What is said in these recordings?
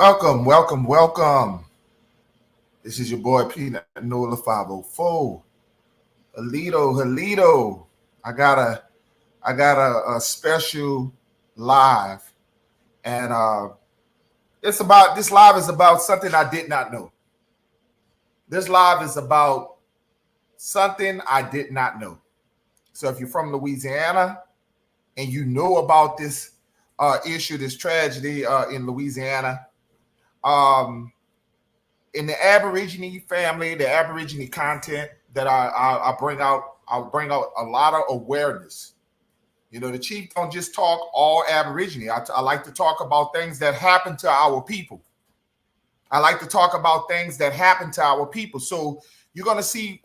Welcome, welcome, welcome. This is your boy Peanut Nola 504. Halito. I got a special live, and this live is about something I did not know. This live is about something I did not know. So if you're from Louisiana and you know about this issue, this tragedy in Louisiana, in the Aborigine family, the Aborigine content that I bring out, I'll bring out a lot of awareness. You know, the chief don't just talk all Aborigine. I like to talk about things that happen to our people. I like to talk about things that happen to our people. So you're going to see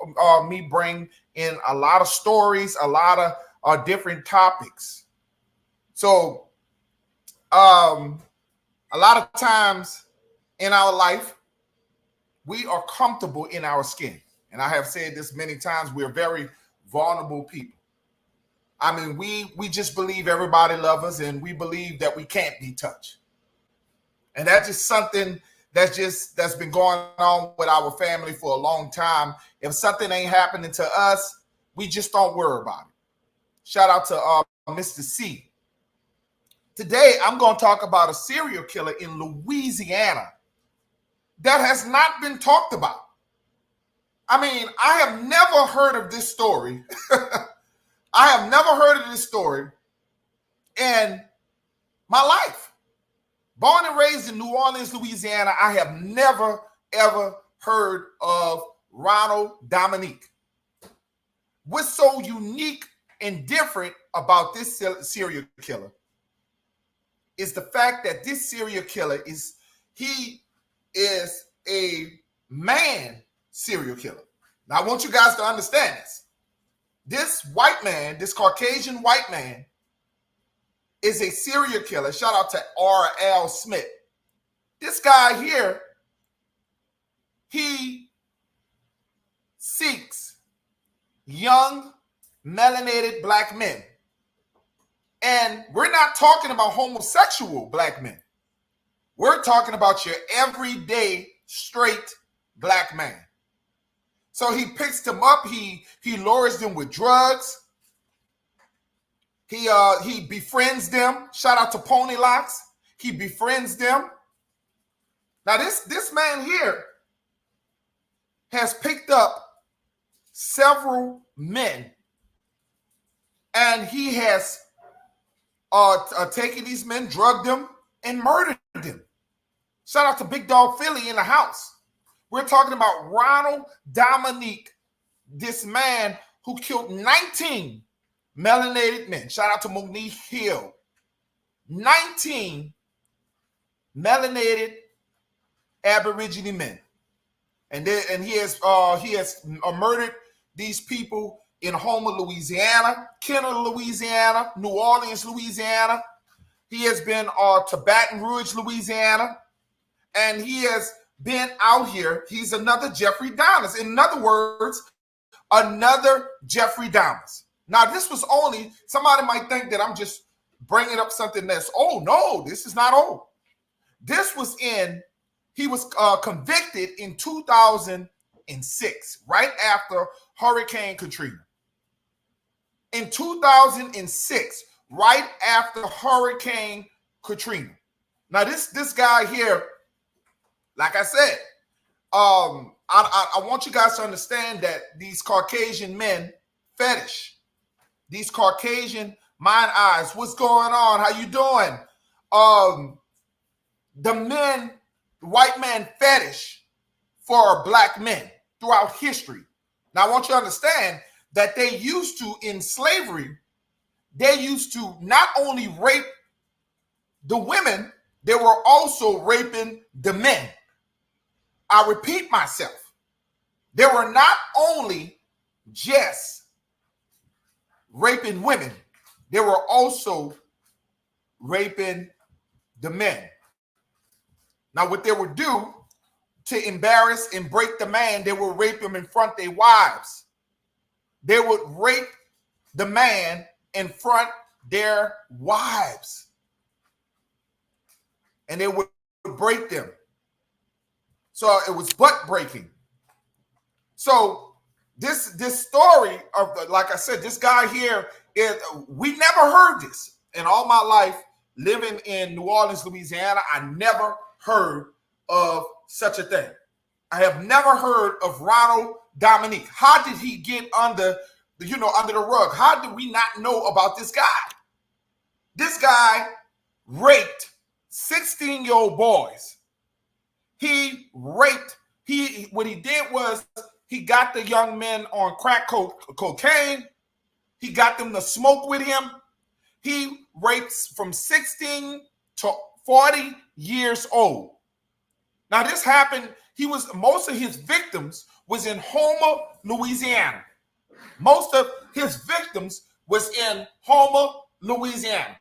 me bring in a lot of stories, a lot of different topics. So a lot of times in our life, we are comfortable in our skin. And I have said this many times, we're very vulnerable people. I mean, we just believe everybody loves us, and we believe that we can't be touched. And that's just something that's been going on with our family for a long time. If something ain't happening to us, we just don't worry about it. Shout out to Mr. C. Today, I'm going to talk about a serial killer in Louisiana that has not been talked about. I mean, I have never heard of this story. I have never heard of this story in my life. Born and raised in New Orleans, Louisiana, I have never, ever heard of Ronald Dominique. What's so unique and different about this serial killer is the fact that this serial killer is a man serial killer. Now, I want you guys to understand this. This white man, this Caucasian white man, is a serial killer. Shout out to R.L. Smith. This guy here, he seeks young, melanated black men. And we're not talking about homosexual black men. We're talking about your everyday straight black man. So he picks them up. He lures them with drugs. He befriends them. Shout out to Pony Locks. He befriends them. Now this man here has picked up several men, and he has taken these men, drugged them, and murdered them. Shout out to Big Dog Philly in the house. We're talking about Ronald Dominique, this man who killed 19 melanated men. Shout out to Monique Hill. 19 melanated Aborigine men. And he has murdered these people in Houma, Louisiana, Kenner, Louisiana, New Orleans, Louisiana. He has been to Baton Rouge, Louisiana. And he has been out here. He's another Jeffrey Dahmer. In other words, another Jeffrey Dahmer. Now, this was only, somebody might think that I'm just bringing up something that's old. No, this is not old. This was he was convicted in 2006, right after Hurricane Katrina. In 2006, right after Hurricane Katrina. Now, this guy here, like I said, I want you guys to understand that these Caucasian men fetish. These Caucasian mind eyes. What's going on? How you doing? The white man fetish for black men throughout history. Now, I want you to understand that they used to, in slavery, they used to not only rape the women, they were also raping the men. I repeat myself. They were not only just raping women, they were also raping the men. Now, what they would do to embarrass and break the man, they would rape him in front of their wives. They would rape the man in front of their wives. And they would break them. So it was butt breaking. So this story of, like I said, this guy here, we never heard this in all my life living in New Orleans, Louisiana. I never heard of such a thing. I have never heard of Ronald Dominique. How did he get under the rug? How did we not know about this guy? This guy raped 16-year-old boys. What he did was he got the young men on crack cocaine. He got them to smoke with him. He rapes from 16 to 40 years old. Now this happened, most of his victims was in Houma, Louisiana. Most of his victims was in Houma, Louisiana.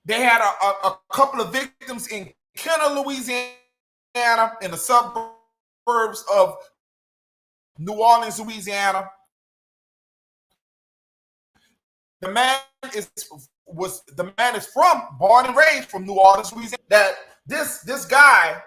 They had a couple of victims in Kenner, Louisiana, in the suburbs of New Orleans, Louisiana. The man is born and raised from New Orleans, Louisiana. That this guy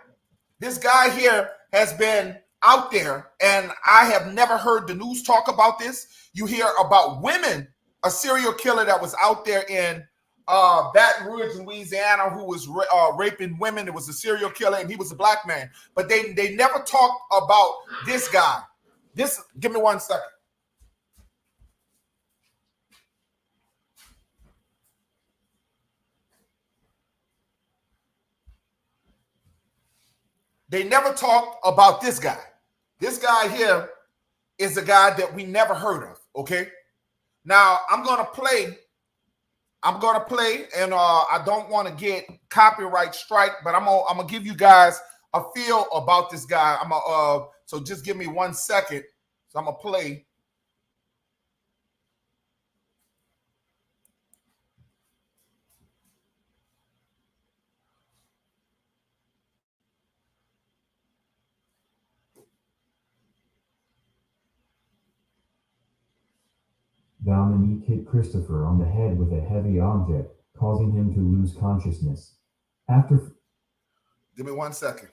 here has been out there, and I have never heard the news talk about this. You hear about women, a serial killer that was out there in Baton Rouge, Louisiana, who was raping women. It was a serial killer, and he was a black man. But they never talked about this guy. Give me 1 second. They never talked about this guy. This guy here is a guy that we never heard of, okay? Now, I'm going to play, and I don't want to get copyright strike, but I'm gonna give you guys a feel about this guy. So just give me 1 second. So I'm going to play. Dominique hit Christopher on the head with a heavy object, causing him to lose consciousness. Give me 1 second.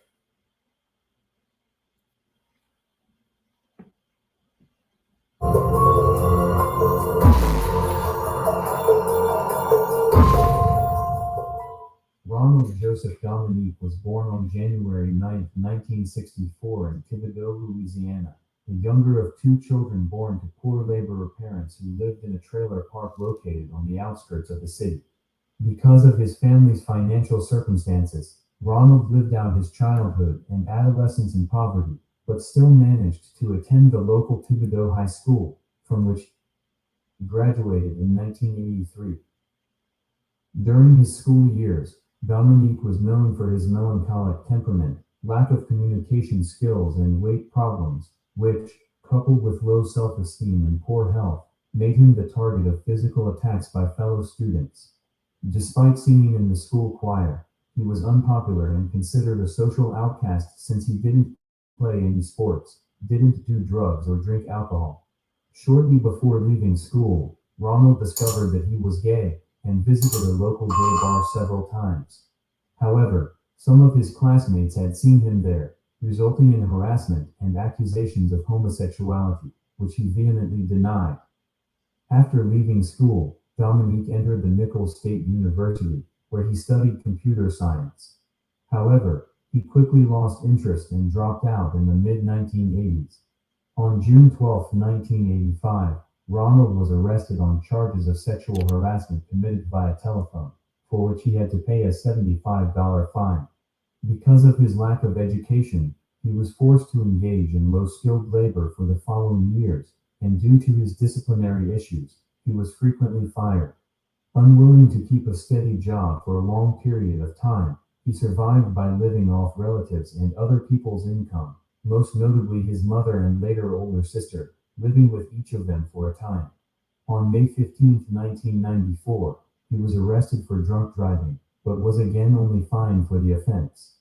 Ronald Joseph Dominique was born on January 9, 1964 in Thibodaux, Louisiana, the younger of two children born to poor laborer parents who lived in a trailer park located on the outskirts of the city. Because of his family's financial circumstances, Ronald lived out his childhood and adolescence in poverty, but still managed to attend the local Thibodaux High School, from which he graduated in 1983. During his school years, Dominique was known for his melancholic temperament, lack of communication skills, and weight problems, which, coupled with low self-esteem and poor health, made him the target of physical attacks by fellow students. Despite singing in the school choir, he was unpopular and considered a social outcast since he didn't play any sports, didn't do drugs or drink alcohol. Shortly before leaving school, Ronald discovered that he was gay and visited a local gay bar several times. However, some of his classmates had seen him there, resulting in harassment and accusations of homosexuality, which he vehemently denied. After leaving school, Dominique entered the Nichols State University, where he studied computer science. However, he quickly lost interest and dropped out in the mid-1980s. On June 12, 1985, Ronald was arrested on charges of sexual harassment committed via telephone, for which he had to pay a $75 fine. Because of his lack of education, he was forced to engage in low-skilled labor for the following years, and due to his disciplinary issues, he was frequently fired. Unwilling to keep a steady job for a long period of time, he survived by living off relatives and other people's income, most notably his mother and later older sister, living with each of them for a time. On May 15, 1994, he was arrested for drunk driving, but was again only fined for the offense.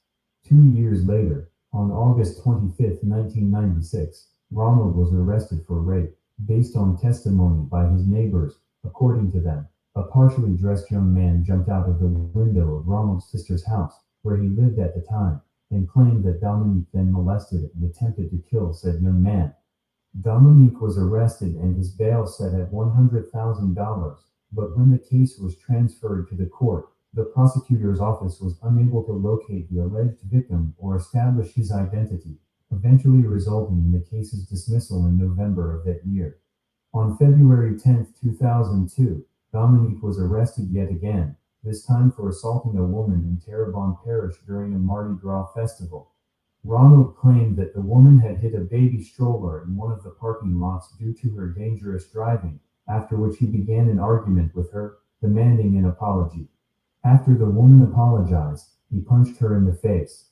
2 years later, on August 25, 1996, Ronald was arrested for rape, based on testimony by his neighbors. According to them, a partially dressed young man jumped out of the window of Ronald's sister's house, where he lived at the time, and claimed that Dominique then molested and attempted to kill said young man. Dominique was arrested and his bail set at $100,000, but when the case was transferred to the court, the prosecutor's office was unable to locate the alleged victim or establish his identity, eventually resulting in the case's dismissal in November of that year. On February 10, 2002, Dominique was arrested yet again, this time for assaulting a woman in Terrebonne Parish during a Mardi Gras festival. Ronald claimed that the woman had hit a baby stroller in one of the parking lots due to her dangerous driving, after which he began an argument with her, demanding an apology. After the woman apologized, he punched her in the face.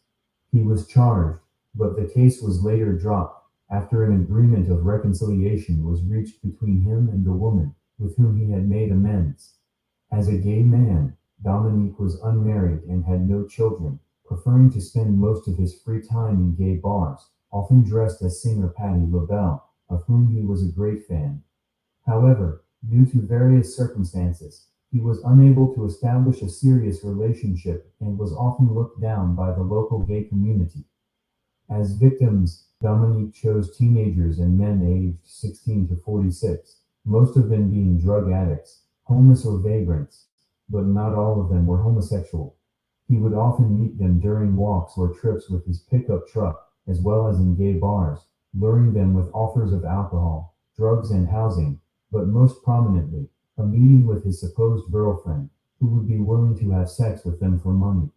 He was charged, but the case was later dropped, after an agreement of reconciliation was reached between him and the woman, with whom he had made amends. As a gay man, Dominique was unmarried and had no children, preferring to spend most of his free time in gay bars, often dressed as singer Patti LaBelle, of whom he was a great fan. However, due to various circumstances, he was unable to establish a serious relationship and was often looked down by the local gay community. As victims, Dominique chose teenagers and men aged 16 to 46, most of them being drug addicts, homeless or vagrants, but not all of them were homosexual. He would often meet them during walks or trips with his pickup truck, as well as in gay bars, luring them with offers of alcohol, drugs, and housing, but most prominently, a meeting with his supposed girlfriend, who would be willing to have sex with them for money.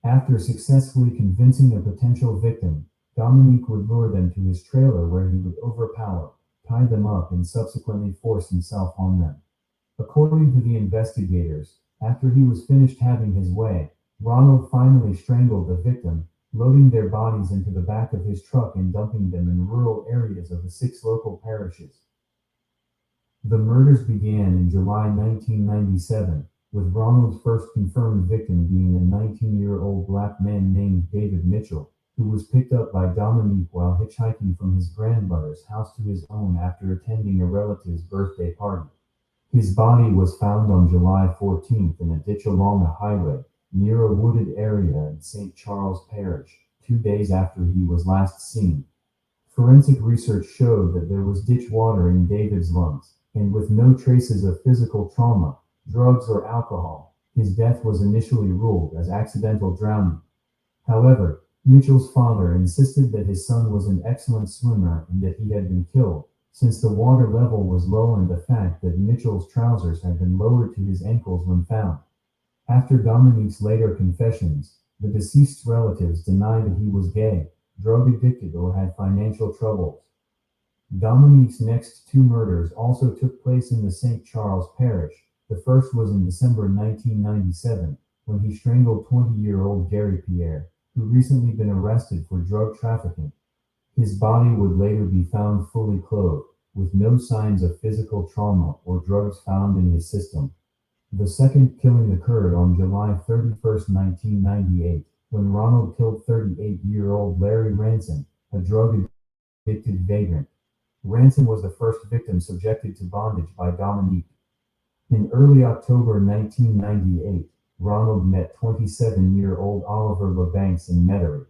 After successfully convincing a potential victim, Dominique would lure them to his trailer where he would overpower, tie them up, and subsequently force himself on them. According to the investigators, after he was finished having his way, Ronald finally strangled the victim, loading their bodies into the back of his truck and dumping them in rural areas of the 6 local parishes. The murders began in July 1997, with Ronald's first confirmed victim being a 19-year-old black man named David Mitchell, who was picked up by Dominique while hitchhiking from his grandmother's house to his own after attending a relative's birthday party. His body was found on July 14th in a ditch along a highway, near a wooded area in St. Charles Parish, 2 days after he was last seen. Forensic research showed that there was ditch water in David's lungs, and with no traces of physical trauma, drugs, or alcohol, his death was initially ruled as accidental drowning. However, Mitchell's father insisted that his son was an excellent swimmer and that he had been killed, since the water level was low and the fact that Mitchell's trousers had been lowered to his ankles when found. After Dominique's later confessions, the deceased's relatives denied that he was gay, drug addicted, or had financial troubles. Dominique's next 2 murders also took place in the St. Charles Parish. The first was in December 1997, when he strangled 20-year-old Gary Pierre, who recently been arrested for drug trafficking. His body would later be found fully clothed, with no signs of physical trauma or drugs found in his system. The second killing occurred on July 31, 1998, when Ronald killed 38-year-old Larry Ransom, a drug-addicted vagrant. Ransom was the first victim subjected to bondage by Dominique. In early October 1998, Ronald met 27-year-old Oliver LeBanks in Metairie.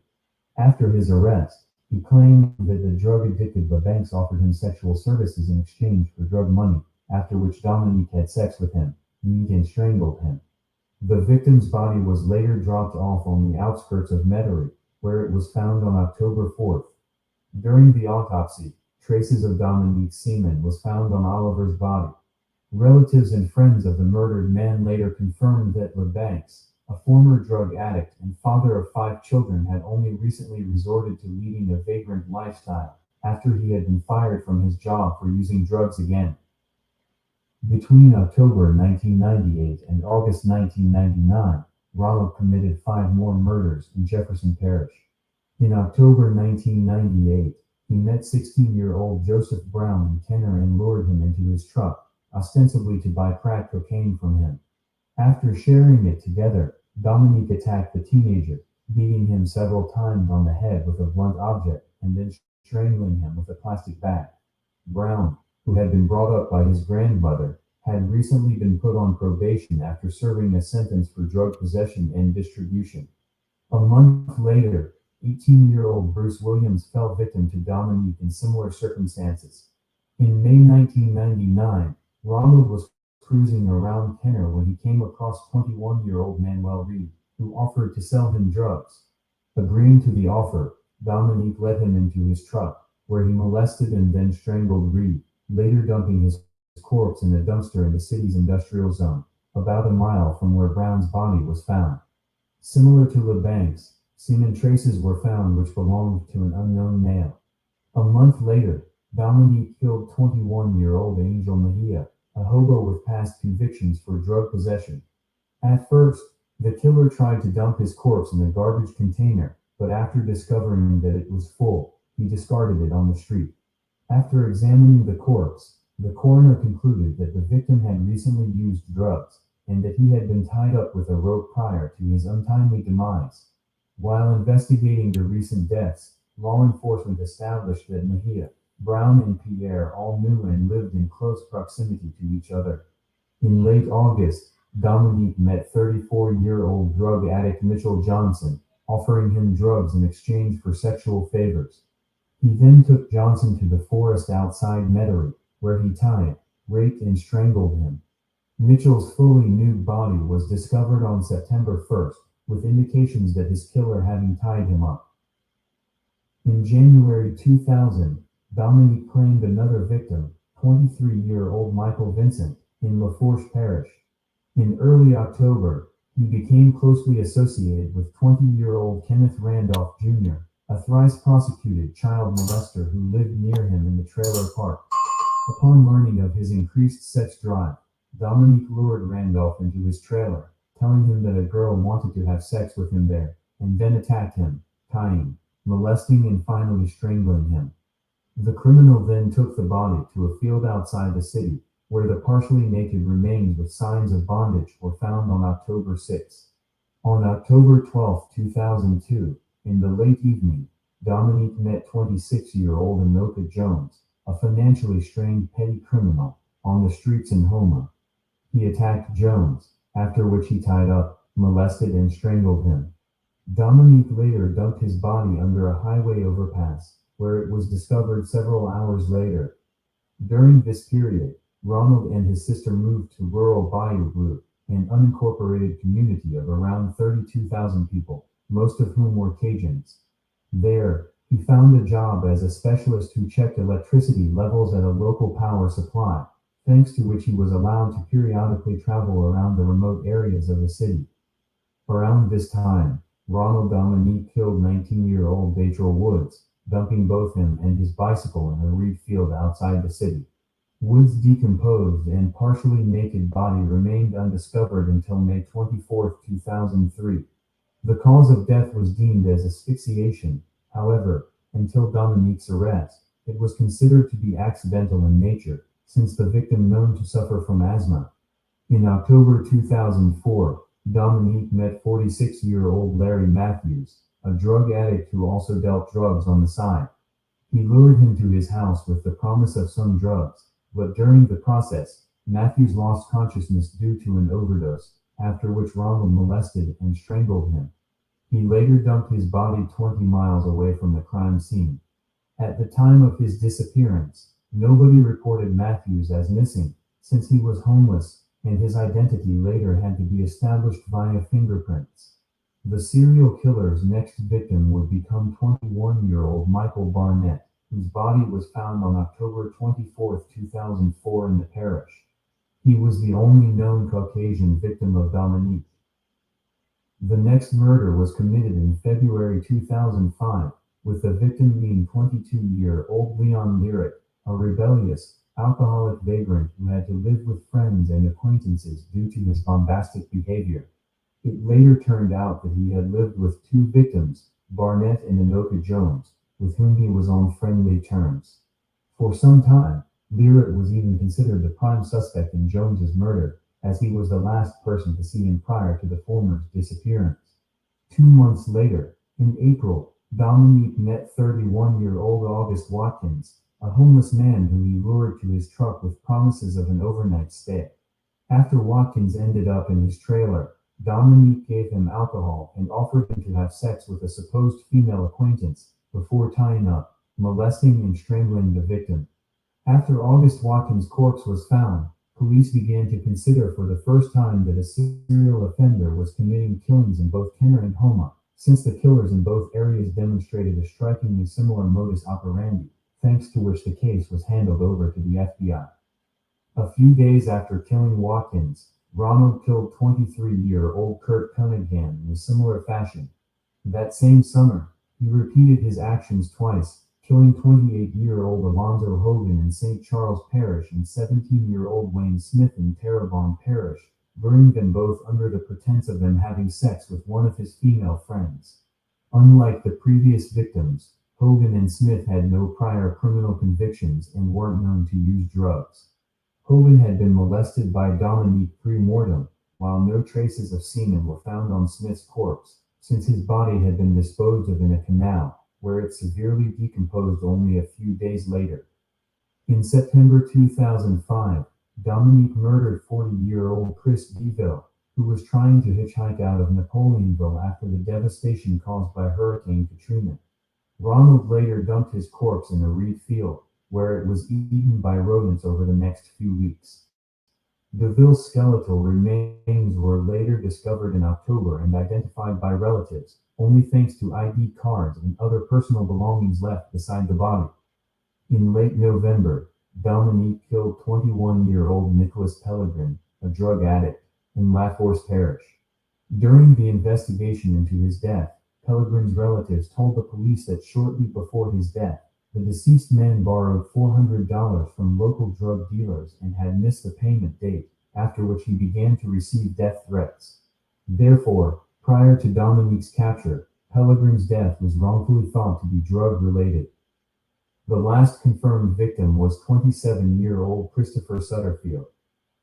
After his arrest, he claimed that the drug-addicted LeBanks offered him sexual services in exchange for drug money, after which Dominique had sex with him, beat and strangled him. The victim's body was later dropped off on the outskirts of Metairie, where it was found on October 4th. During the autopsy, traces of Dominique's semen was found on Oliver's body. Relatives and friends of the murdered man later confirmed that LeBanks, a former drug addict and father of 5 children, had only recently resorted to leading a vagrant lifestyle after he had been fired from his job for using drugs again. Between October 1998 and August 1999, Ronald committed 5 more murders in Jefferson Parish. In October 1998, he met 16-year-old Joseph Brown in Kenner and lured him into his truck, ostensibly to buy crack cocaine from him. After sharing it together, Dominique attacked the teenager, beating him several times on the head with a blunt object and then strangling him with a plastic bag. Brown, who had been brought up by his grandmother, had recently been put on probation after serving a sentence for drug possession and distribution. A month later, 18-year-old Bruce Williams fell victim to Dominique in similar circumstances. In May 1999, Ronald was cruising around Kenner when he came across 21-year-old Manuel Reed, who offered to sell him drugs. Agreeing to the offer, Dominique led him into his truck, where he molested and then strangled Reed, later dumping his corpse in a dumpster in the city's industrial zone, about a mile from where Brown's body was found. Similar to LeBank's, semen traces were found which belonged to an unknown male. A month later, Dominique killed 21-year-old Angel Mejia, a hobo with past convictions for drug possession. At first, the killer tried to dump his corpse in a garbage container, but after discovering that it was full, he discarded it on the street. After examining the corpse, the coroner concluded that the victim had recently used drugs, and that he had been tied up with a rope prior to his untimely demise. While investigating the recent deaths, law enforcement established that Mejia, Brown, and Pierre all knew and lived in close proximity to each other. In late August, Dominique met 34-year-old drug addict Mitchell Johnson, offering him drugs in exchange for sexual favors. He then took Johnson to the forest outside Metairie, where he tied, raped, and strangled him. Mitchell's fully nude body was discovered on September 1st, with indications that his killer hadn't tied him up. In January 2000, Dominique claimed another victim, 23-year-old Michael Vincent, in Lafourche Parish. In early October, he became closely associated with 20-year-old Kenneth Randolph Jr., a thrice-prosecuted child molester who lived near him in the trailer park. Upon learning of his increased sex drive, Dominique lured Randolph into his trailer, telling him that a girl wanted to have sex with him there, and then attacked him, tying, molesting, and finally strangling him. The criminal then took the body to a field outside the city, where the partially naked remains with signs of bondage were found on October 6. On October 12, 2002, in the late evening, Dominique met 26-year-old Anoka Jones, a financially strained petty criminal, on the streets in Houma. He attacked Jones, after which he tied up, molested, and strangled him. Dominique later dumped his body under a highway overpass, where it was discovered several hours later. During this period, Ronald and his sister moved to rural Bayou Bleu, an unincorporated community of around 32,000 people, most of whom were Cajuns. There, he found a job as a specialist who checked electricity levels at a local power supply, thanks to which he was allowed to periodically travel around the remote areas of the city. Around this time, Ronald Dominique killed 19-year-old Datrell Woods, dumping both him and his bicycle in a reed field outside the city. Wood's decomposed and partially naked body remained undiscovered until May 24, 2003. The cause of death was deemed as asphyxiation. However, until Dominique's arrest, it was considered to be accidental in nature, since the victim known to suffer from asthma. In October 2004, Dominique met 46-year-old Larry Matthews, a drug addict who also dealt drugs on the side. He lured him to his house with the promise of some drugs, but during the process, Matthews lost consciousness due to an overdose, after which Ronald molested and strangled him. He later dumped his body 20 miles away from the crime scene. At the time of his disappearance, nobody reported Matthews as missing, since he was homeless, and his identity later had to be established via fingerprints. The serial killer's next victim would become 21-year-old Michael Barnett, whose body was found on October 24, 2004 in the parish. He was the only known Caucasian victim of Dominique. The next murder was committed in February 2005, with the victim being 22-year-old Leon Lyric, a rebellious, alcoholic vagrant who had to live with friends and acquaintances due to his bombastic behavior. It later turned out that he had lived with two victims, Barnett and Anoka Jones, with whom he was on friendly terms. For some time, Lyric was even considered the prime suspect in Jones's murder, as he was the last person to see him prior to the former's disappearance. 2 months later, in April, Dominique met 31-year-old August Watkins, a homeless man who he lured to his truck with promises of an overnight stay. After Watkins ended up in his trailer, Dominique gave him alcohol and offered him to have sex with a supposed female acquaintance before tying up, molesting and strangling the victim. After August Watkins' corpse was found, police began to consider for the first time that a serial offender was committing killings in both Kenner and Houma, since the killers in both areas demonstrated a strikingly similar modus operandi, thanks to which the case was handed over to the FBI. A few days after killing Watkins, Ronald killed 23-year-old Kurt Cunningham in a similar fashion. That same summer, he repeated his actions twice, killing 28-year-old Alonzo Hogan in St. Charles Parish and 17-year-old Wayne Smith in Terrebonne Parish, burning them both under the pretense of them having sex with one of his female friends. Unlike the previous victims, Hogan and Smith had no prior criminal convictions and weren't known to use drugs. Hogan had been molested by Dominique pre-mortem, while no traces of semen were found on Smith's corpse, since his body had been disposed of in a canal, where it severely decomposed only a few days later. In September 2005, Dominique murdered 40-year-old Chris Deville, who was trying to hitchhike out of Napoleonville after the devastation caused by Hurricane Katrina. Ronald later dumped his corpse in a reed field, where it was eaten by rodents over the next few weeks. DeVille's skeletal remains were later discovered in October and identified by relatives, only thanks to ID cards and other personal belongings left beside the body. In late November, Dominique killed 21-year-old Nicholas Pellegrin, a drug addict, in LaForce Parish. During the investigation into his death, Pellegrin's relatives told the police that shortly before his death, the deceased man borrowed $400 from local drug dealers and had missed the payment date, after which he began to receive death threats. Therefore, prior to Dominique's capture, Pellegrin's death was wrongfully thought to be drug-related. The last confirmed victim was 27-year-old Christopher Sutterfield.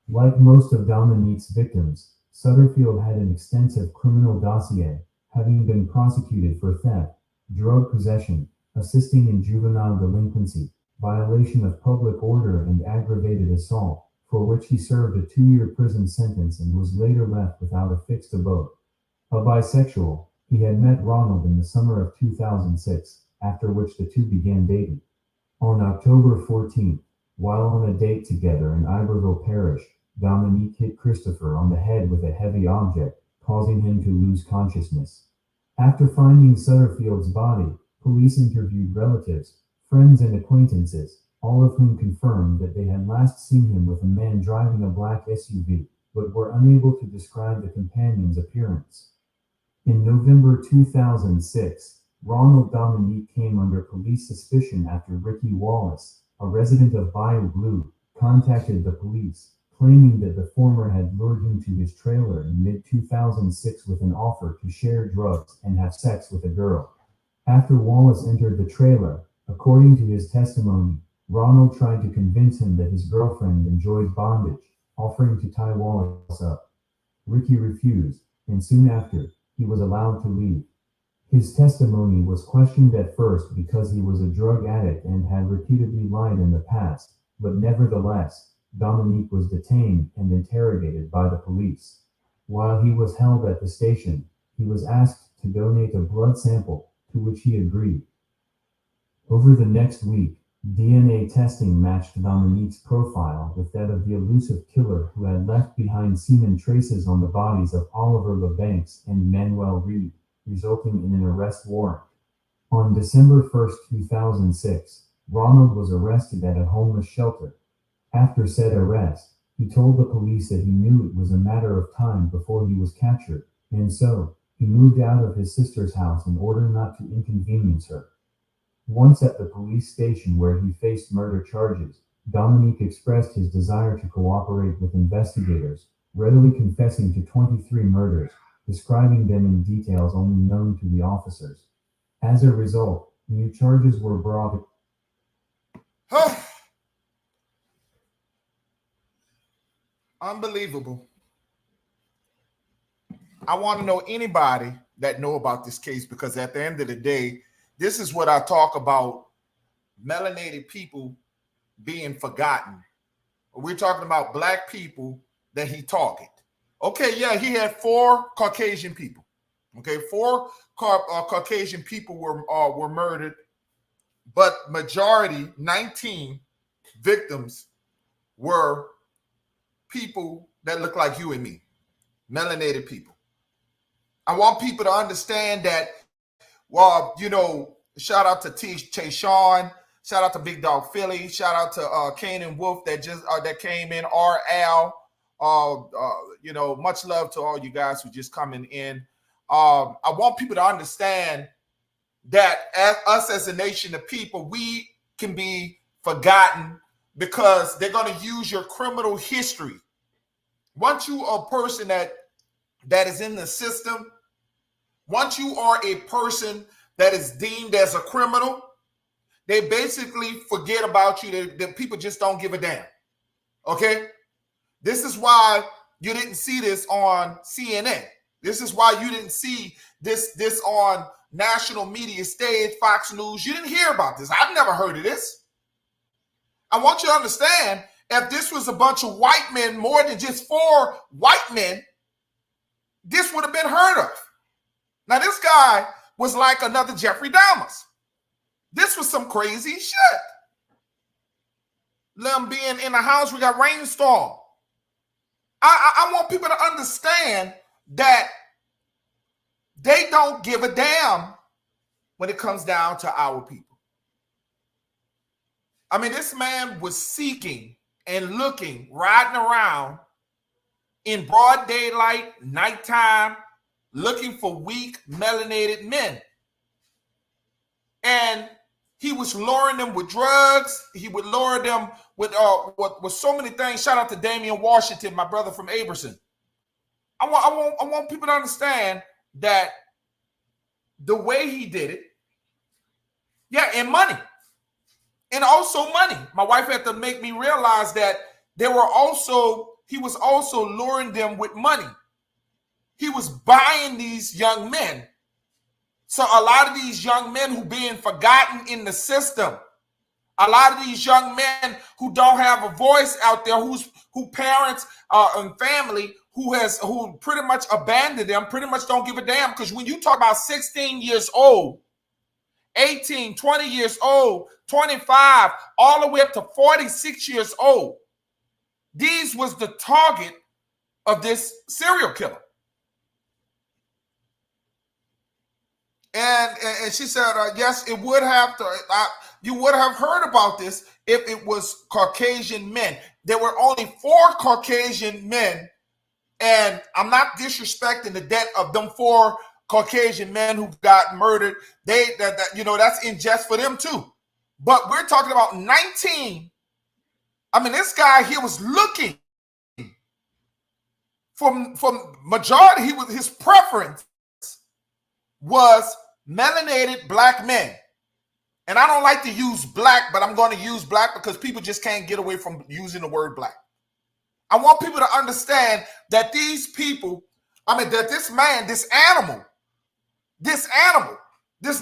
Like most of Dominique's victims, Sutterfield had an extensive criminal dossier, having been prosecuted for theft, drug possession, assisting in juvenile delinquency, violation of public order and aggravated assault, for which he served a 2-year prison sentence and was later left without a fixed abode. A bisexual, he had met Ronald in the summer of 2006, after which the two began dating. On October 14th, while on a date together in Iberville Parish, Dominique hit Christopher on the head with a heavy object, causing him to lose consciousness. After finding Sutterfield's body, police interviewed relatives, friends and acquaintances, all of whom confirmed that they had last seen him with a man driving a black SUV, but were unable to describe the companion's appearance. In November 2006, Ronald Dominique came under police suspicion after Ricky Wallace, a resident of Bayou Blue, contacted the police, claiming that the former had lured him to his trailer in mid-2006 with an offer to share drugs and have sex with a girl. After Wallace entered the trailer, according to his testimony, Ronald tried to convince him that his girlfriend enjoyed bondage, offering to tie Wallace up. Ricky refused, and soon after, he was allowed to leave. His testimony was questioned at first because he was a drug addict and had repeatedly lied in the past, but nevertheless, Dominique was detained and interrogated by the police. While he was held at the station, he was asked to donate a blood sample, to which he agreed. Over the next week, DNA testing matched Dominique's profile with that of the elusive killer who had left behind semen traces on the bodies of Oliver LeBancs and Manuel Reed, resulting in an arrest warrant. On December 1st, 2006, Ronald was arrested at a homeless shelter. After said arrest, he told the police that he knew it was a matter of time before he was captured, and so, he moved out of his sister's house in order not to inconvenience her. Once at the police station where he faced murder charges, Dominique expressed his desire to cooperate with investigators, readily confessing to 23 murders, describing them in details only known to the officers. As a result, new charges were brought. Unbelievable. I want to know anybody that know about this case, because at the end of the day, this is what I talk about, melanated people being forgotten. We're talking about black people that he targeted. Okay, yeah, he had 4 Caucasian people. Okay, 4 Caucasian people were murdered, but majority, 19 victims, were people that look like you and me, melanated people. I want people to understand that. Well, shout out to Tayshawn, shout out to Big Dog Philly, shout out to Kane and Wolf that came in, Al. Much love to all you guys who just coming in. I want people to understand that us as a nation of people, we can be forgotten because they're going to use your criminal history. Once you are a person that is in the system, once you are a person that is deemed as a criminal, they basically forget about you. The people just don't give a damn. Okay? This is why you didn't see this on CNN. This is why you didn't see this on national media stage, Fox News. You didn't hear about this. I've never heard of this. I want you to understand, if this was a bunch of white men, more than just 4 white men, this would have been heard of. Now, this guy was like another Jeffrey Dahmer. This was some crazy shit. Them being in the house, we got rainstorm. I want people to understand that they don't give a damn when it comes down to our people. I mean, this man was seeking and looking, riding around in broad daylight, nighttime, looking for weak, melanated men. And he was luring them with drugs. He would lure them with so many things. Shout out to Damian Washington, my brother from Aberson. I want people to understand that the way he did it, yeah, and money. And also money. My wife had to make me realize that he was also luring them with money. He was buying these young men. So a lot of these young men who being forgotten in the system, a lot of these young men who don't have a voice out there, who parents and family who pretty much abandoned them, pretty much don't give a damn. Because when you talk about 16 years old, 18, 20 years old, 25, all the way up to 46 years old, these was the target of this serial killer. And she said, yes, it would have to. You would have heard about this if it was Caucasian men. There were only 4 Caucasian men, and I'm not disrespecting the death of them 4 Caucasian men who got murdered. That's in jest for them too. But we're talking about 19. I mean, this guy here was looking for majority. His preference was melanated black men. And I don't like to use black, but I'm going to use black because people just can't get away from using the word black. I want people to understand that these people, that this man, this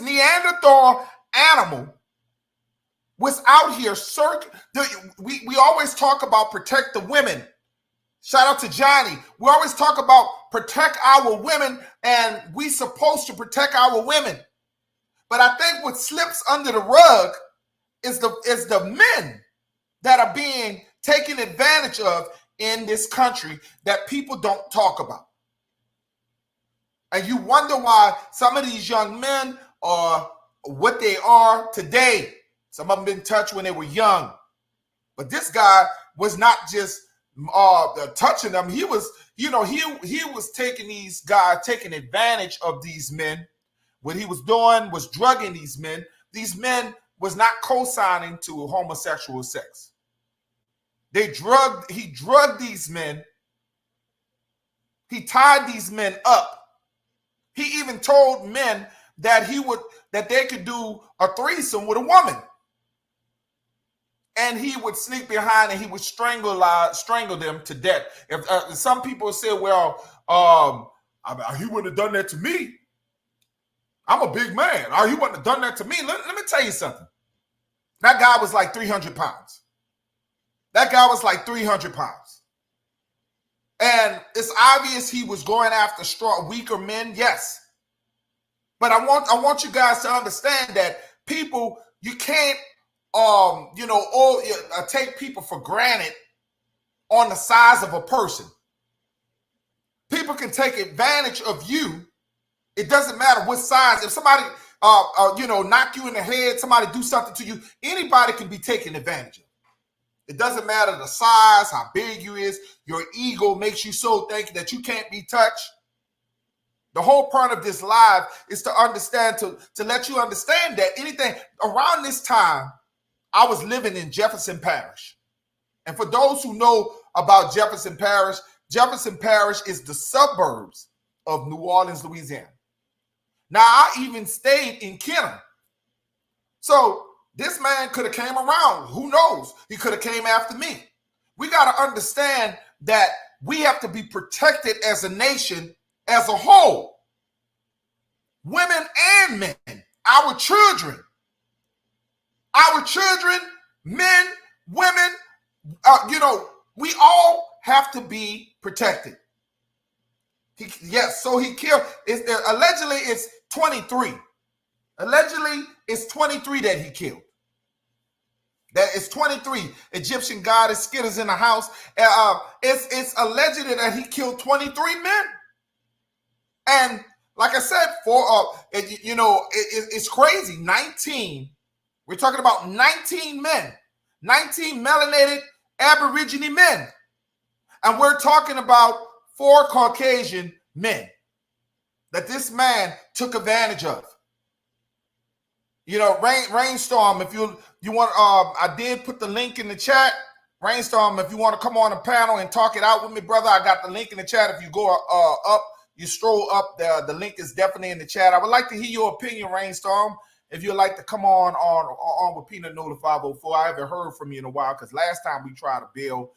Neanderthal animal was out here. We always talk about protect the women. Shout out to Johnny. We always talk about protect our women, and we supposed to protect our women. But I think what slips under the rug is the men that are being taken advantage of in this country that people don't talk about. And you wonder why some of these young men are what they are today. Some of them been touched when they were young. But this guy was not just touching them. He was taking these guys, taking advantage of these men. What he was doing was drugging these men. These men was not co-signing to homosexual sex. He drugged these men. He tied these men up. He even told men that they could do a threesome with a woman. And he would sneak behind and he would strangle them to death. If some people say, well, he wouldn't have done that to me. I'm a big man. He wouldn't have done that to me. Let me tell you something. That guy was like 300 pounds. And it's obvious he was going after strong, weaker men, yes. But I want you guys to understand that people, you can't take people for granted on the size of a person. People can take advantage of you. It doesn't matter what size. If somebody knock you in the head, somebody do something to you, anybody can be taken advantage of. It doesn't matter the size, how big you is. Your ego makes you so think that you can't be touched. The whole point of this live is to understand, to let you understand that anything around this time, I was living in Jefferson Parish. And for those who know about Jefferson Parish is the suburbs of New Orleans, Louisiana. Now, I even stayed in Kenner. So this man could have came around. Who knows? He could have came after me. We got to understand that we have to be protected as a nation as a whole. Women and men, our children, men, women, we all have to be protected. So he killed, allegedly it's 23. Allegedly it's 23 that he killed. That is 23 Egyptian goddess skitters in the house. It's alleged that he killed 23 men. And like I said, it's crazy. 19. We're talking about 19 men, 19 melanated Aborigine men. And we're talking about 4 Caucasian men that this man took advantage of. Rainstorm, if you want, I did put the link in the chat. Rainstorm, if you want to come on the panel and talk it out with me, brother, I got the link in the chat. If you go up, you scroll up, the link is definitely in the chat. I would like to hear your opinion, Rainstorm, if you'd like to come on with Peanut Nola 504. I haven't heard from you in a while because last time we tried to build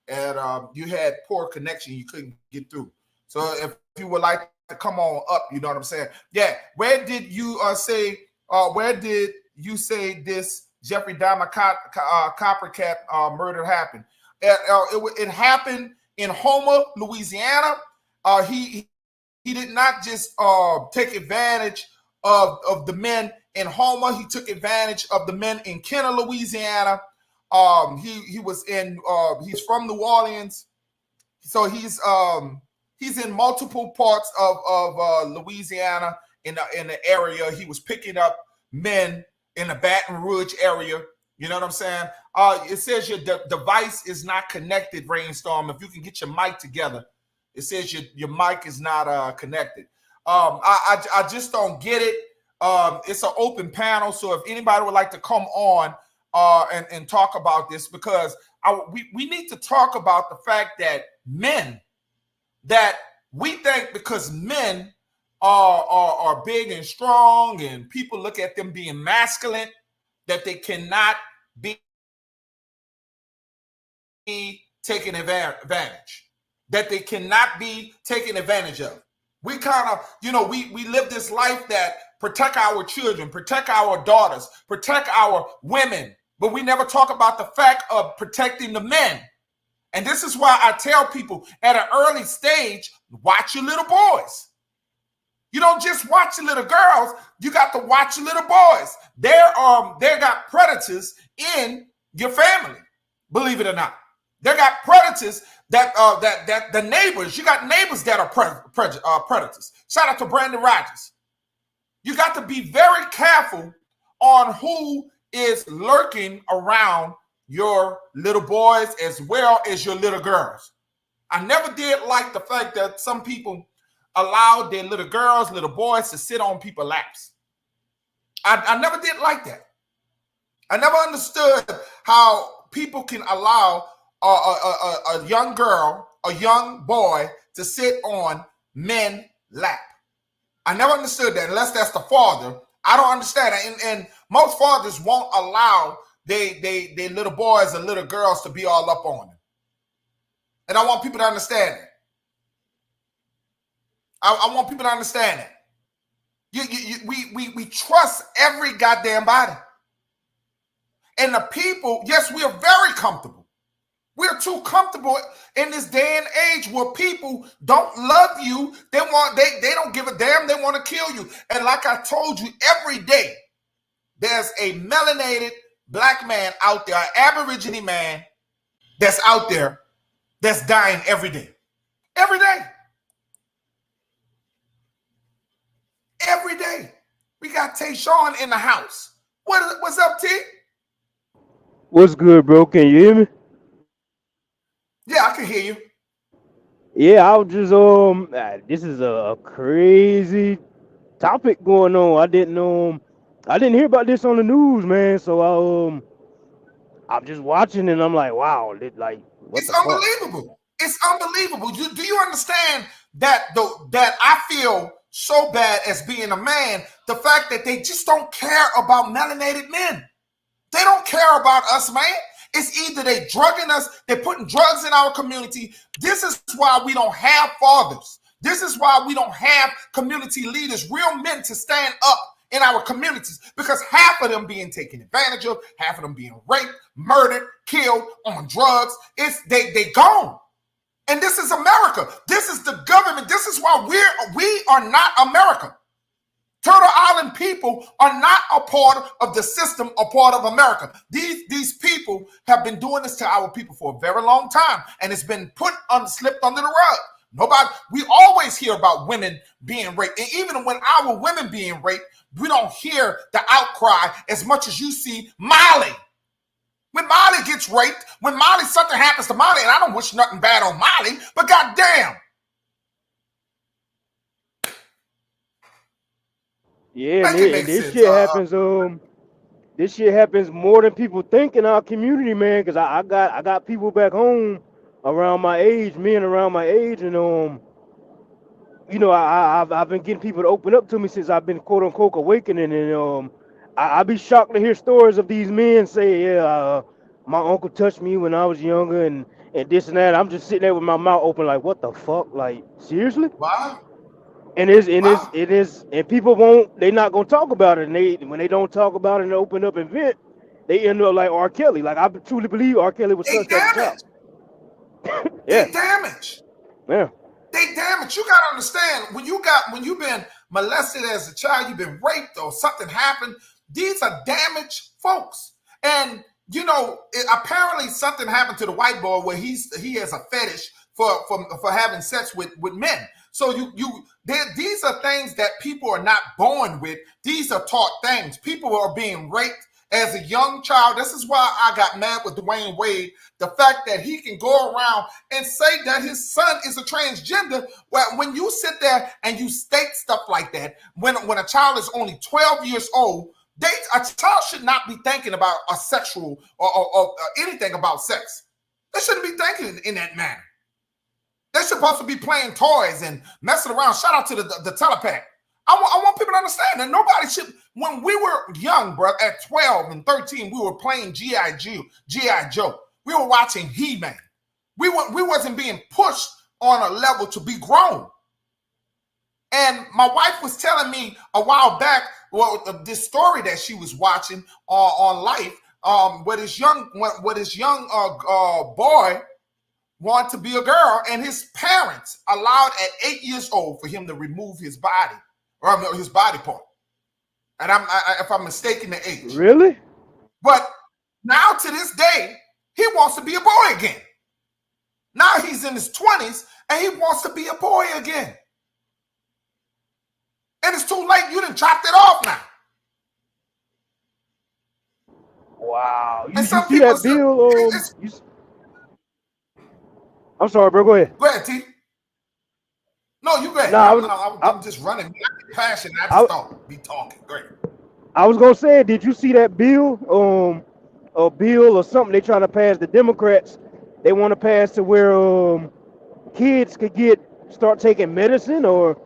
and you had poor connection. You couldn't get through. So if you would like to come on up, you know what I'm saying? Yeah. Where did you say this Jeffrey Dahmer copycat murder happened? It happened in Houma, Louisiana. He did not just take advantage of the men in Houma. He took advantage of the men in Kenner, Louisiana. He's from New Orleans, so he's in multiple parts of Louisiana in the area. He was picking up men in the Baton Rouge area. You know what I'm saying? It says your device is not connected, Rainstorm. If you can get your mic together. It says your mic is not connected. I just don't get it. It's an open panel, so if anybody would like to come on and talk about this, because we need to talk about the fact that men, that we think because men are big and strong and people look at them being masculine, that they cannot be taken advantage. That they cannot be taken advantage of. We kind of, we live this life that protect our children, protect our daughters, protect our women, but we never talk about the fact of protecting the men. And this is why I tell people at an early stage, watch your little boys. You don't just watch your little girls, you got to watch your little boys. They got predators in your family, believe it or not. They got predators that the neighbors, you got neighbors that are predators. Shout out to Brandon Rogers. You got to be very careful on who is lurking around your little boys as well as your little girls. I never did like the fact that some people allowed their little girls, little boys to sit on people's laps. I never did like that. I never understood how people can allow a young girl, a young boy to sit on men's lap. I never understood that unless that's the father. I don't understand it. And most fathers won't allow they little boys and little girls to be all up on them. And I want people to understand that. I want people to understand that. We trust every goddamn body. And the people, yes, we are very comfortable. We're too comfortable in this day and age where people don't love you. They don't give a damn. They want to kill you. And like I told you, every day there's a melanated black man out there, an Aborigine man that's out there that's dying every day. Every day. Every day. We got Tayshawn in the house. What's up, T? What's good, bro? Can you hear me? Yeah, I can hear you. Yeah, I was just this is a crazy topic going on. I didn't hear about this on the news, man. So I'm just watching and I'm like, wow, like what It's the fuck? unbelievable. It's unbelievable. Do you understand that that I feel so bad as being a man, the fact that they just don't care about melanated men. They don't care about us, man. It's either they drugging us, they're putting drugs in our community. This is why we don't have fathers. This is why we don't have community leaders, real men to stand up in our communities, because half of them being taken advantage of, half of them being raped, murdered, killed, on drugs. They gone. And this is America. This is the government. This is why we are not America. Turtle Island people are not a part of the system, a part of America. These people have been doing this to our people for a very long time, and it's been slipped under the rug. We always hear about women being raped, and even when our women being raped, we don't hear the outcry as much as you see Molly. When Molly gets raped, when something happens to Molly, and I don't wish nothing bad on Molly, but goddamn. Yeah, and this shit happens. This shit happens more than people think in our community, man. Cause I got people back home around my age, men around my age, and I've been getting people to open up to me since I've been quote unquote awakening, and I be shocked to hear stories of these men say, yeah, my uncle touched me when I was younger, and this and that. I'm just sitting there with my mouth open, like, what the fuck? Like, seriously? Wow. And and people they're not gonna talk about it, and when they don't talk about it and open up and vent, they end up like R. Kelly. Like, I truly believe R. Kelly was touched as a child. Yeah. They damage. Yeah. They damage. You gotta understand, when you've been molested as a child, you've been raped or something happened, these are damaged folks. And apparently something happened to the white boy where he has a fetish for having sex with men. So these are things that people are not born with. These are taught things. People are being raped as a young child. This is why I got mad with Dwayne Wade. The fact that he can go around and say that his son is a transgender. Well, when you sit there and you state stuff like that, when a child is only 12 years old, a child should not be thinking about a sexual or anything about sex. They shouldn't be thinking in that manner. They're supposed to be playing toys and messing around. Shout out to the telepath. I want people to understand that nobody should. When we were young, bro, at 12 and 13, we were playing G.I. Joe. We were watching He-Man. We wasn't being pushed on a level to be grown. And my wife was telling me a while back, this story that she was watching on Life, where this young boy wanted to be a girl, and his parents allowed at 8 years old for him to remove his body, or his body part. And if I'm mistaken the age. Really? But now to this day, he wants to be a boy again. Now he's in his 20s and he wants to be a boy again. And it's too late. You done chopped it off now. Wow. You see that bill? I'm sorry, bro. Go ahead. Go ahead, T. No, you go ahead. I'm just running. I get passionate. I just be talking. Go ahead. I was gonna say, did you see that bill? A bill or something they trying to pass. The Democrats, they want to pass to where kids could start taking medicine or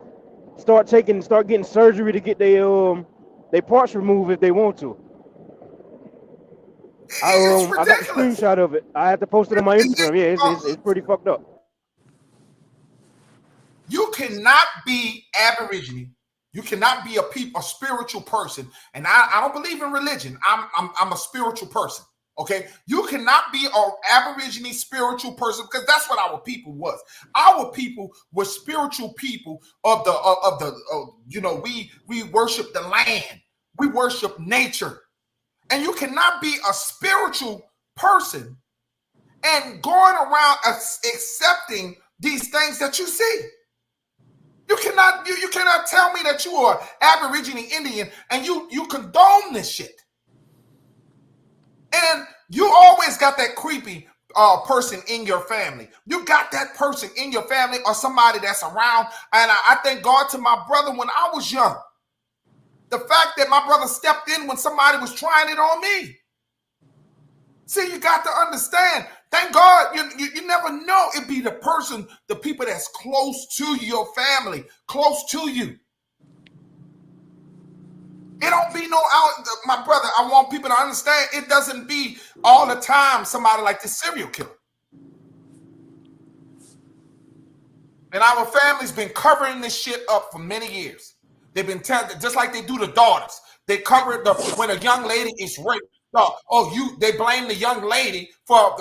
start getting surgery to get their parts removed if they want to. I got the screenshot of it. I had to post it on my Instagram. Yeah, it's pretty fucked up. You cannot be Aborigine. You cannot be a spiritual person. And I don't believe in religion. I'm a spiritual person. Okay, you cannot be an Aborigine spiritual person because that's what our people was. Our people were spiritual people of the we worship the land, we worship nature, and you cannot be a spiritual person and going around accepting these things that you see. You cannot tell me that you are Aborigine Indian and you condone this shit. And you always got that creepy person in your family. You got that person in your family or somebody that's around. And I thank God to my brother when I was young. The fact that my brother stepped in when somebody was trying it on me. See, you got to understand. Thank God, you never know. It be the person, the people that's close to your family, close to you. It don't be no out, my brother. I want people to understand. It doesn't be all the time somebody like this serial killer. And our family's been covering this shit up for many years. They've been telling, just like they do the daughters. They cover it when a young lady is raped. They blame the young lady for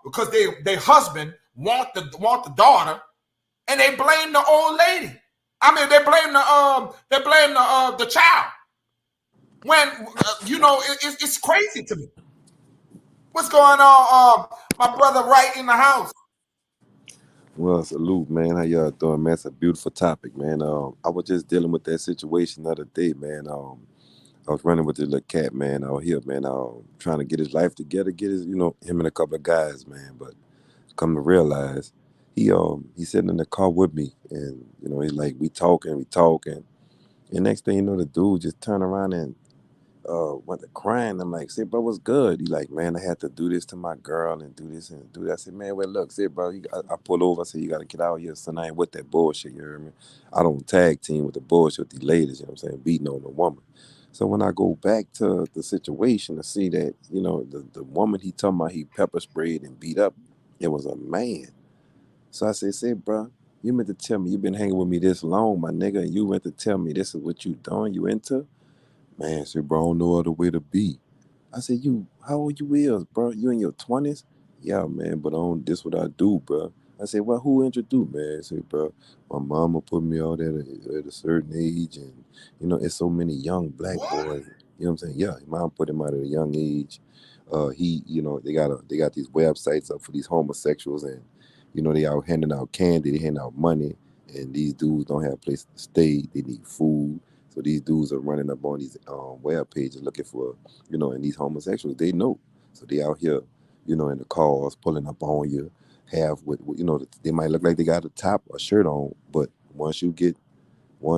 because their husband want the daughter, and they blame the old lady. I mean, they blame the child. When it's crazy to me. What's going on, my brother, right in the house? Well, salute, man. How y'all doing, man? It's a beautiful topic, man. I was just dealing with that situation the other day, man. I was running with this little cat, man, out here, man. Trying to get his life together, get his, him and a couple of guys, man. But come to realize, he's sitting in the car with me, and he's like, we talking, and next thing you know, the dude just turned around and went to crying. I'm like, say, bro, what's good? He like, man, I had to do this to my girl and do this and do that. I said, man, well, look, say, bro, I pulled over. I said, you got to get out here, son. I ain't with that bullshit, you hear me? I don't tag team with the bullshit with these ladies, you know what I'm saying, beating on a woman. So when I go back to the situation to see that, the woman he talking about, he pepper sprayed and beat up, it was a man. So I said, say, bro, you meant to tell me, you been hanging with me this long, my nigga, and you went to tell me this is what you doing, you into? Man, I said, bro, I don't know other way to be. I said, how old you is, bro? You in your 20s? Yeah, man, but this what I do, bro. I said, well, who introduced, man? I said, bro, my mama put me out at a certain age, and, it's so many young black What? boys. You know what I'm saying? Yeah, his mom put him out at a young age. They got these websites up for these homosexuals, and, they out handing out candy, they handing out money, and these dudes don't have a place to stay. They need food. So these dudes are running up on these web pages looking for, and these homosexuals, they know. So they out here, in the cars, pulling up on you, they might look like they got a top or shirt on, but once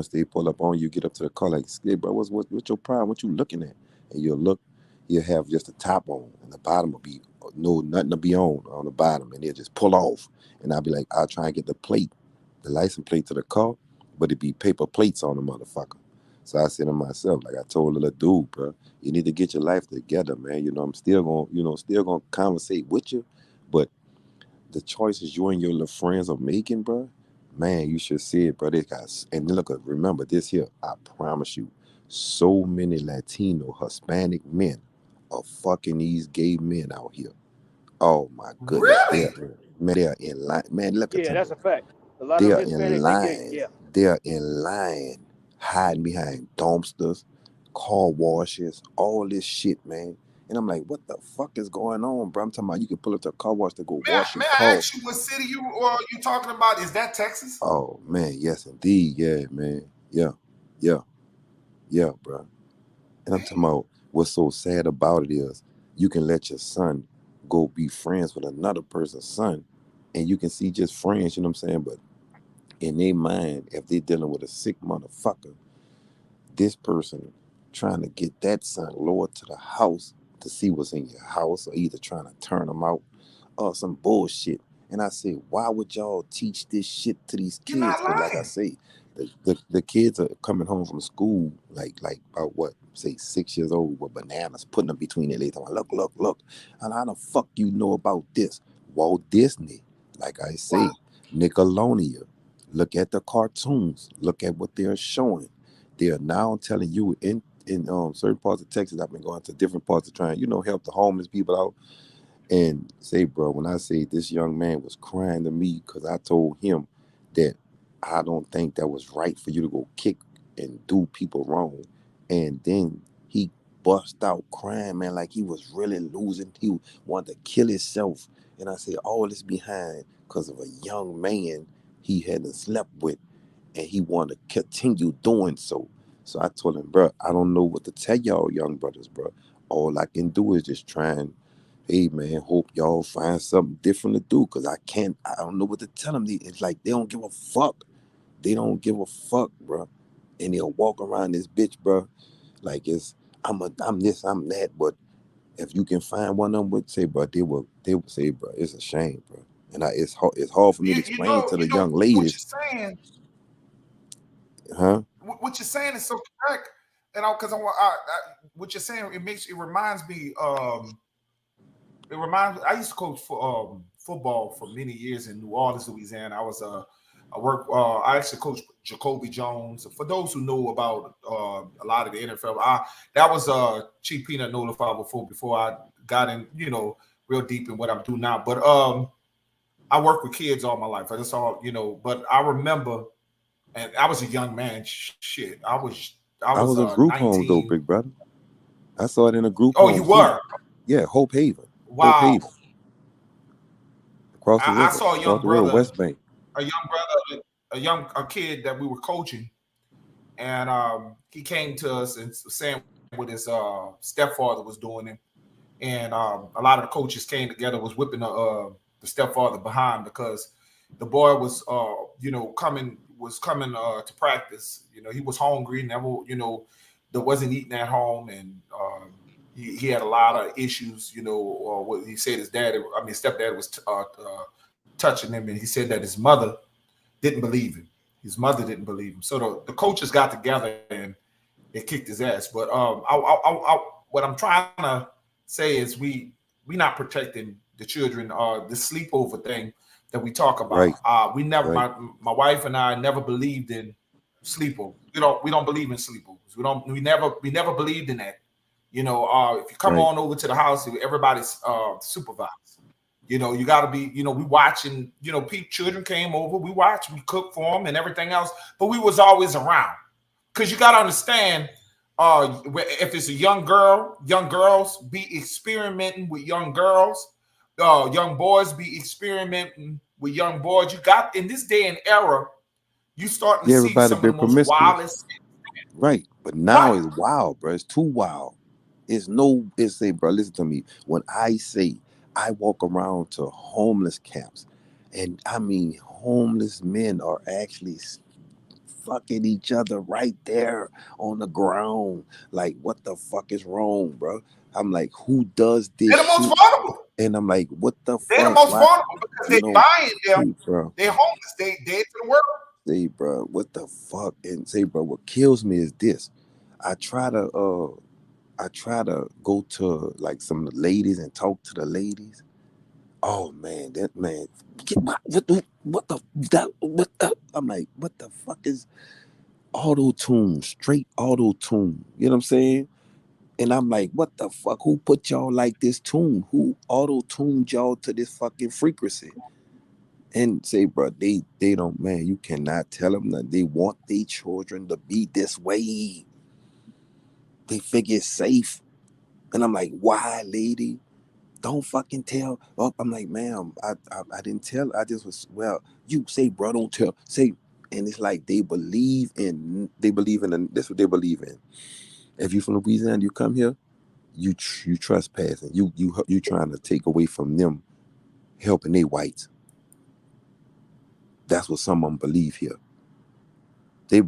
they pull up on you, get up to the car like, hey, bro, what's your problem? What you looking at? And you'll have just a top on, and the bottom will be nothing to be on the bottom, and they'll just pull off. And I'll be like, I'll try and get the license plate to the car, but it be paper plates on the motherfucker. So I said to myself, like I told the little dude, bro, you need to get your life together, man. I'm still gonna conversate with you, but the choices you and your little friends are making, bro, man, you should see it, bro. They got, and look, remember this here. I promise you, so many Latino, Hispanic men are fucking these gay men out here. Oh my goodness, Really? they are in line. Man, look at Yeah, them. that's a fact. A lot They of are them in Hispanics, they gay. line. Yeah. They are in line, hiding behind dumpsters, car washes, all this shit, man. And I'm like, what the fuck is going on, bro? I'm talking about you can pull up to a car wash to go wash your May I car. ask you what city you talking about? Is that Texas? Oh man, yes indeed, yeah, man, yeah, yeah, yeah, bro. And I'm talking about what's so sad about it is you can let your son go be friends with another person's son, and you can see just friends, you know what I'm saying? But in their mind, if they're dealing with a sick motherfucker, this person trying to get that son lowered to the house to see what's in your house, or either trying to turn them out or some bullshit. And I say, why would y'all teach this shit to these You're kids? not Because like I lying. say, the kids are coming home from school like about what, say 6 years old with bananas, putting them between their legs. I'm like, look. And how the fuck you know about this? Walt Disney, like I say, What? Nickelodeon. Look at the cartoons. Look at what they're showing. They are now telling you in certain parts of Texas. I've been going to different parts to try and help the homeless people out. And say, bro, when I say this young man was crying to me because I told him that I don't think that was right for you to go kick and do people wrong, and then he bust out crying, man, like he was really losing. He wanted to kill himself. And I said, all this behind because of a young man he hadn't slept with, and he wanted to continue doing so. So I told him, bro, I don't know what to tell y'all young brothers, bro. All I can do is just try and, hey man, hope y'all find something different to do, because I don't know what to tell them. It's like they don't give a fuck. They don't give a fuck, bro. And they'll walk around this bitch, bro, like I'm this, I'm that. But if you can find one of them, would say, bro, they will say, bro, it's a shame, bro. And it's hard for me to explain to the young what ladies, you're saying. huh? What you're saying is so correct. And because what you're saying, it reminds me. I used to coach for football for many years in New Orleans, Louisiana. I actually coached Jacoby Jones. For those who know about a lot of the NFL, that was Chief Peanut Nola 504 before I got in, real deep in what I'm doing now. But I worked with kids all my life. I just saw, but I remember, and I was a young man. Shit, I was a group 19. home though, big brother. I saw it in a group Oh, home. you were? Yeah, Hope Haven. Wow. Hope Haven. Across the river. I saw a young Across the river, brother, West Bank. a kid that we were coaching, and he came to us and saying what his stepfather was doing him, and a lot of the coaches came together, was whipping the stepfather behind because the boy was coming to practice. He was hungry, never there wasn't eating at home, and he had a lot of issues. What he said his stepdad was touching him, and he said that his mother didn't believe him. His mother didn't believe him. So the coaches got together and they kicked his ass. But what I'm trying to say is we not protecting the children. The sleepover thing that we talk about. Right. We never. Right. My wife and I never believed in sleepovers. We don't believe in sleepovers. We never believed in that. If you come Right. on over to the house, everybody's supervised. You got to be, we watching, children came over, we watched, we cooked for them and everything else, but we was always around. Because you got to understand, if it's a young girls be experimenting with young girls, young boys be experimenting with young boys. You got, in this day and era, you starting to see some of the most wildest. Right. But now it's wild, bro. It's too wild. Say, bro, listen to me. When I say I walk around to homeless camps, and I mean homeless men are actually fucking each other right there on the ground. Like, what the fuck is wrong, bro? I'm like, who does this? They're the most vulnerable. And I'm like, what the fuck? They're the most vulnerable because they're buying them. Bro, they're homeless. They dead to the world. Say, bro, what the fuck? And say, bro, what kills me is this. I try to go to like some of the ladies and talk to the ladies. Oh man, that man, I'm like, what the fuck is auto-tune, straight auto-tune? You know what I'm saying? And I'm like, what the fuck? Who put y'all like this tune? Who auto-tuned y'all to this fucking frequency? And say, bro, they don't, man, you cannot tell them that they want their children to be this way. They figure it's safe. And I'm like, why, lady? Don't fucking tell. Oh, I'm like, ma'am, I didn't tell. I just was, well, you say, bro, don't tell. Say, and it's like they believe in that's what they believe in. If you from Louisiana, you come here, you trespassing. You trying to take away from them helping they whites. That's what some of them believe here. They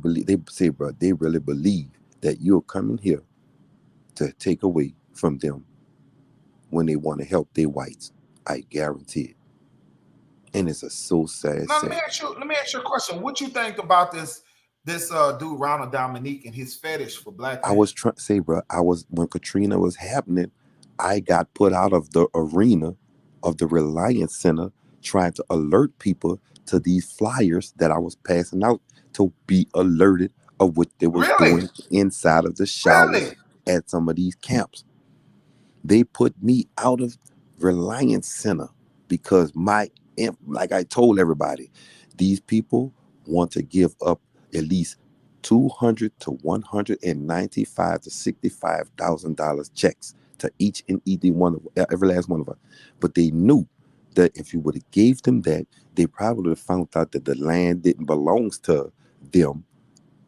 say, bro, they really believe that you're coming here to take away from them when they want to help their whites. I guarantee it. And it's so sad. Now, let me ask you a question. What you think about this dude Ronald Dominique and his fetish for black men? I was trying to say, bro, when Katrina was happening, I got put out of the arena of the Reliance Center trying to alert people to these flyers that I was passing out to be alerted of what they was Really? doing inside of the showers Really? at some of these camps. They put me out of Reliance Center because like I told everybody, these people want to give up at least 200 to 195 to $65,000 checks to each and every last one of us. But they knew that if you would have gave them that, they probably would have found out that the land didn't belong to them,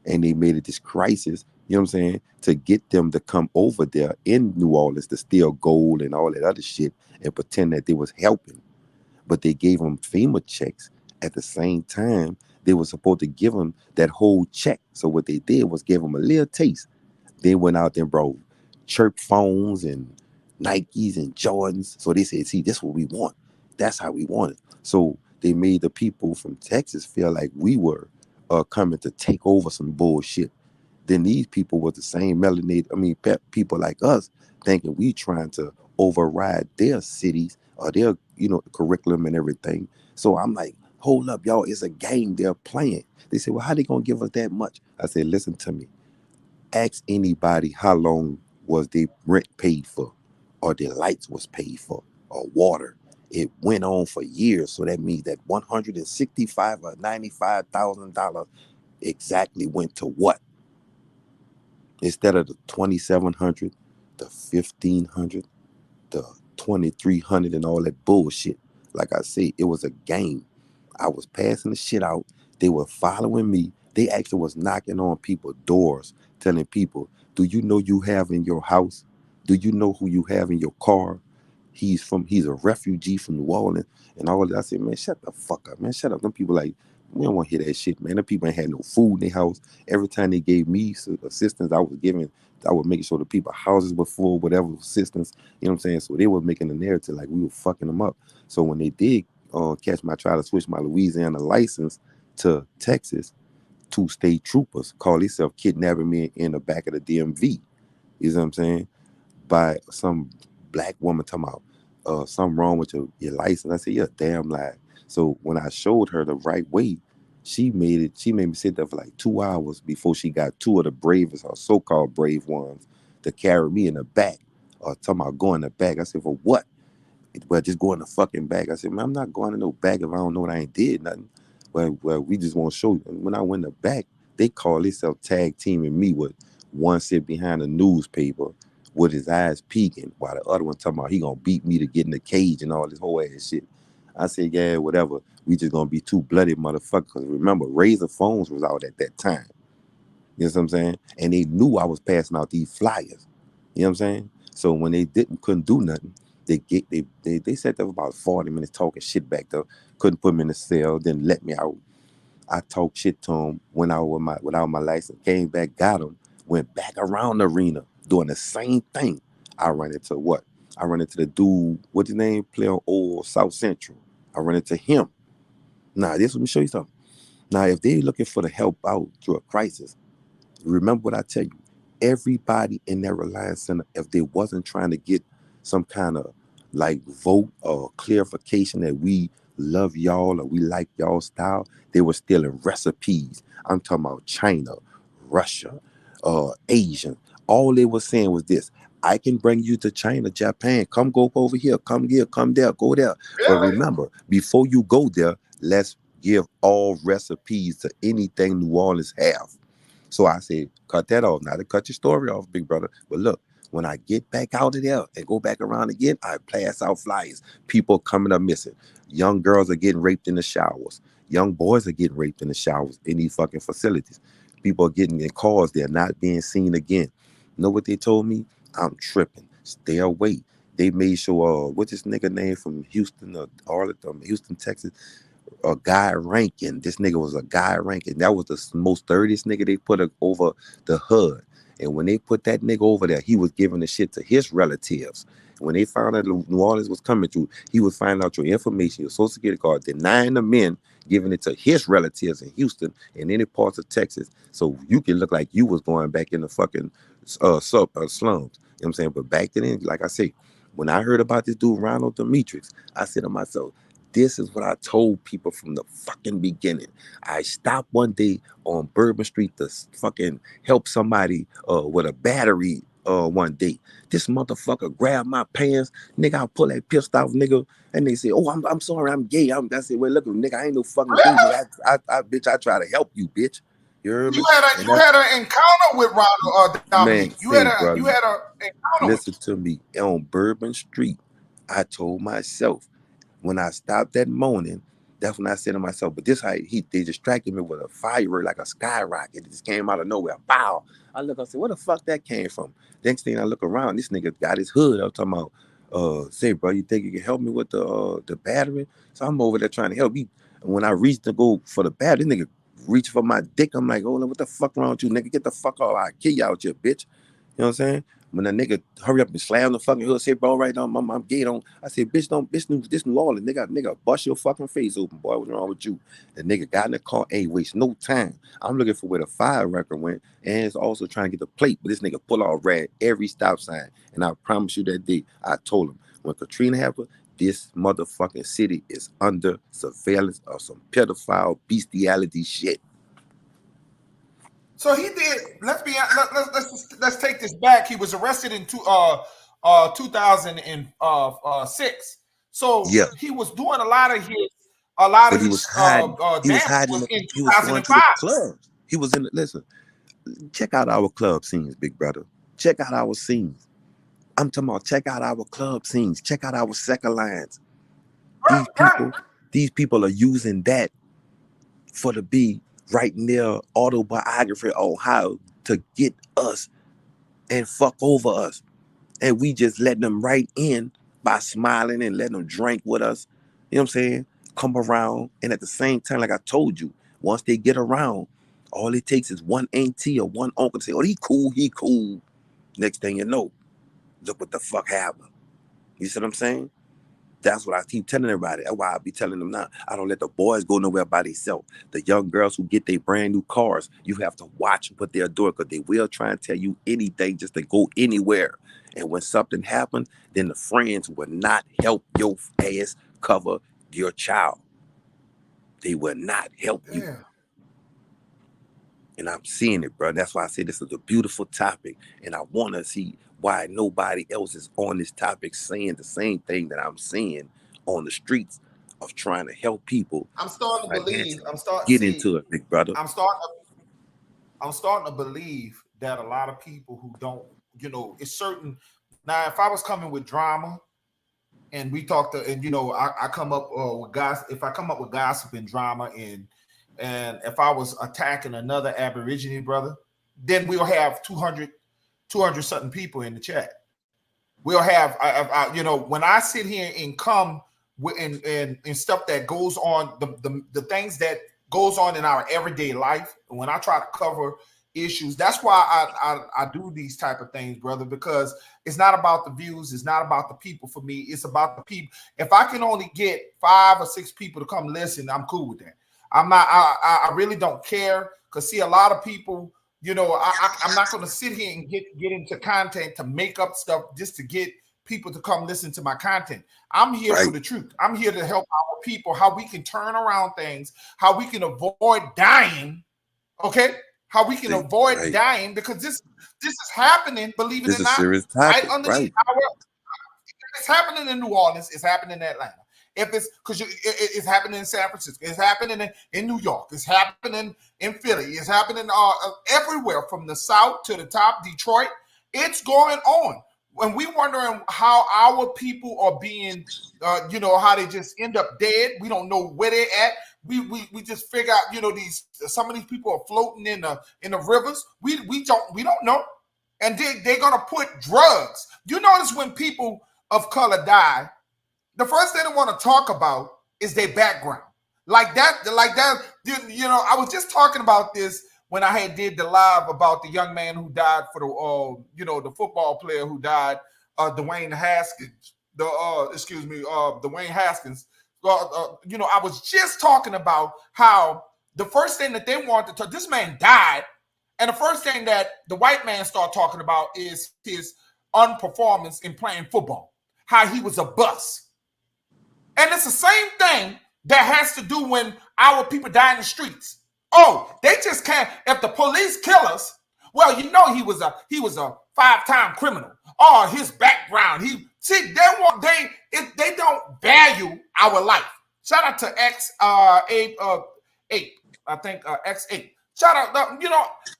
and they made it this crisis, you know what I'm saying, to get them to come over there in New Orleans to steal gold and all that other shit and pretend that they was helping. But they gave them FEMA checks at the same time. They were supposed to give them that whole check. So what they did was give them a little taste. They went out there and brought chirp phones and Nikes and Jordans. So they said, see, this is what we want. That's how we want it. So they made the people from Texas feel like we were coming to take over some bullshit. Then these people were the same people like us, thinking we trying to override their cities or their, curriculum and everything. So I'm like, hold up, y'all, it's a game they're playing. They said, well, how they gonna give us that much? I said, listen to me. Ask anybody how long was their rent paid for, or their lights was paid for, or water. It went on for years, so that means that $165 or $95,000 exactly went to what? Instead of the 2,700, the 1,500, the 2,300, and all that bullshit. Like I say, it was a game. I was passing the shit out. They were following me. They actually was knocking on people's doors, telling people, do you know you have in your house? Do you know who you have in your car? He's a refugee from New Orleans and all that. I said, man, shut the fuck up, man. Shut up. Them people like, we don't want to hear that shit, man. Them people ain't had no food in their house. Every time they gave me assistance, I was making sure the people houses were full, whatever assistance, you know what I'm saying? So they were making the narrative like we were fucking them up. So when they did catch my try to switch my Louisiana license to Texas, two state troopers called themselves kidnapping me in the back of the DMV. You know what I'm saying? By some black woman talking about something wrong with your license. I said, you're a damn lie. So when I showed her the right way, she made me sit there for like 2 hours before she got two of the bravest or so-called brave ones to carry me in the back. Talking about going in the back. I said, for what? Well, just go in the fucking back. I said, man, I'm not going in no back if I don't know what I ain't did nothing. Well, we just want to show you. And when I went in the back, they call themselves tag teaming me with one sit behind a newspaper with his eyes peeking, while the other one talking about he gonna beat me to get in the cage and all this whole ass shit. I said, yeah, whatever. We just gonna be two bloody motherfuckers. Because remember, Razor phones was out at that time. You know what I'm saying? And they knew I was passing out these flyers. You know what I'm saying? So when they couldn't do nothing, they sat there for about 40 minutes talking shit back there. Couldn't put me in the cell, then let me out. I talked shit to him, went out without my license, came back, got him, went back around the arena doing the same thing. I ran into what? I ran into the dude, what's his name? Play on old South Central. I ran into him. Now, let me show you something. Now, if they're looking for the help out through a crisis, remember what I tell you. Everybody in that Reliance Center, if they wasn't trying to get some kind of like vote or clarification that we love y'all or we like y'all style, they were stealing recipes. I'm talking about China, Russia, Asian. All they were saying was this: I can bring you to China, Japan. Come go over here, come here, come there, go there. But Really? remember, before you go there, let's give all recipes to anything New Orleans have. So I said, cut that off. Not to cut your story off, big brother. But look, when I get back out of there and go back around again, I pass out flyers. People coming up missing. Young girls are getting raped in the showers. Young boys are getting raped in the showers in these fucking facilities. People are getting in cars. They're not being seen again. Know what they told me? I'm tripping. Stay away. They made sure, what's this nigga name from Houston, Arlington, Houston, Texas? A Guy Rankin. This nigga was a Guy Rankin. That was the most dirtiest nigga they put over the hood. And when they put that nigga over there, he was giving the shit to his relatives. When they found out New Orleans was coming through, he was finding out your information, your social security card, denying the men, giving it to his relatives in Houston and any parts of Texas, so you can look like you was going back in the fucking slums. You know what I'm saying? But back then, like I say, when I heard about this dude, Ronald Dominique, I said to myself, This is what I told people from the fucking beginning. I stopped one day on Bourbon Street to fucking help somebody with a battery one day. This motherfucker grabbed my pants, nigga. I pull that pissed off, nigga, and they say, "Oh, I'm sorry, I'm gay." I said, "Well, look, nigga, I ain't no fucking gay, nigga. Bitch, I try to help you, bitch. You heard me?" And You had an encounter with Ronald man, Dominique. say, brother, You had a encounter with listen to me. On Bourbon Street, I told myself, when I stopped that morning, that's when I said to myself, but this how they distracted me with a firework like a skyrocket. It just came out of nowhere. Pow! I look, I said, where the fuck that came from? Next thing I look around, this nigga got his hood. I was talking about, say, bro, you think you can help me with the battery? So I'm over there trying to help you. And when I reached to go for the battery, this nigga reached for my dick. I'm like, oh, what the fuck wrong with you, nigga? Get the fuck out. I'll kill you out here, bitch. You know what I'm saying? When the nigga hurry up and slam the fucking hood, say, bro, right now, I'm gay. Don't. I said, bitch, don't, this New Orleans, nigga, bust your fucking face open, boy. What's wrong with you? The nigga got in the car, ain't waste no time. I'm looking for where the fire record went, and it's also trying to get the plate, but this nigga pull off red every stop sign. And I promise you that day, I told him, when Katrina happened, this motherfucking city is under surveillance of some pedophile bestiality shit. So he did. Let's take this back. He was arrested in 2006. So Yeah, he was doing a lot of but he was hiding. He was damage hiding. was in He was going to the 2005. clubs. He was in. Listen, check out our club scenes, big brother. Check out our scenes. I'm talking about check out our club scenes. Check out our second lines. These Right. people are using that for to be writing their autobiography on how to get us and fuck over us. And we just let them right in by smiling and letting them drink with us. You know what I'm saying? Come around. And at the same time, like I told you, once they get around, all it takes is one auntie or one uncle to say, oh, he cool. Next thing you know, look what the fuck happened. You see what I'm saying? That's what I keep telling everybody. That's why I be telling them now. I don't let the boys go nowhere by themselves. The young girls who get their brand new cars, you have to watch what they're doing because they will try and tell you anything just to go anywhere. And when something happens, then the friends will not help your ass cover your child. They will not help you. Damn. And I'm seeing it, bro. That's why I say this is a beautiful topic. And I want to see why nobody else is on this topic saying the same thing that I'm saying on the streets of trying to help people I'm starting to believe. financially. Get into it, big brother. I'm starting. I'm starting to believe that a lot of people who don't, it's certain. Now, if I was coming with drama and we talked to, and I come up with guys, if I come up with gossip and drama, and if I was attacking another Aborigine brother, then we'll have 200 something people in the chat. We'll have, when I sit here and come with and stuff that goes on, the things that goes on in our everyday life, and when I try to cover issues, that's why I do these type of things, brother, because it's not about the views, it's not about the people for me, it's about the people. If I can only get 5 or 6 people to come listen, I'm cool with that. I really don't care, because see, a lot of people, I'm not going to sit here and get into content to make up stuff just to get people to come listen to my content. I'm here for the truth. I'm here to help our people, how we can turn around things, how we can avoid dying. Okay, how we can avoid dying, because this is happening. Believe it or not, serious right topic, underneath it's happening in New Orleans. It's happening in Atlanta. If it's because it's happening in San Francisco, it's happening in New York, it's happening in Philly, it's happening everywhere from the south to the top, Detroit. It's going on. When we wondering how our people are being, how they just end up dead. We don't know where they're at. We just figure out, some of these people are floating in the rivers. We don't know, and they're gonna put drugs. You notice when people of color die, the first thing they want to talk about is their background. Like that. I was just talking about this when I did the live about the young man who died for the football player who died, Dwayne Haskins. Dwayne Haskins. I was just talking about how the first thing that they want to talk, this man died, and the first thing that the white man started talking about is his unperformance in playing football, how he was a bust. And it's the same thing that has to do when our people die in the streets. Oh, they just can't. If the police kill us, well, you know he was a 5-time criminal. Or his background. They don't value our life. Shout out to X8. I think X8. Shout out.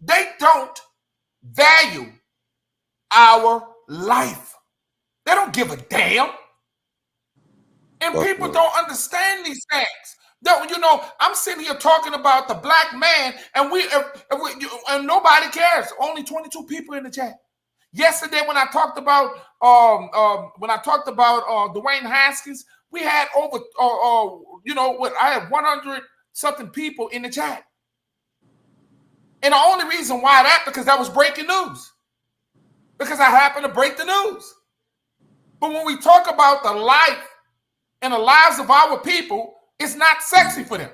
They don't value our life. They don't give a damn. And people don't understand these things. I'm sitting here talking about the black man, and and nobody cares. Only 22 people in the chat. Yesterday, when I talked about Dwayne Haskins, we had over I had 100 something people in the chat. And the only reason why because that was breaking news. Because I happened to break the news. But when we talk about the life and the lives of our people, it's not sexy for them.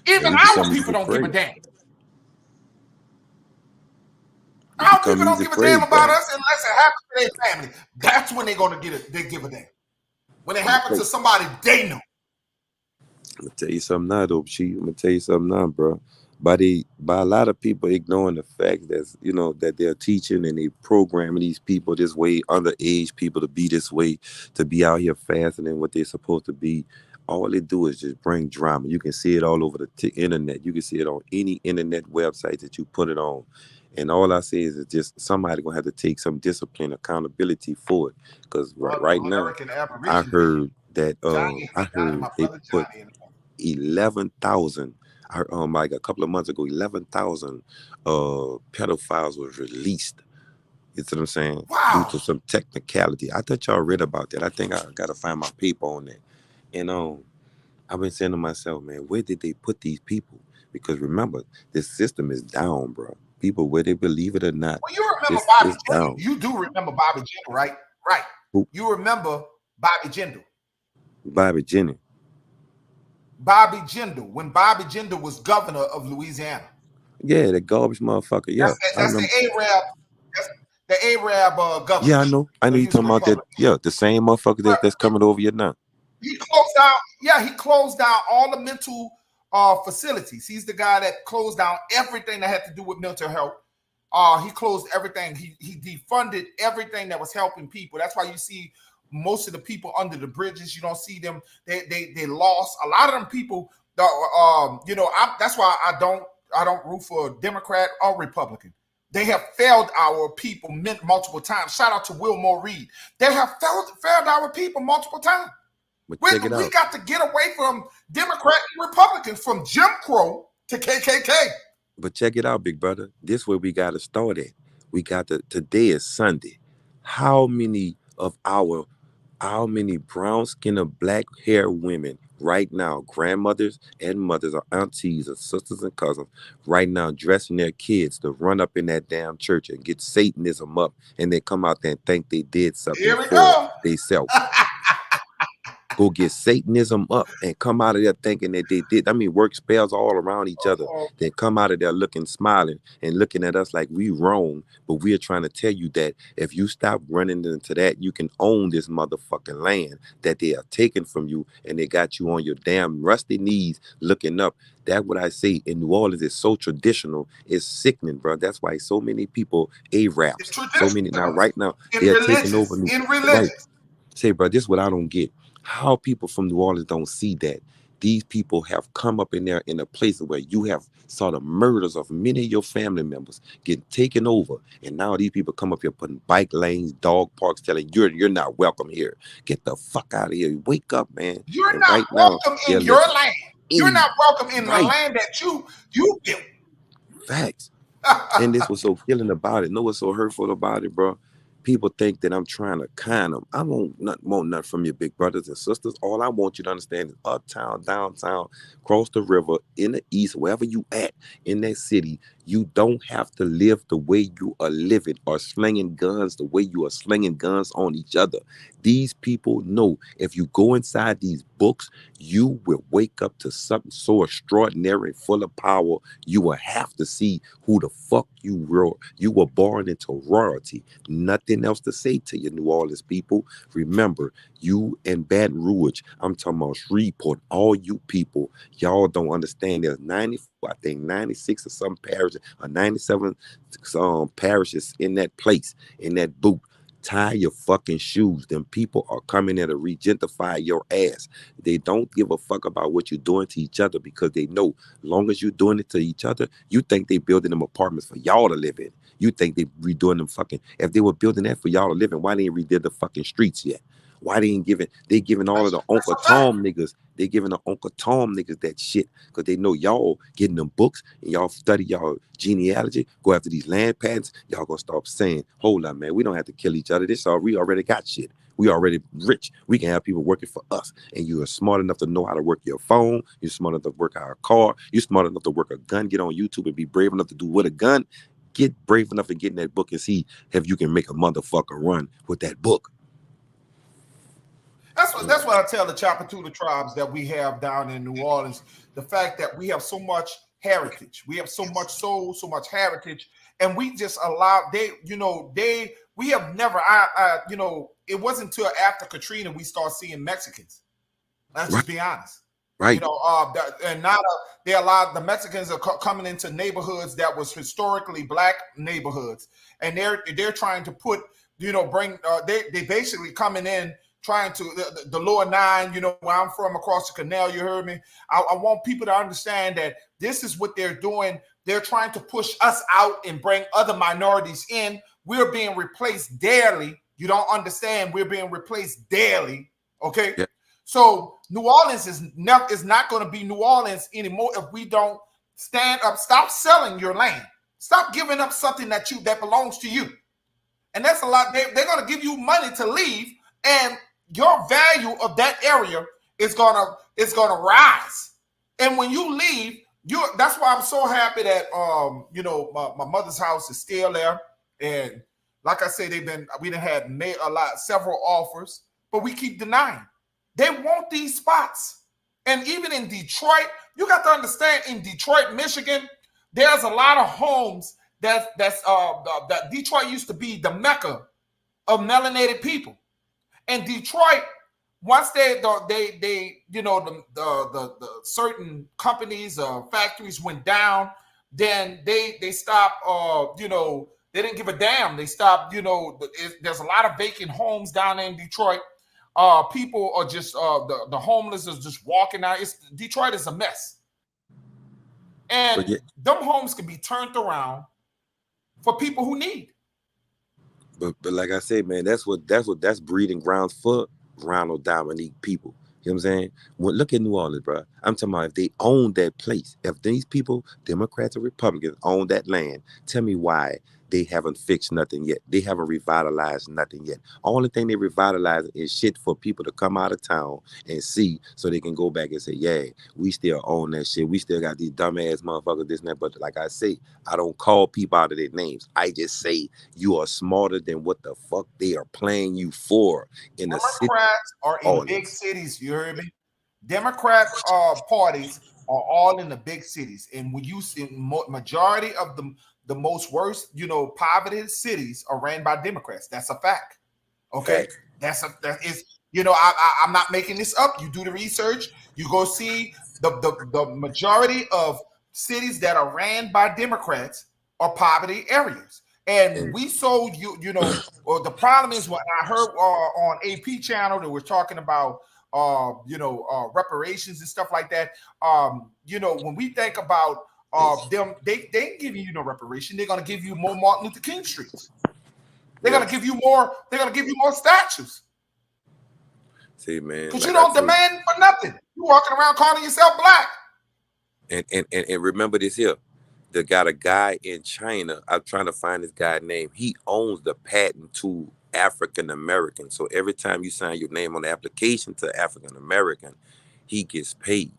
Even our people don't give a damn. Our people don't give a damn about us unless it happens to their family. That's when they're going to get it. They give a damn. When it happens to somebody they know. I'm gonna tell you something now, though, Chief. I'm gonna tell you something now, bro. By a lot of people ignoring the fact that they're teaching and they programming these people this way, underage people to be this way, to be out here faster than what they're supposed to be. All they do is just bring drama. You can see it all over the internet. You can see it on any internet website that you put it on. And all I say is just somebody gonna have to take some discipline, accountability for it. Because right now, I heard that they put 11,000. Like a couple of months ago, 11,000 pedophiles was released. You see what I'm saying? Wow. Due to some technicality. I thought y'all read about that. I think I gotta find my paper on that. And I've been saying to myself, man, where did they put these people? Because remember, this system is down, bro. People, whether they believe it or not, well, you remember Bobby Jindal. You do remember Bobby Jindal, right? Right. Who? You remember Bobby Jindal. Bobby Jindal. Bobby Jindal, when Bobby Jindal was governor of Louisiana. Yeah, the garbage motherfucker. Yeah, that's the Arab. That's the Arab governor. Yeah, I know. I know you talking about that. Yeah, the same motherfucker that's coming over here now. He closed down. Yeah, he closed down all the mental facilities. He's the guy that closed down everything that had to do with mental health. He closed everything. He defunded everything that was helping people. That's why you see most of the people under the bridges. You don't see them. They lost a lot of them people. That's why I don't root for Democrat or Republican. They have failed our people multiple times. Shout out to Wilmore Reed. They have failed our people multiple times. We got to get away from Democrat and Republicans, from Jim Crow to KKK. But check it out, big brother. This is where we got to start at. Today is Sunday. How many brown skinned or black hair women right now, grandmothers and mothers or aunties or sisters and cousins, right now dressing their kids to run up in that damn church and get Satanism up, and they come out there and think they did something for themselves. Go get Satanism up and come out of there thinking that they did. I mean, work spells all around each other. They come out of there smiling and looking at us like we wrong. But we're trying to tell you that if you stop running into that, you can own this motherfucking land that they are taking from you, and they got you on your damn rusty knees looking up. That's what I say. In New Orleans, it's so traditional. It's sickening, bro. That's why so many people, Arabs, so many now, right now, they're taking over. In religion. Right. Say, bro, this is what I don't get. How people from New Orleans don't see that these people have come up in there in a place where you have saw the murders of many of your family members get taken over, and now these people come up here putting bike lanes, dog parks, telling you're not welcome here. Get the fuck out of here. Wake up, man. You're not welcome in your land. You're not welcome in the land that you built. Facts. And this was so killing about it. Know what's so hurtful about it, bro? People think that I'm trying to kind them. I want nothing from your big brothers and sisters. All I want you to understand is uptown, downtown, across the river, in the east, wherever you at in that city, You don't have to live the way you are living or slinging guns the way you are slinging guns on each other. These people know if you go inside these books, you will wake up to something so extraordinary, full of power. You will have to see who the fuck you were. You were born into royalty. Nothing else to say to you, New Orleans people. Remember, you in Baton Rouge, I'm talking about Shreveport, all you people, y'all don't understand. There's 94, I think 96 or some parishes, or 97 parishes in that place, in that boot. Tie your fucking shoes. Them people are coming in to regentify your ass. They don't give a fuck about what you're doing to each other because they know long as you're doing it to each other, you think they building them apartments for y'all to live in. You think they redoing them fucking, if they were building that for y'all to live in, why they ain't redid the fucking streets yet? Why they ain't giving, they giving all of the That's Uncle a fact. Tom niggas, they giving the Uncle Tom niggas that shit because they know y'all getting them books and y'all study y'all genealogy, go after these land patents, y'all gonna start saying, hold on, man, we don't have to kill each other. This all, we already got shit. We already rich. We can have people working for us. And you are smart enough to know how to work your phone. You're smart enough to work out a car. You're smart enough to work a gun. Get on YouTube and be brave enough to do with a gun. Get brave enough to get in that book and see if you can make a motherfucker run with that book. That's what I tell the Chapatula tribes that we have down in New Orleans. The fact that we have so much heritage, we have so much soul, so much heritage, and we just allow we have never it wasn't until after Katrina we start seeing Mexicans. Let's Right, just be honest. right. And now they allowed the Mexicans are coming into neighborhoods that was historically black neighborhoods, and they're trying to put bring they basically coming in trying to the lower nine, where I'm from across the canal. You heard me. I want people to understand that this is what they're doing. They're trying to push us out and bring other minorities in. We're being replaced daily. You don't understand. We're being replaced daily. Okay. Yeah. So New Orleans is not going to be New Orleans anymore if we don't stand up. Stop selling your land. Stop giving up something that belongs to you. And that's a lot. They're going to give you money to leave, and your value of that area is gonna rise. And when you leave, that's why I'm so happy that my mother's house is still there. And like I say, we done had several offers, but we keep denying. They want these spots. And even in Detroit, you got to understand, in Detroit, Michigan, there's a lot of homes that Detroit used to be the mecca of melanated people. And Detroit, once the certain companies factories went down, then they stopped. They didn't give a damn. They stopped. There's a lot of vacant homes down there in Detroit. People are just the homeless is just walking out. Detroit is a mess, But and yeah, them homes can be turned around for people who need. but like I said, man, that's breeding grounds for Ronald Dominique people. You know what I'm saying? Well, look at New Orleans, bro. I'm talking about if they own that place, if these people, Democrats or Republicans, own that land, tell me why they haven't fixed nothing yet. They haven't revitalized nothing yet. Only thing they revitalize is shit for people to come out of town and see so they can go back and say, yeah, we still own that shit. We still got these dumbass motherfuckers, this and that. But like I say, I don't call people out of their names. I just say you are smarter than what the fuck they are playing you for in the city. Democrats are in big Orleans. cities. You heard me. Democrat parties are all in the big cities, and when you see majority of the most worst, poverty cities are ran by Democrats. That's a fact. Okay, Fact. that is. I'm not making this up. You do the research. You go see the majority of cities that are ran by Democrats are poverty areas. And And we sold or the problem is what I heard on AP channel that we're talking about reparations and stuff like that. When we think about them, they ain't giving you no reparation. They're gonna give you more Martin Luther King streets. They're yeah, gonna give you more. They're gonna give you more statues see, man, because you like I don't say, demand for nothing. You walking around calling yourself black. and remember this here. They got a guy in China. I'm trying to find this guy's name. He owns the patent to African American. So every time you sign your name on the application to African American, he gets paid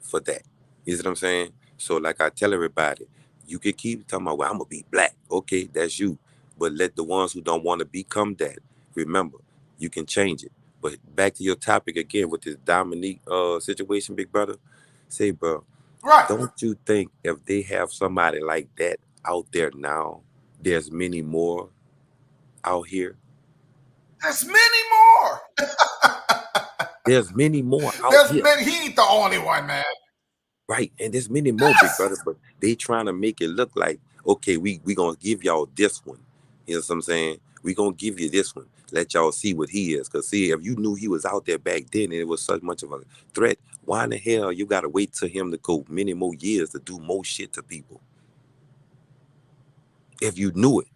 for that. You see what I'm saying? So like I tell everybody, You can keep talking about, well, I'm gonna be black. Okay, that's you. But let the ones who don't want to become that remember, you can change it. But back to your topic again with this Dominique situation, big brother. Say, bro, Right. don't you think if they have somebody like that out there now, there's many more out here? There's many more. There's many more out There's here. many. He ain't the only one, man. Right, and there's many more, big Yes. brother, but they trying to make it look like, okay, we gonna give y'all this one. You know what I'm saying? We gonna give you this one. Let y'all see what he is. Cause see, if you knew he was out there back then and it was such much of a threat, why in the hell you gotta wait till him to go many more years to do more shit to people? If you knew it.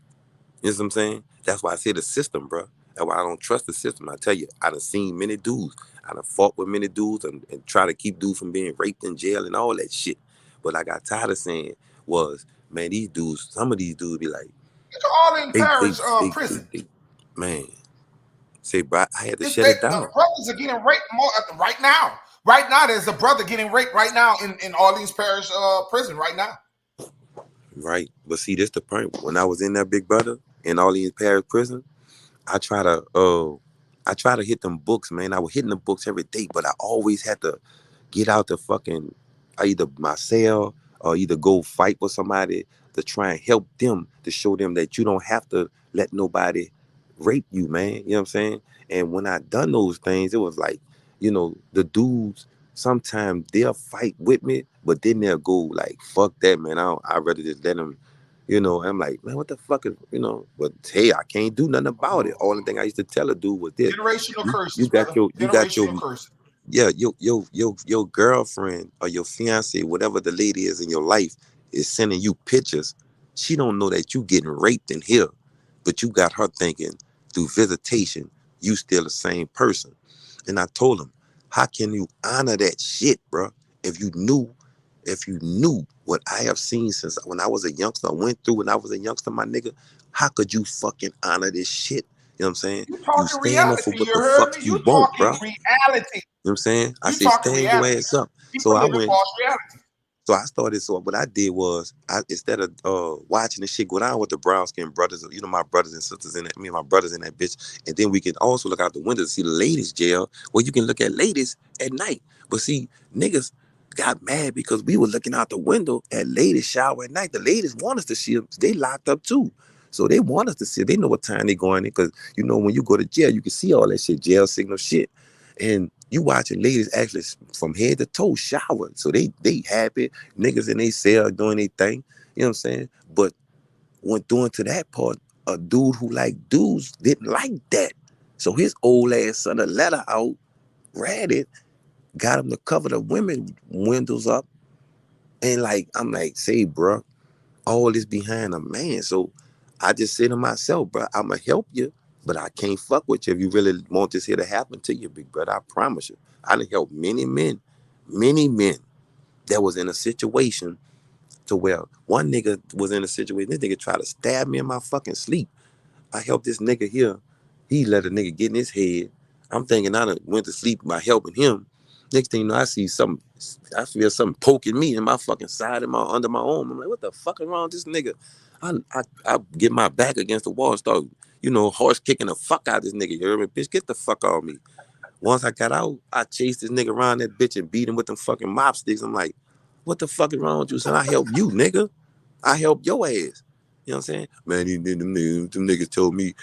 You know what I'm saying? That's why I say the system, bro. That's why I don't trust the system. I tell you, I done seen many dudes. I done fought with many dudes and try to keep dudes from being raped in jail and all that shit. But I got tired of saying was, man, these dudes, some of these dudes be like, It's all in they, they, parish they, they, prison. they man, say, bro, I had to It's shut it the down. brothers are getting raped more right now. Right now, there's a brother getting raped right now in Orleans Parish prison right now. Right. But see, this the point. When I was in that big brother in Orleans Parish prison, I try to hit them books, man. I was hitting the books every day, but I always had to get out the fucking either my cell or either go fight with somebody to try and help them to show them that you don't have to let nobody rape you, man. You know what I'm saying? And when I done those things, it was like, the dudes sometimes they'll fight with me, but then they'll go like, fuck that, man. I'd rather just let them. I'm like, man, what the fuck is, but hey, I can't do nothing about it. Only thing I used to tell a dude was this: Generational you curses, got brother. your Generational curses. yeah, your girlfriend or your fiance, whatever the lady is in your life, is sending you pictures. She don't know that you getting raped in here, but you got her thinking through visitation, you still the same person. And I told him, how can you honor that shit, bro? If you knew, if you knew what I have seen since when I was a youngster, I went through when I was a youngster, my nigga, how could you fucking honor this shit? You know what I'm saying? You You talking stand up for reality. what You the heard fuck me. you You want, talking bro. reality. You know what I'm saying? I You say, talking stand your reality. ass up. So People I live in went, false reality. so I started, so what I did was, instead of watching the shit go down with the brown skin brothers, my brothers and sisters in that, me and my brothers in that bitch, and then we can also look out the window to see the ladies' jail, where you can look at ladies at night. But see, niggas got mad because we were looking out the window at ladies shower at night. The ladies want us to see them. They locked up too. So they want us to see. They know what time they going in because, when you go to jail, you can see all that shit, jail signal shit. And you watching ladies actually from head to toe shower. So they happy. Niggas in they cell doing their thing. You know what I'm saying? But when doing to that part, a dude who like dudes didn't like that. So his old ass sent a letter out, read it, got him to cover the women windows up. And like, I'm like, say, bro, all this behind a man. So I just say to myself, bro, I'ma help you, but I can't fuck with you if you really want this here to happen to you, big brother. I promise you. I done helped many men that was in a situation to where one nigga was in a situation, this nigga tried to stab me in my fucking sleep. I helped this nigga here. He let a nigga get in his head. I'm thinking I done went to sleep by helping him. Next thing you know, I feel something poking me in my fucking side and under my arm. I'm like, what the fuck is wrong with this nigga? I get my back against the wall and start, horse kicking the fuck out of this nigga. You hear me? Bitch, get the fuck off me. Once I got out, I chased this nigga around that bitch and beat him with them fucking mop sticks. I'm like, what the fuck is wrong with you, son? I helped you, nigga. I helped your ass. You know what I'm saying? Man, them niggas told me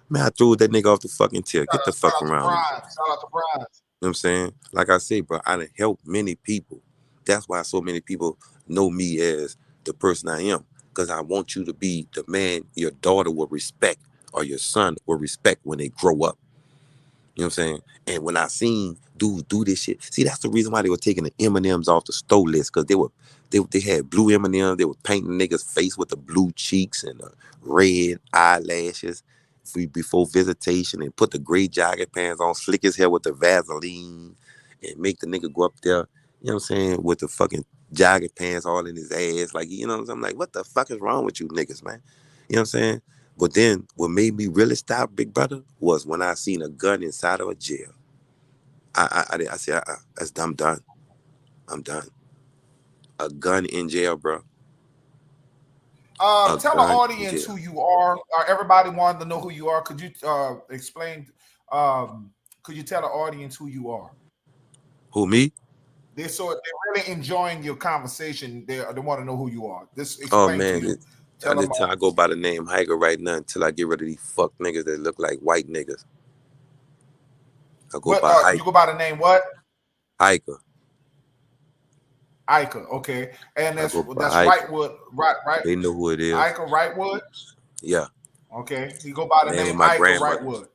man, I threw that nigga off the fucking tail. Get the Shout fuck out to around me. Brian. Shout out to Brian. You know what I'm saying? Like I say, bro, I done helped many people. That's why so many people know me as the person I am. Because I want you to be the man your daughter will respect or your son will respect when they grow up. You know what I'm saying? And when I seen dudes do this shit, see, that's the reason why they were taking the M&Ms off the store list, because they had blue M&Ms. They were painting niggas' face with the blue cheeks and the red eyelashes before visitation, and put the gray jogging pants on, slick his hair with the Vaseline, and make the nigga go up there, you know what I'm saying, with the fucking jogging pants all in his ass. Like, you know what I'm saying? I'm like, what the fuck is wrong with you niggas, man? You know what I'm saying? But then what made me really stop, big brother, was when I seen a gun inside of a jail. I said, I'm done. I'm done. A gun in jail, bro. Tell A the gun in audience jail. who you are. Everybody wanted to know who you are. Could you explain? Could you tell the audience who you are? Who, me? They're really enjoying your conversation. They want to know who you are. Just Oh explain to man, them. Tell them. I go by the name Hiker right now until I get rid of these fuck niggas that look like white niggas. I go What by you go by the name what? Hiker. Ica. Okay, and I that's go by that's Hiker. Wrightwood. Right. They know who it is. Ica Wrightwood. Yeah. Okay, he go by the Name name of my Ica grandmother. Wrightwood.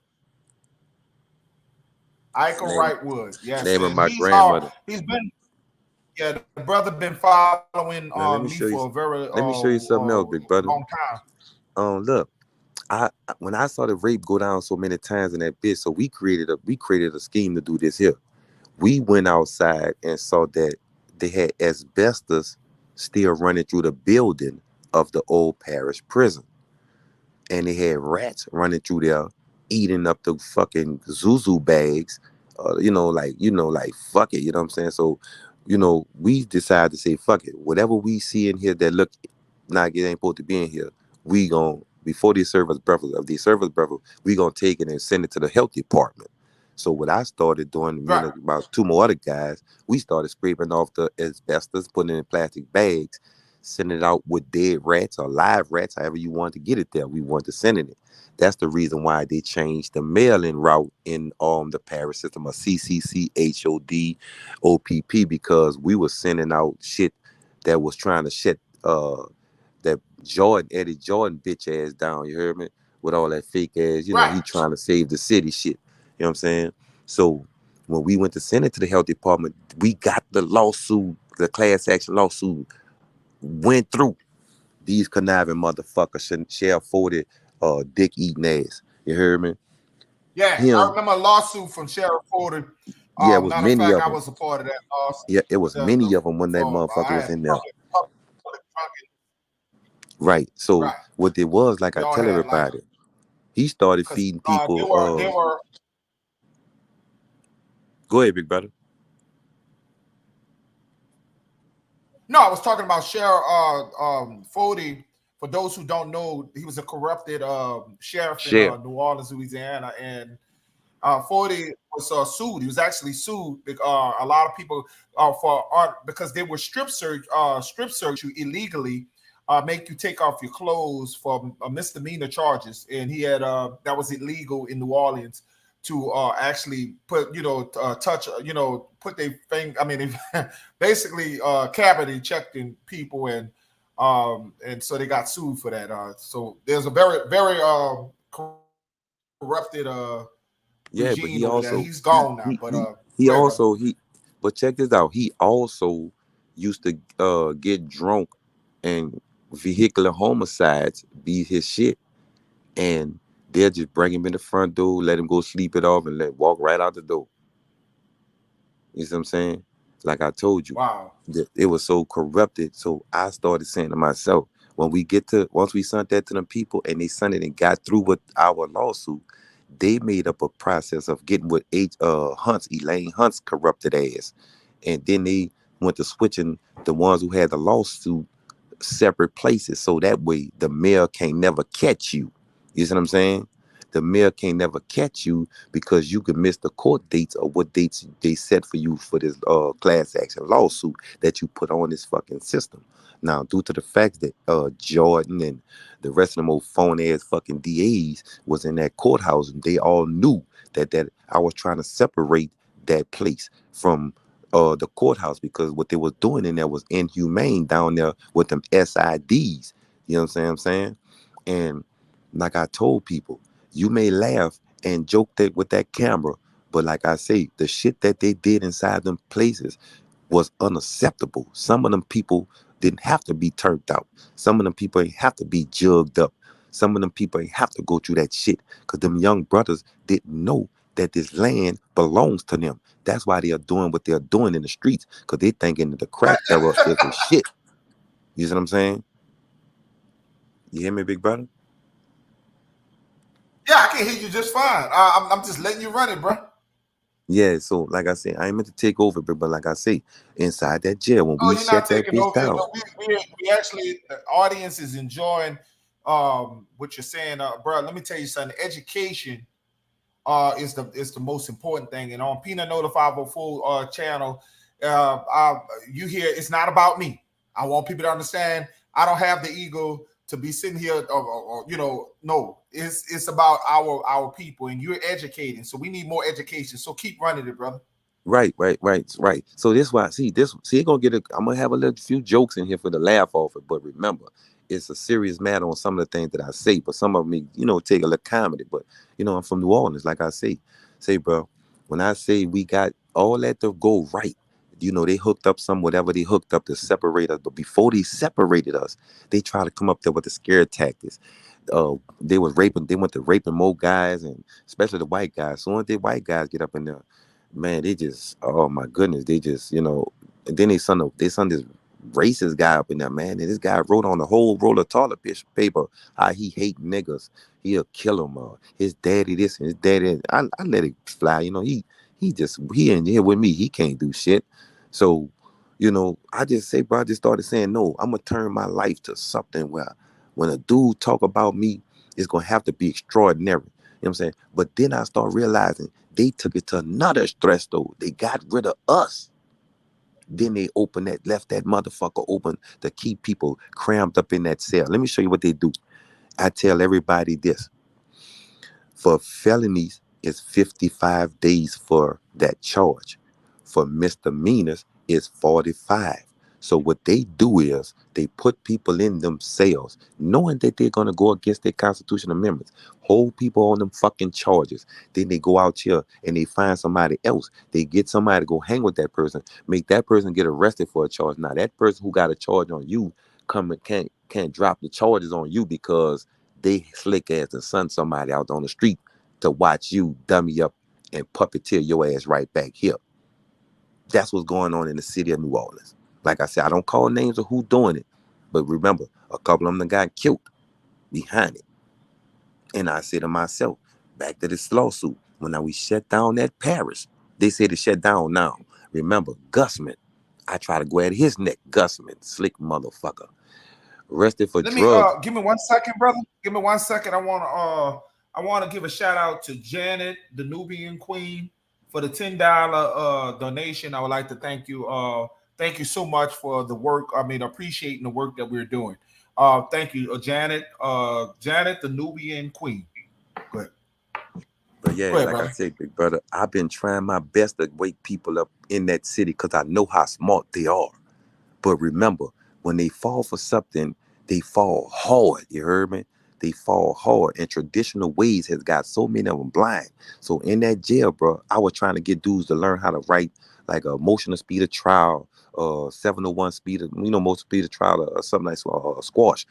Ica Name Wrightwood. Yes, name of and my grandmother. he's been the brother been following Now let me me show you. for a very Let me show you something else, big brother. long time. Look, when I saw the rape go down so many times in that bitch, so we created a scheme to do this here. We went outside and saw that they had asbestos still running through the building of the old parish prison, and they had rats running through there eating up the fucking Zuzu bags. Like fuck it, you know what I'm saying? So, we decided to say fuck it. Whatever we see in here that look it ain't supposed to be in here, we gon' before they serve us breakfast, we gonna take it and send it to the health department. So what I started doing, me Right, and about two more other guys, we started scraping off the asbestos, putting it in plastic bags, sending it out with dead rats or live rats, however you want to get it there. We want to send it. That's the reason why they changed the mail-in route in the parish system of CCC HOD OPP, because we were sending out shit that was trying to shut that Eddie Jordan bitch ass down, you heard me? With all that fake ass, right, he trying to save the city shit. You know what I'm saying? So when we went to send it to the health department, we got the lawsuit, the class action lawsuit went through. These conniving motherfuckers shouldn't share 40 dick eating ass. You heard me? yes. I Him, remember a lawsuit from Sheriff Porter. yeah, it was Matter of many fact, of I them. was a part of that lawsuit. Yeah, it was many of them when that For motherfucker I was had in there. public drunken. Right. So Right. what it was, like We I all tell had like everybody, he started because feeding they people. were. Go ahead, big brother. No, I was talking about Sheriff Fody. For those who don't know, he was a corrupted sheriff in Share. New Orleans, Louisiana, and Fody was sued. He was actually sued. A lot of people because they were strip search you illegally, make you take off your clothes for misdemeanor charges, and he had that was illegal in New Orleans to actually put touch put their thing. I mean, basically cavity checked in people, and so they got sued for that. So there's a very very corrupted Yeah, but regime he over there. also He's gone now. But he go ahead, brother. also he but check this out. He also used to get drunk and vehicular homicides be his shit. And they'll just bring him in the front door, let him go sleep it off, and let walk right out the door. You see what I'm saying? Like I told you, Wow. it was so corrupted. So I started saying to myself, once we sent that to them people and they sent it and got through with our lawsuit, they made up a process of getting with Elaine Hunt's corrupted ass. And then they went to switching the ones who had the lawsuit separate places, so that way the mail can't never catch you. You see what I'm saying? The mail can't never catch you because you could miss the court dates or what dates they set for you for this class action lawsuit that you put on this fucking system. Now, due to the fact that Jordan and the rest of them old phone ass fucking DAs was in that courthouse, and they all knew that I was trying to separate that place from the courthouse, because what they was doing in there was inhumane down there with them SIDs. You know what I'm saying? And like I told people, you may laugh and joke that with that camera, but like I say, the shit that they did inside them places was unacceptable. Some of them people didn't have to be turned out. Some of them people ain't have to be jugged up. Some of them people ain't have to go through that shit, because them young brothers didn't know that this land belongs to them. That's why they are doing what they're doing in the streets, because they thinking that the crack era is the shit. You see what I'm saying? You hear me, big brother? Yeah, I can hear you just fine. I'm just letting you run it, bro. Yeah, so like I said, I ain't meant to take over, but like I say, inside that jail when Oh, we you're not shut that taking bitch over. down. No, we actually, the audience is enjoying what you're saying, bro. Let me tell you something. Education is the most important thing. And on Peanut Nola 504 channel, you hear it's not about me. I want people to understand I don't have the ego to be sitting here no, it's about our people, and you're educating. So we need more education. So keep running it, brother. Right. So this why see it gonna get I'm gonna have a little few jokes in here for the laugh off it, but remember, it's a serious matter on some of the things that I say, but some of me, take a little comedy. But I'm from New Orleans, like I say, bro, when I say we got all that to go right, they hooked up some whatever they hooked up to separate us, but before they separated us, they tried to come up there with the scare tactics. They went to raping more guys, and especially the white guys. So once the white guys get up in there, man, they just, oh my goodness, they just, and then they sent this racist guy up in there, man, and this guy wrote on the whole roll of toilet paper how he hate niggas, he'll kill them, his daddy this and his daddy. I let it fly, he in here with me, he can't do shit. So, I just say, bro, I just started saying, no, I'm gonna turn my life to something where when a dude talk about me, it's gonna have to be extraordinary. You know what I'm saying? But then I start realizing they took it to another stress though. They got rid of us. Then they left that motherfucker open to keep people crammed up in that cell. Let me show you what they do. I tell everybody this. For felonies, it's 55 days for that charge. For misdemeanors, it's 45. So what they do is they put people in them cells, knowing that they're gonna go against their constitutional amendments, hold people on them fucking charges. Then they go out here and they find somebody else. They get somebody to go hang with that person, make that person get arrested for a charge. Now that person who got a charge on you come and can't drop the charges on you because they slick ass and send somebody out on the street to watch you dummy up and puppeteer your ass right back here. That's what's going on in the city of New Orleans. Like I said, I don't call names of who doing it, but remember, a couple of them got killed behind it. And I say to myself, back to this lawsuit, when we shut down that Paris, they say to shut down now. Remember, Gusman, I try to go at his neck. Gusman, slick motherfucker, arrested for Let me drugs. give me 1 second, brother. Give me 1 second. I want to give a shout out to Janet, the Nubian Queen, for the $10 donation. I would like to thank you. Thank you so much for the work. I mean, appreciating the work that we're doing. Thank you, Janet. Janet, the Nubian Queen. Go ahead. But yeah, Go ahead, like I brother. said, big brother, I've been trying my best to wake people up in that city because I know how smart they are. But remember, when they fall for something, they fall hard. You heard me? They fall hard. And traditional ways has got so many of them blind. So in that jail, bro, I was trying to get dudes to learn how to write like a motion speed of trial, 701 speed of, motion speed of trial, or something like squash.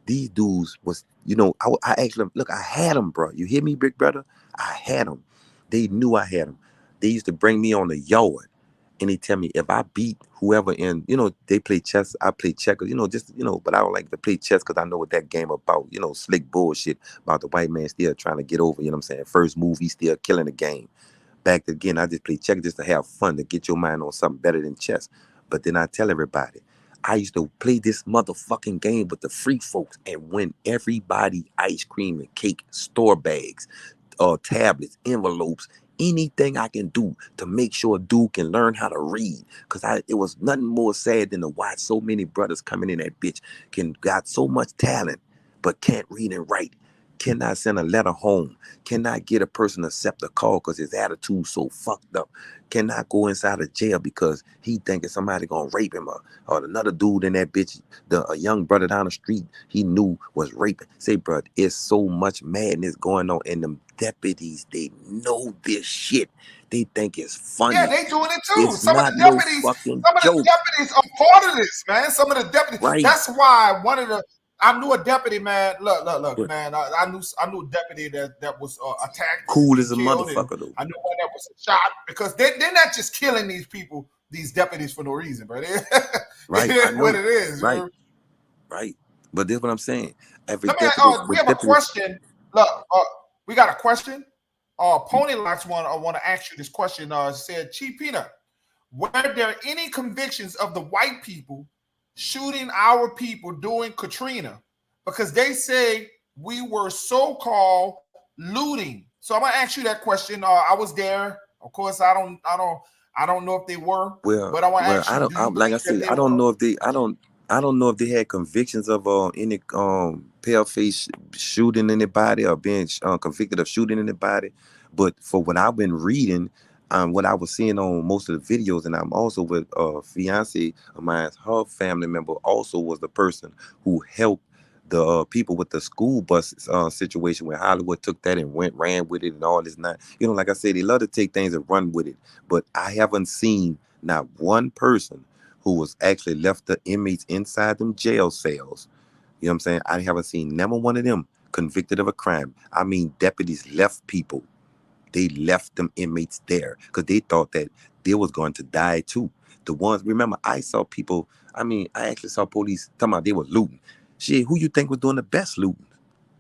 These dudes was, I actually, look, I had them, bro. You hear me, big brother? I had them. They knew I had them. They used to bring me on the yard. And they tell me if I beat whoever in, they play chess, I play checkers, but I don't like to play chess because I know what that game about, slick bullshit about the white man still trying to get over, you know what I'm saying? First move, he still killing the game. Back again, I just play checkers just to have fun, to get your mind on something better than chess. But then I tell everybody, I used to play this motherfucking game with the free folks and win everybody ice cream and cake store bags, tablets, envelopes, anything I can do to make sure a dude can learn how to read. Cause it was nothing more sad than to watch so many brothers coming in that bitch got so much talent, but can't read and write. Cannot send a letter home. Cannot get a person to accept a call because his attitude so fucked up. Cannot go inside of jail because he thinking somebody gonna rape him, or another dude in that bitch, a young brother down the street he knew was raping. Say, bro, it's so much madness going on, and them deputies, they know this shit. They think it's Yeah, funny. they doing it too. It's Some of the not no deputies, fucking some of the joke, deputies are part of this, man. Some of the deputies. right? That's why I knew a deputy, man. Look, But man. I knew a deputy that was attacked cool and as a killed, and motherfucker though. I knew one that was shot because they're not just killing these people, these deputies for no reason, bro. It Right, I is what know. it is. Right, right. But this is what I'm saying. Every Let me. deputy We with have a deputy. question. Look, we got a question. Pony Locks one. I want to ask you this question. Said Chief Peanut, were there any convictions of the white people shooting our people during Katrina? Because they say we were so-called looting. So I'm gonna ask you that question. I was there. Of course, I don't know if they were, Well, but I want to well, ask you: do you like I believe that said, they I don't were? know if they, I don't know if they had convictions of any pale face shooting anybody or being convicted of shooting anybody. But for what I've been reading, what I was seeing on most of the videos, and I'm also with a fiance of mine, her family member also was the person who helped the people with the school bus situation where Hollywood took that and ran with it and all this. Not, like I said, they love to take things and run with it. But I haven't seen not one person who was actually left the inmates inside them jail cells. You know what I'm saying? I haven't seen never one of them convicted of a crime. I mean, deputies left people. They left them inmates there because they thought that they was going to die too. The ones, remember, I saw people, I actually saw police talking about they were looting. Shit, who you think was doing the best looting?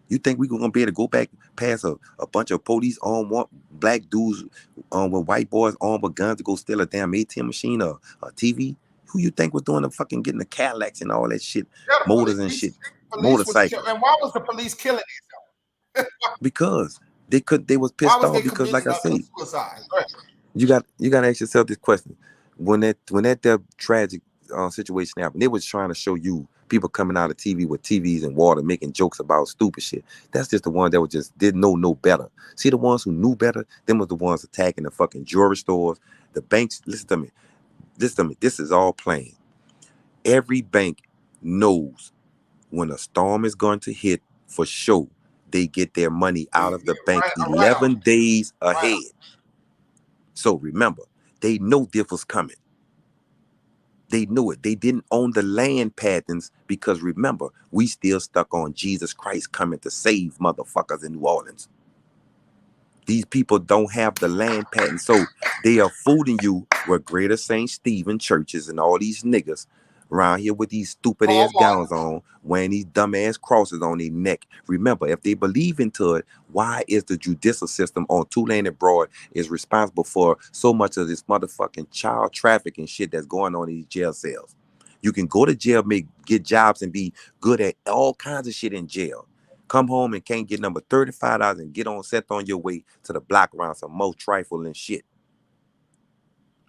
You think we gonna be able to go back past a bunch of police armed black dudes with white boys armed with guns to go steal a damn ATM machine or a TV? Who you think was doing the fucking getting the Cadillacs and all that shit, Yeah, the motors and shit, police was motorcycles? and why was the police killing these? Because they was Why pissed was off they because, like committing I a say, suicide? Go ahead. you got to ask yourself this question: when that tragic situation happened, they was trying to show you people coming out of TV with TVs and water, making jokes about stupid shit. That's just the one that was just didn't know no better. See, the ones who knew better, them was the ones attacking the fucking jewelry stores, the banks. Listen to me. This is all plain. Every bank knows when a storm is going to hit for sure. They get their money out of the bank Right on. 11 days Right ahead. So remember, they know this was coming. They knew it. They didn't own the land patents because remember, we still stuck on Jesus Christ coming to save motherfuckers in New Orleans. These people don't have the land patent, so they are fooling you with Greater St. Stephen churches and all these niggas around here with these stupid Paul ass gowns on, wearing these dumb ass crosses on their neck. Remember, if they believe into it, why is the judicial system on Tulane and Broad is responsible for so much of this motherfucking child trafficking shit that's going on in these jail cells? You can go to jail, get jobs, and be good at all kinds of shit in jail. Come home and can't get number $35 and get on set on your way to the block around some more trifle and shit.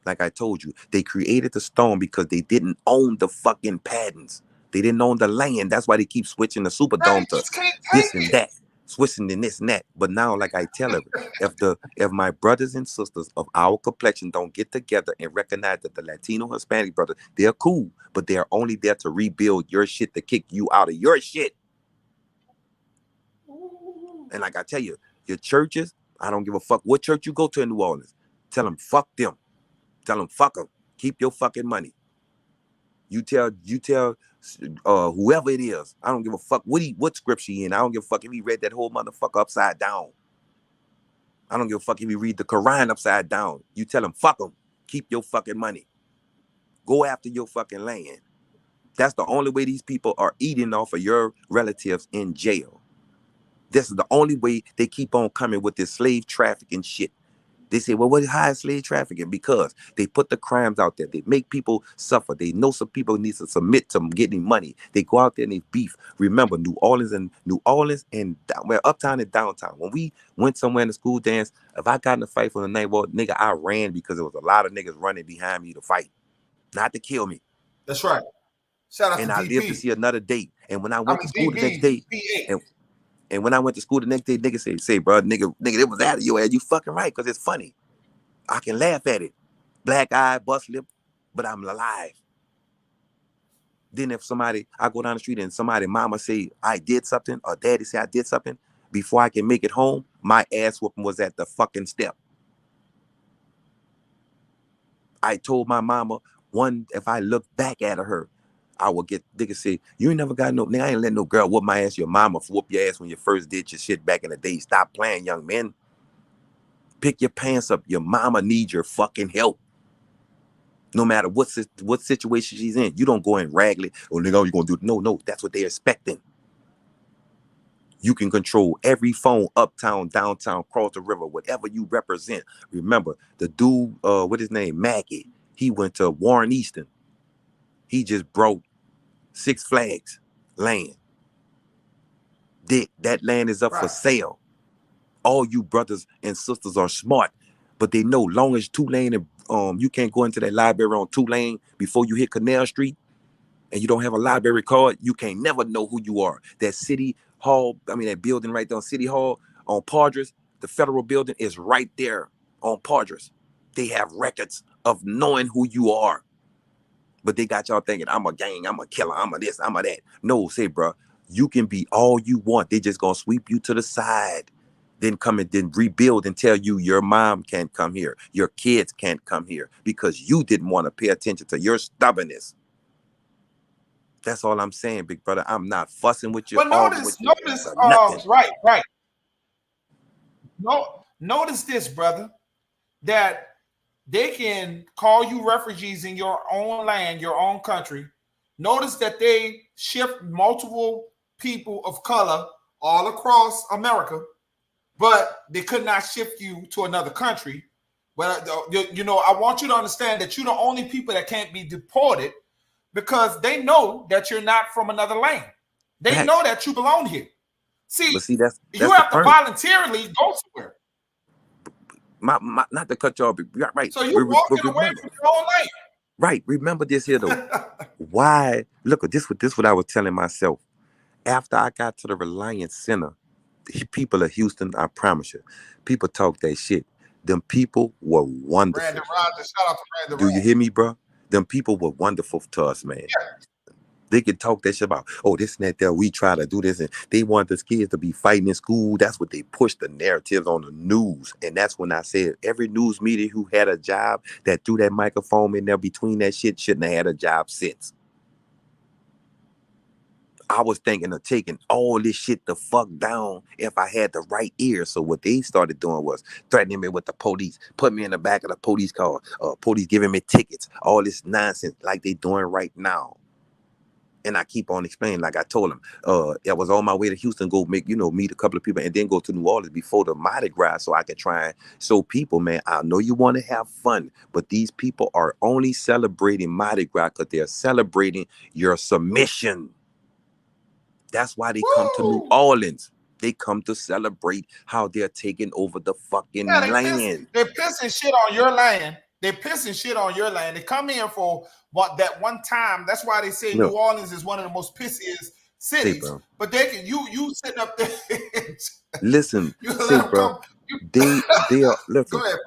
Like I told you, they created the storm because they didn't own the fucking patents. They didn't own the land. That's why they keep switching the Now you Superdome to just can't this take and it. that, switching and this and that. But now, like I tell her, if my brothers and sisters of our complexion don't get together and recognize that the Latino Hispanic brothers, they're cool, but they're only there to rebuild your shit, to kick you out of your shit. And like I tell you, your churches, I don't give a fuck what church you go to in New Orleans. Tell them fuck them. Tell them fuck them. Keep your fucking money. You tell whoever it is. I don't give a fuck what scripture he in. I don't give a fuck if he read that whole motherfucker upside down. I don't give a fuck if he read the Quran upside down. You tell him fuck them. Keep your fucking money. Go after your fucking land. That's the only way these people are eating off of your relatives in jail. This is the only way they keep on coming with this slave trafficking shit. They say, well, what is high slave trafficking? Because they put the crimes out there. They make people suffer. They know some people need to submit to getting money. They go out there and they beef. Remember, New Orleans and uptown and downtown. When we went somewhere in the school dance, if I got in a fight for the night, well, nigga, I ran because there was a lot of niggas running behind me to fight, not to kill me. That's right. Shout out to And I lived to DP. see another day. And when I I went mean to school the next DB, day, DP8. and when I went to school the next day, nigga say, bro, nigga, it was out of your ass. You fucking right, because it's funny. I can laugh at it. Black eye, bust lip, but I'm alive. Then if I go down the street and somebody, mama say I did something, or daddy say I did something, before I can make it home, my ass whooping was at the fucking step. I told my mama, if I look back at her, I will get, nigga say, you ain't never got no, nigga, I ain't let no girl whoop my ass. Your mama whoop your ass when you first did your shit back in the day. Stop playing, young men. Pick your pants up. Your mama needs your fucking help. No matter what situation she's in, you don't go in raggedy. Oh, nigga, you gonna do? No, that's what they're expecting. You can control every phone, uptown, downtown, cross the river, whatever you represent. Remember, the dude, what his name, Maggie, he went to Warren Easton. He just broke Six Flags land. That land is up for Right. sale. All you brothers and sisters are smart, but they know long as Tulane and you can't go into that library on Tulane before you hit Canal Street, and you don't have a library card, you can't never know who you are. That City Hall, that building right there on City Hall on Padres, the federal building is right there on Padres. They have records of knowing who you are. But they got y'all thinking, I'm a gang, I'm a killer, I'm a this, I'm a that. No, say, bro, you can be all you want. They just gonna sweep you to the side. Then come and then rebuild and tell you your mom can't come here. Your kids can't come here because you didn't want to pay attention to your stubbornness. That's all I'm saying, big brother. I'm not fussing with you. But notice, nothing. right. No, notice this, brother, that they can call you refugees in your own land, your own country. Notice that they shift multiple people of color all across America, but they could not shift you to another country. But I want you to understand that you're the only people that can't be deported because they know that you're not from another land. They know that you belong here. See, that's you have to voluntarily go somewhere. Not to cut you off, right? So you're walking away from your own land. Right. Remember this here though. Why? Look, this what I was telling myself. After I got to the Reliance Center, the people of Houston, I promise you, people talk that shit. Them people were wonderful. Randy Rogers, shout out to Randy Rogers. Do you hear me, bro? Them people were wonderful to us, man. Yeah. They could talk that shit about, this and that, we try to do this, and they want the kids to be fighting in school. That's what they push the narratives on the news. And that's when I said every news media who had a job that threw that microphone in there between that shit shouldn't have had a job since. I was thinking of taking all this shit the fuck down if I had the right ear. So what they started doing was threatening me with the police, put me in the back of the police car, police giving me tickets, all this nonsense like they doing right now. And I keep on explaining, like I told him, I was on my way to Houston, go meet a couple of people and then go to New Orleans before the Mardi Gras so I could try and show people, man, I know you want to have fun, but these people are only celebrating Mardi Gras because they're celebrating your submission. That's why they come to New Orleans. They come to celebrate how they're taking over the fucking land. They're pissing shit on your land. They're pissing shit on your land. They come here for that one time. That's why they say New Orleans is one of the most pissiest cities. Hey, but they can you sitting up there. Listen, bro. They are listen. Ahead,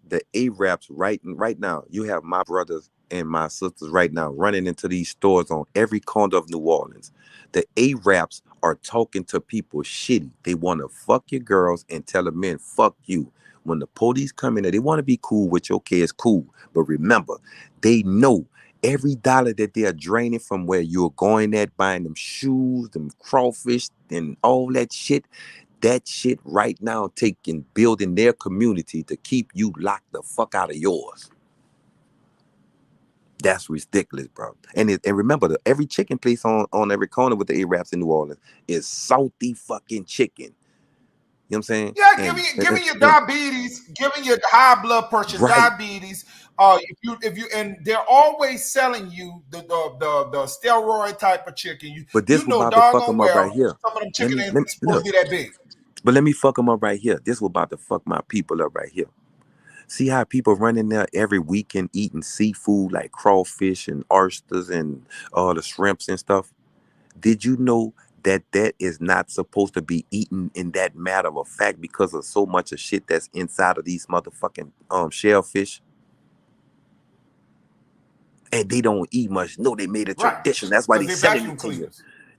the Arabs right now. You have my brothers and my sisters right now running into these stores on every corner of New Orleans. The Arabs are talking to people shitty. They want to fuck your girls and tell the men, fuck you. When the police come in there, they want to be cool with your kids, cool. But remember, they know every dollar that they are draining from where you're going at, buying them shoes, them crawfish, and all that shit right now building their community to keep you locked the fuck out of yours. That's ridiculous, bro. And remember, every chicken place on every corner with the Arabs in New Orleans is salty fucking chicken. You know what I'm saying? Yeah, giving you diabetes, giving you high blood pressure, diabetes. If you and they're always selling you the steroid type of chicken. But this was about to fuck them up right here. Some of them chicken ain't supposed to be that big. But let me fuck them up right here. This was about to fuck my people up right here. See how people run in there every weekend eating seafood like crawfish and oysters and all the shrimps and stuff? Did you know that is not supposed to be eaten in that matter of fact because of so much of shit that's inside of these motherfucking shellfish? And they don't eat much. No, they made a tradition. That's why they're selling it to you.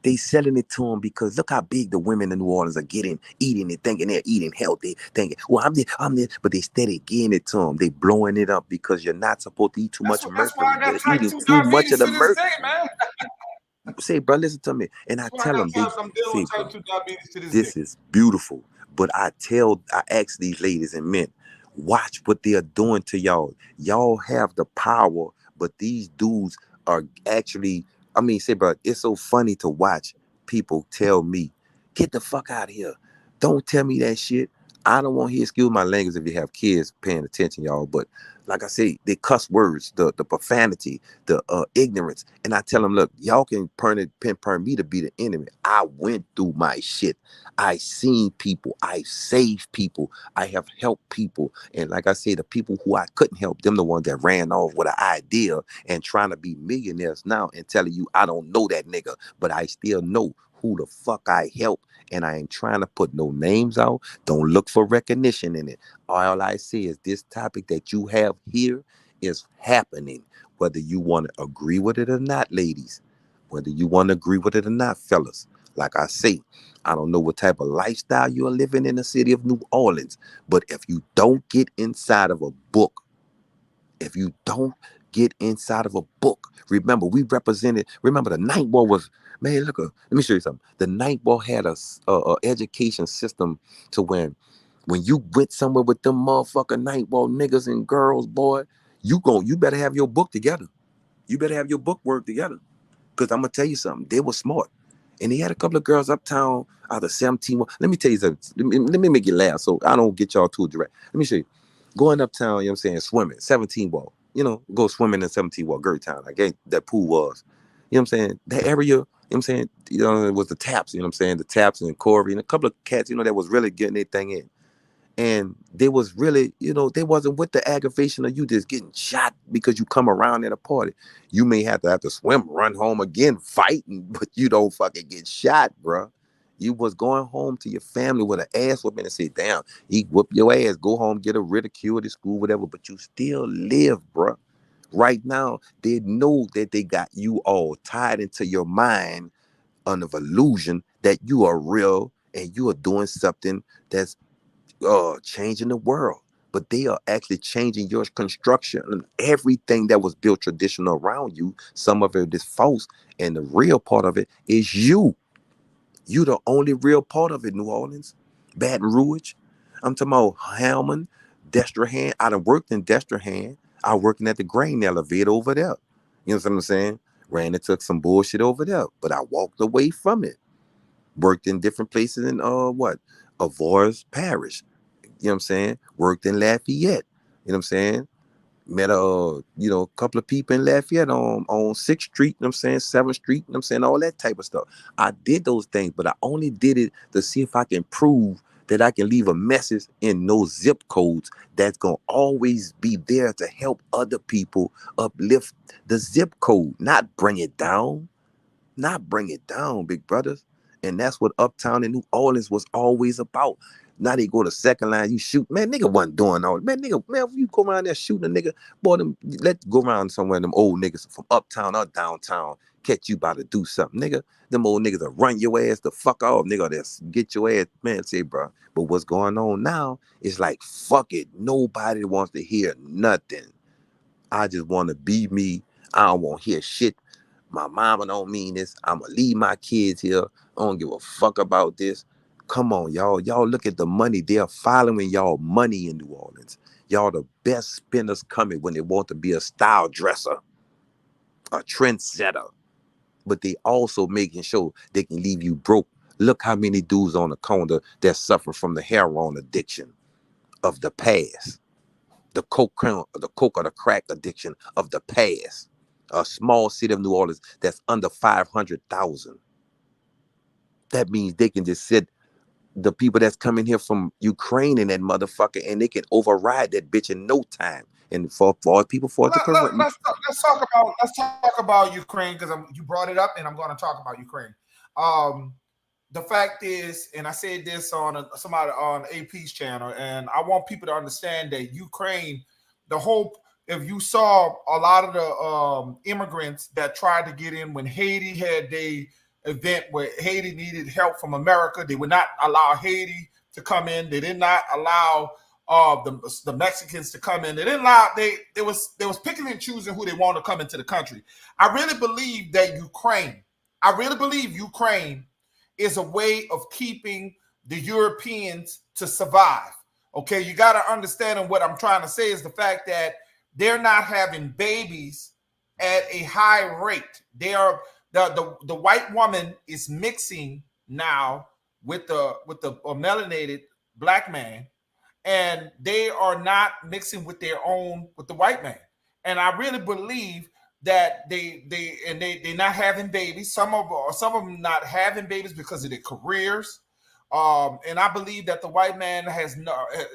They selling it to them because look how big the women in New Orleans are getting, eating it, thinking they're eating healthy, thinking, well, I'm this, but they steady getting it to them. They blowing it up because you're not supposed to eat too much of mercury. You're eating too much of the mercury. Say, bro, listen to me. And I tell them, this is beautiful. But I ask these ladies and men, watch what they are doing to y'all. Y'all have the power, but these dudes are actually, say, bro, it's so funny to watch people tell me, Get the fuck out of here. Don't tell me that shit. I don't want to hear, excuse my language if you have kids paying attention, y'all. But like I say, they cuss words, the profanity, the ignorance. And I tell them, look, y'all can pinpoint me to be the enemy. I went through my shit. I seen people. I saved people. I have helped people. And like I say, the people who I couldn't help, them the ones that ran off with an idea and trying to be millionaires now and telling you, I don't know that nigga, but I still know who the fuck I helped. And I ain't trying to put no names out. Don't look for recognition in it. All I say is this topic that you have here is happening, whether you want to agree with it or not, ladies. Whether you want to agree with it or not, fellas. Like I say, I don't know what type of lifestyle you're living in the city of New Orleans, but if you don't get inside of a book, if you don't get inside of a book, remember, we represented, remember the Night War was, man, look, let me show you something. The Night War had a education system to when you went somewhere with them motherfucking Night War niggas and girls, boy, you better have your book together. You better have your book work together. Because I'm going to tell you something. They were smart. And he had a couple of girls uptown out of 17. Let me tell you something. Let me make you laugh so I don't get y'all too direct. Let me show you. Going uptown, you know what I'm saying, swimming, 17 ball. You know, go swimming in 17 ball, Gertown. Like that pool was. You know what I'm saying? That area, you know what I'm saying? You know, it was the Taps, you know what I'm saying? The Taps and Corey and a couple of cats, you know, that was really getting their thing in. And they was really, you know, they wasn't with the aggravation of you just getting shot because you come around at a party. You may have to swim, run home again, fighting, but you don't fucking get shot, bro. You was going home to your family with an ass whooping and say, damn, he whoop your ass, go home, get a ridiculed at school, whatever, but you still live, bro. Right now, they know that they got you all tied into your mind under illusion that you are real and you are doing something that's changing the world, but they are actually changing your construction and everything that was built traditional around you. Some of it is false, and the real part of it is you. You the only real part of it. New Orleans, Baton Rouge. I'm talking about Hammond, Destrehan. I done worked in Destrehan. I working at the grain elevator over there. You know what I'm saying? Ran into some bullshit over there, but I walked away from it. Worked in different places in Avoyes Parish. You know what I'm saying? Worked in Lafayette. You know what I'm saying? Met a couple of people in Lafayette on 6th Street, you know what I'm saying? 7th Street, you know what I'm saying? All that type of stuff. I did those things, but I only did it to see if I can prove that I can leave a message in those zip codes that's gonna always be there to help other people uplift the zip code, not bring it down. Not bring it down, big brothers. And that's what Uptown in New Orleans was always about. Now they go to second line, you shoot. Man, nigga wasn't doing all. Man, if you go around there shooting a nigga, boy, let's go around somewhere, them old niggas from uptown or downtown, catch you about to do something, nigga. Them old niggas will run your ass the fuck off, nigga. They'll get your ass, man, say, bro. But what's going on now is like, fuck it. Nobody wants to hear nothing. I just want to be me. I don't want to hear shit. My mama don't mean this. I'ma leave my kids here. I don't give a fuck about this. Come on, y'all. Y'all look at the money. They're following y'all money in New Orleans. Y'all the best spenders coming when they want to be a style dresser, a trendsetter. But they also making sure they can leave you broke. Look how many dudes on the corner that suffer from the heroin addiction of the past. The coke or the crack addiction of the past. A small city of New Orleans that's under 500,000. That means they can just sit the people that's coming here from Ukraine and that motherfucker, and they can override that bitch in no time. And for people for it to correct. Let's talk about Ukraine because you brought it up, and I'm going to talk about Ukraine. The fact is, and I said this on somebody on AP's channel, and I want people to understand that Ukraine, if you saw a lot of the immigrants that tried to get in when Haiti had the event where Haiti needed help from America, they would not allow Haiti to come in. They did not allow the Mexicans to come in. They didn't allow. They was picking and choosing who they want to come into the country. I really believe that Ukraine is a way of keeping the Europeans to survive. Okay, you got to understand, and what I'm trying to say is the fact that they're not having babies at a high rate. They are the white woman is mixing now with the melanated black man, and they are not mixing with the white man. And I really believe that they're not having babies. Some of them not having babies because of their careers. And I believe that the white man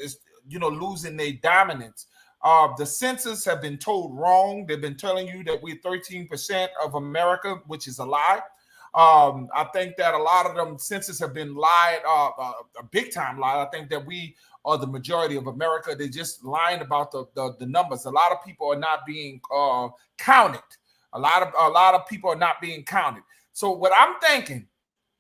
is losing their dominance. The census have been told wrong. They've been telling you that we're 13% of America, which is a lie. I think that a lot of them census have been lied, a big time lie. I think that we are the majority of America. They're just lying about the numbers. A lot of people are not being counted. A lot of people are not being counted. So what I'm thinking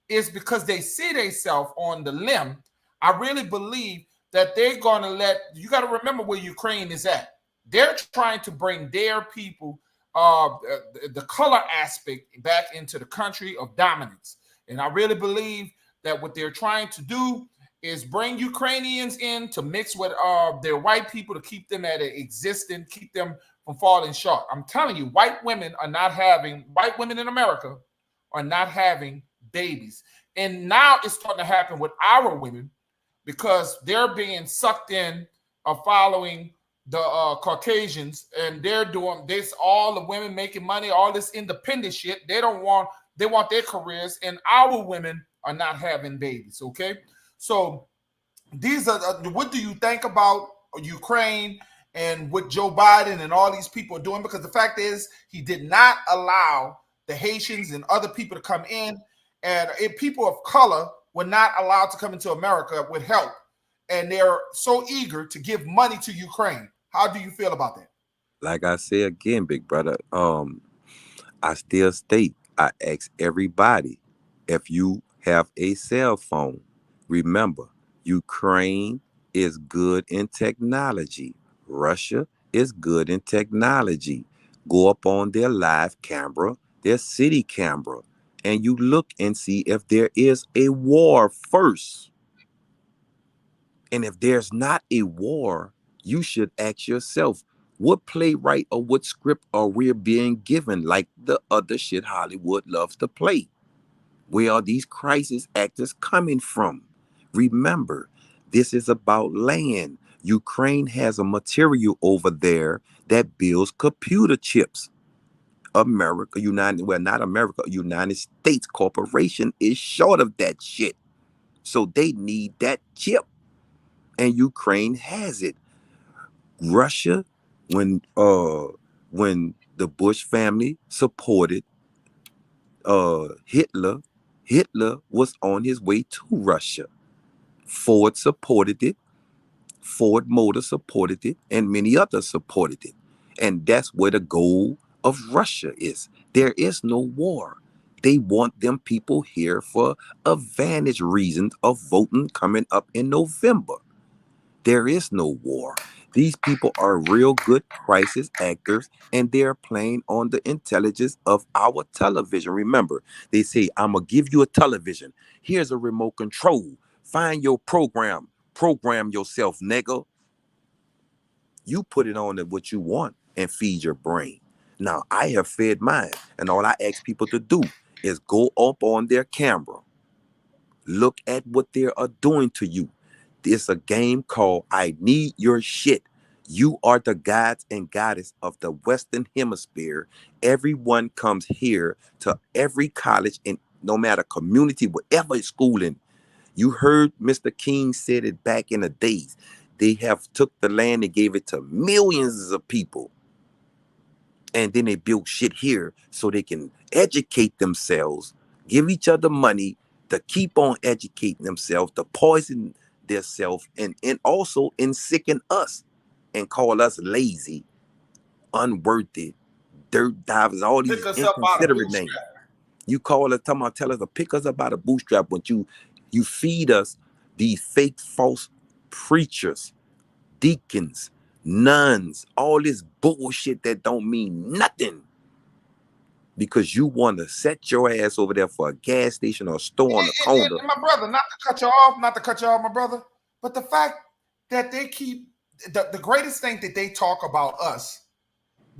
is, because they see themselves on the limb, I really believe that they're going to you got to remember where Ukraine is at. They're trying to bring their people, the color aspect, back into the country of dominance. And I really believe that what they're trying to do is bring Ukrainians in to mix with their white people to keep them at existing, keep them from falling short. I'm telling you, white women in America are not having babies. And now it's starting to happen with our women, because they're being sucked in of following the Caucasians, and they're doing this, all the women making money, all this independent shit. They want their careers, and our women are not having babies. Okay. So these are, what do you think about Ukraine and what Joe Biden and all these people are doing? Because the fact is, he did not allow the Haitians and other people to come in, and if people of color were not allowed to come into America with help, and they're so eager to give money to Ukraine. How do you feel about that? Like I say again, big brother, I still state, I ask everybody, if you have a cell phone, remember, Ukraine is good in technology. Russia is good in technology. Go up on their live camera, their city camera, and you look and see if there is a war first. And if there's not a war, you should ask yourself, what playwright or what script are we being given, like the other shit Hollywood loves to play? Where are these crisis actors coming from? Remember, this is about land. Ukraine has a material over there that builds computer chips. United States Corporation is short of that shit. So they need that chip. And Ukraine has it. Russia, when the Bush family supported Hitler was on his way to Russia. Ford supported it. Ford Motor supported it, and many others supported it. And that's where the goal of Russia is. There is no war. They want them people here for advantage reasons of voting coming up in November. There is no war. These people are real good crisis actors, and they're playing on the intelligence of our television. Remember, they say, I'm going to give you a television. Here's a remote control. Find your program. Program yourself, nigga. You put it on what you want and feed your brain. Now, I have fed mine, and all I ask people to do is go up on their camera. Look at what they are doing to you. It's a game called I Need Your Shit. You are the gods and goddess of the Western Hemisphere. Everyone comes here to every college, and no matter community, whatever is schooling. You heard Mr. King said it back in the days. They have took the land and gave it to millions of people. And then they built shit here so they can educate themselves, give each other money to keep on educating themselves, to poison themselves, and also sicken us and call us lazy, unworthy, dirt divers, all these inconsiderate names. You tell us to pick us up out of bootstrap, but you feed us these fake false preachers, deacons, nuns, all this bullshit that don't mean nothing. Because you want to set your ass over there for a gas station or a store on the corner. And my brother, not to cut you off, my brother, but the fact that they keep the greatest thing that they talk about us,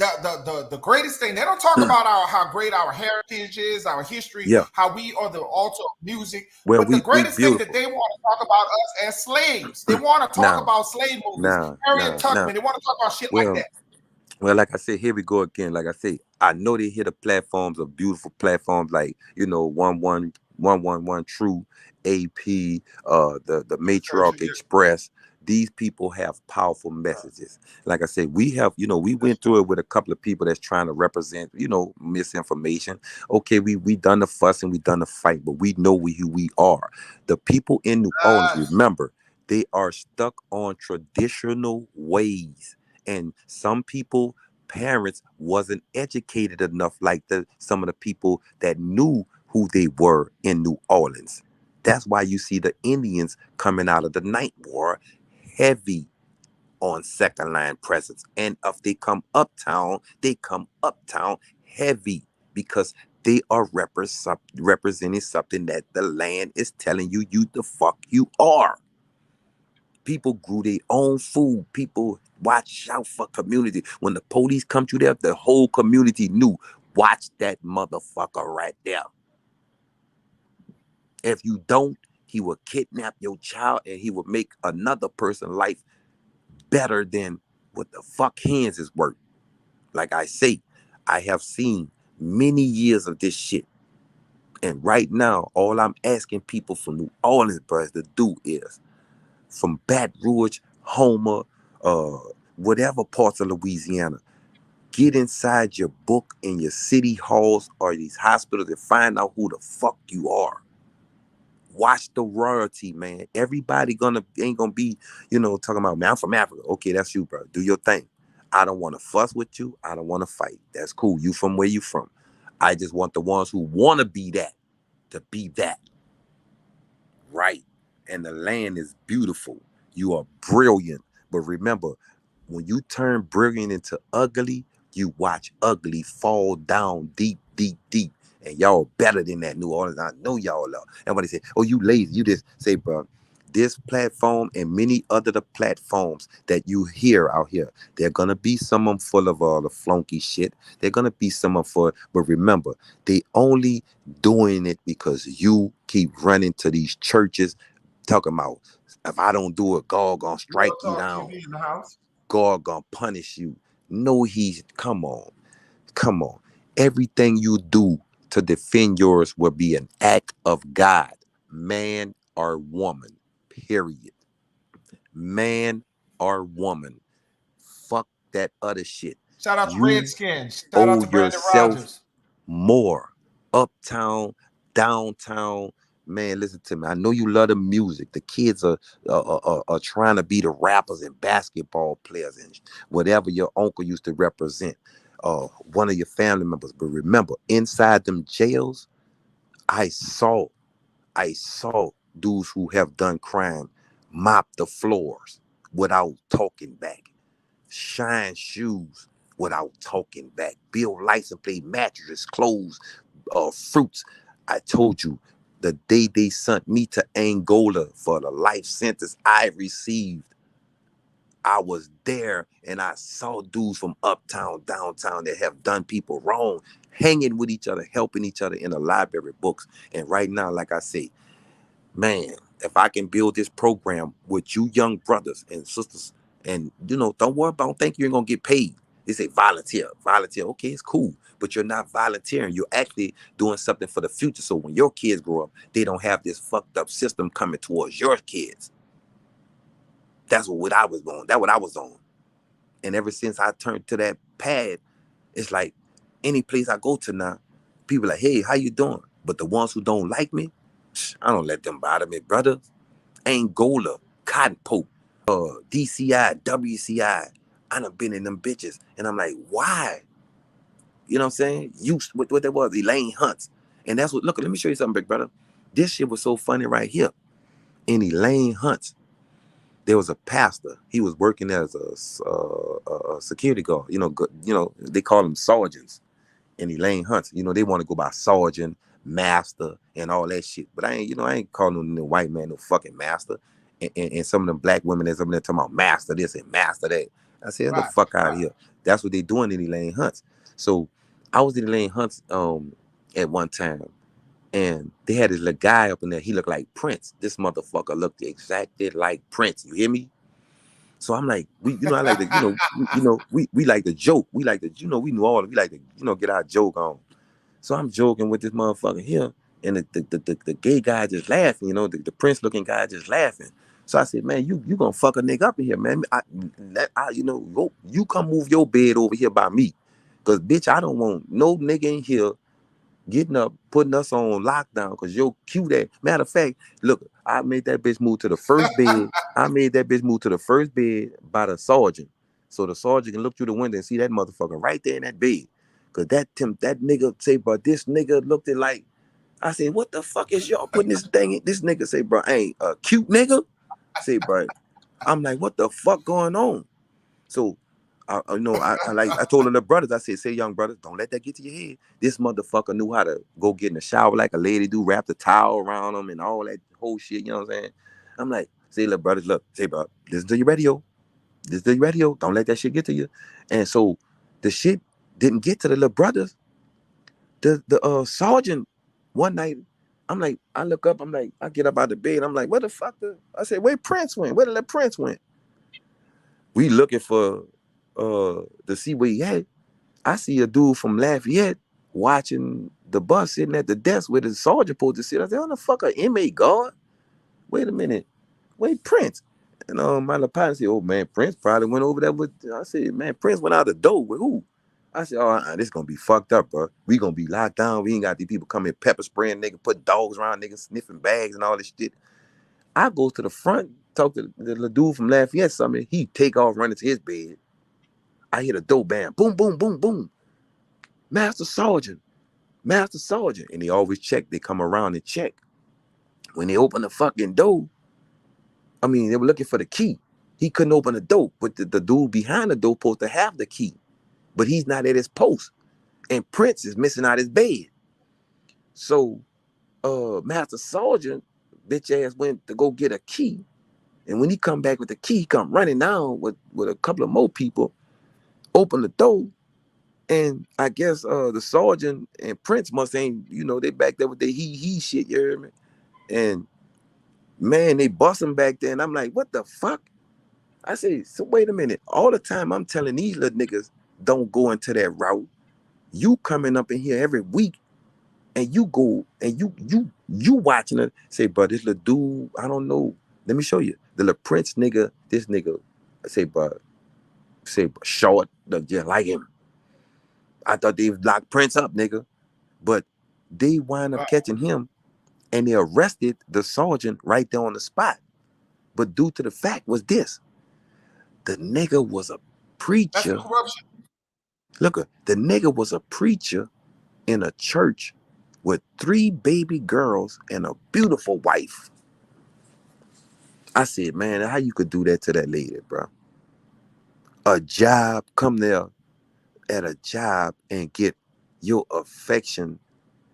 the greatest thing. They don't talk about how great our heritage is, our history, Yeah. how we are the altar of music. Well, But the we greatest thing that beautiful. they want to talk about us as slaves. They want to talk Now, about slave movies, now, Harriet now. Tubman. They want to talk about shit like Well, that. well, like I said, here we go again. Like I say, I know they hear the platforms of beautiful platforms like, you know, 111 True, AP, the Matriarch Express. These people have powerful messages. Like I said, we have, you know, we went through it with a couple of people that's trying to represent, you know, misinformation. Okay, we done the fuss and we done the fight, but we know who we are. The people in New Orleans, remember, they are stuck on traditional ways. And some people, parents wasn't educated enough like some of the people that knew who they were in New Orleans. That's why you see the Indians coming out of the Night War heavy on second line presence. And if they come uptown heavy because they are representing something that the land is telling you the fuck you are. People grew their own food. People watch out for community. When the police come to there, the whole community knew, watch that motherfucker right there. If you don't, he will kidnap your child and he will make another person's life better than what the fuck hands is worth. Like I say, I have seen many years of this shit. And right now, all I'm asking people from New Orleans, brothers, to do is from Baton Rouge, Houma, whatever parts of Louisiana, get inside your book in your city halls or these hospitals and find out who the fuck you are. Watch the royalty, man. Everybody ain't gonna be, you know, talking about, man, I'm from Africa. Okay, that's you, bro. Do your thing. I don't want to fuss with you. I don't want to fight. That's cool. You from where you from. I just want the ones who want to be that to be that. Right. And the land is beautiful. You are brilliant. But remember, when you turn brilliant into ugly, you watch ugly fall down deep, deep, deep. And y'all better than that, New Orleans. I know y'all are. And when they say, oh, you lazy, you just say, bro, this platform and many other the platforms that you hear out here, they're gonna be some of them full of all the flunky shit. They're gonna be some of them for, but remember, they only doing it because you keep running to these churches talking about, if I don't do it, God gonna strike you down. God gonna punish you. No, come on. Everything you do to defend yours will be an act of God, man or woman, period. Man or woman. Fuck that other shit. Shout out to You Redskins. Shout out owe to Brandon yourself Rogers. more. Uptown, downtown, man. Listen to me. I know you love the music. The kids are trying to be the rappers and basketball players and whatever your uncle used to represent. One of your family members. But remember, inside them jails, I saw dudes who have done crime mop the floors without talking back, shine shoes without talking back, build license plate mattresses, clothes, fruits. I told you, the day they sent me to Angola for the life sentence I received, I was there and I saw dudes from uptown, downtown that have done people wrong, hanging with each other, helping each other in the library books. And right now, like I say, man, if I can build this program with you young brothers and sisters, and you know, don't think you're gonna get paid. They say volunteer. Okay, it's cool, but you're not volunteering. You're actually doing something for the future. So when your kids grow up, they don't have this fucked up system coming towards your kids. That's what I was on. That's what I was on. And ever since I turned to that pad, it's like any place I go to now, people are like, hey, how you doing? But the ones who don't like me, I don't let them bother me, brother. Angola, Cotton Pope, DCI, WCI. I done been in them bitches. And I'm like, why? You know what I'm saying? What that was, Elaine Hunts. And that's what, look, let me show you something, big brother. This shit was so funny right here. In Elaine Hunts, there was a pastor. He was working as a security guard. You know, they call them sergeants. And Elaine Hunts, you know, they want to go by sergeant, master, and all that shit. But I ain't calling no white man no fucking master. And some of them black women that's up there talking about master this and master that. I said, get the Right. fuck out of here. That's what they doing in Elaine Hunts. So I was in Elaine Hunts at one time, and they had this little guy up in there. He looked like Prince. This motherfucker looked exactly like Prince. You hear me? So I'm like, I like to, we like to joke. We like to, we knew all. We like to, get our joke on. So I'm joking with this motherfucker here, and the gay guy just laughing. The Prince looking guy just laughing. So I said, man, you gonna fuck a nigga up in here, man. Go, you come move your bed over here by me, cause bitch, I don't want no nigga in here getting up, putting us on lockdown, cause you're cute at. Matter of fact, look, I made that bitch move to the first bed. I made that bitch move to the first bed by the sergeant. So the sergeant can look through the window and see that motherfucker right there in that bed. Cause that nigga say, but this nigga looked at like, I said, what the fuck is y'all putting this thing in? This nigga say, bro, I ain't a cute nigga. Say, bro, I'm like, what the fuck going on? So I told the brothers, I said, say young brothers, don't let that get to your head. This motherfucker knew how to go get in the shower like a lady do, wrap the towel around him and all that whole shit, you know what I'm saying? I'm like, say, little brothers, look, say, bro, listen to your radio. Listen to your radio. Don't let that shit get to you. And so the shit didn't get to the little brothers. The sergeant one night, I'm like, I look up, I'm like, I get up out of bed, I'm like, where the fuck I said, where Prince went? Where the little Prince went? We looking for to see where he at. I see a dude from Lafayette watching the bus sitting at the desk where the sergeant supposed to sit. I said, "Oh, the fuck a inmate guard? Wait a minute. Wait, Prince." And my little partner said, "Oh man, Prince probably went over there with." I said, "Man, Prince went out the door with who?" I said, "Oh, this gonna be fucked up, bro. We gonna be locked down. We ain't got these people coming pepper spraying niggas, putting dogs around niggas, sniffing bags and all this shit." I go to the front, talk to the little dude from Lafayette something. He take off running to his bed. I hear the door bang, boom, boom, boom, boom. Master Sergeant, Master Sergeant. And they always check. They come around and check. When they open the fucking door, they were looking for the key. He couldn't open the door, but the dude behind the door supposed to have the key. But he's not at his post. And Prince is missing out his bed. So Master Sergeant, bitch ass, went to go get a key. And when he come back with the key, he come running down with a couple of more people, open the door. And I guess the sergeant and Prince must ain't, they back there with the he shit, you hear me? And man, they bust him back there. And I'm like, what the fuck? I say, so wait a minute. All the time I'm telling these little niggas, don't go into that route. You coming up in here every week and you go and you watching it. Say, bro, this little dude, I don't know. Let me show you. The little Prince nigga, this nigga, I say, bro, short, look just like him. I thought they locked Prince up, nigga. But they wind up catching him and they arrested the sergeant right there on the spot. But due to the fact was this, the nigga was a preacher. That's the corruption. Look, the nigga was a preacher in a church with 3 baby girls and a beautiful wife. I said, man, how you could do that to that lady, bro? A job, come there at a job and get your affection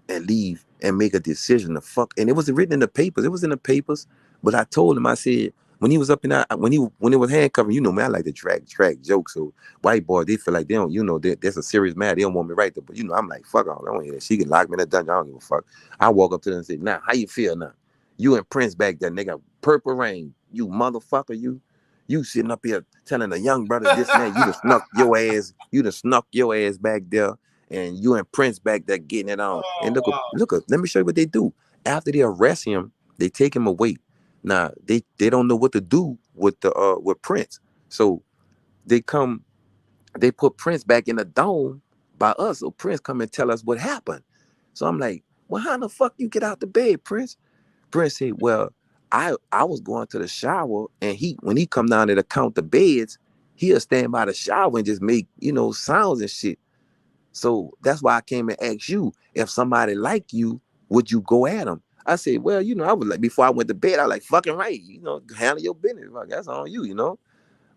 and leave and make a decision to fuck. And it was written in the papers. It was in the papers. But I told him, I said, when he was up in that, when it was handcuffing, me, I like to track jokes. So white boy, they feel like they don't, that's a serious matter. They don't want me right there. But I'm like, fuck all. I don't hear that. She can lock me in the dungeon. I don't give a fuck. I walk up to them and say, now, how you feel now? You and Prince back there, nigga, purple rain. You motherfucker, you sitting up here telling a young brother this and that. You done snuck your ass back there. And you and Prince back there getting it on. And look, let me show you what they do. After they arrest him, they take him away. Now they don't know what to do with with Prince. So they put Prince back in the dome by us. So Prince come and tell us what happened. So I'm like, well, how the fuck you get out the bed, Prince? Prince said, well, I was going to the shower, and when he come down there to count the beds, he'll stand by the shower and just make sounds and shit. So that's why I came and asked you, if somebody like you, would you go at him? I said, well, I was like, before I went to bed, I was like, fucking right, handle your business. Like, that's on you,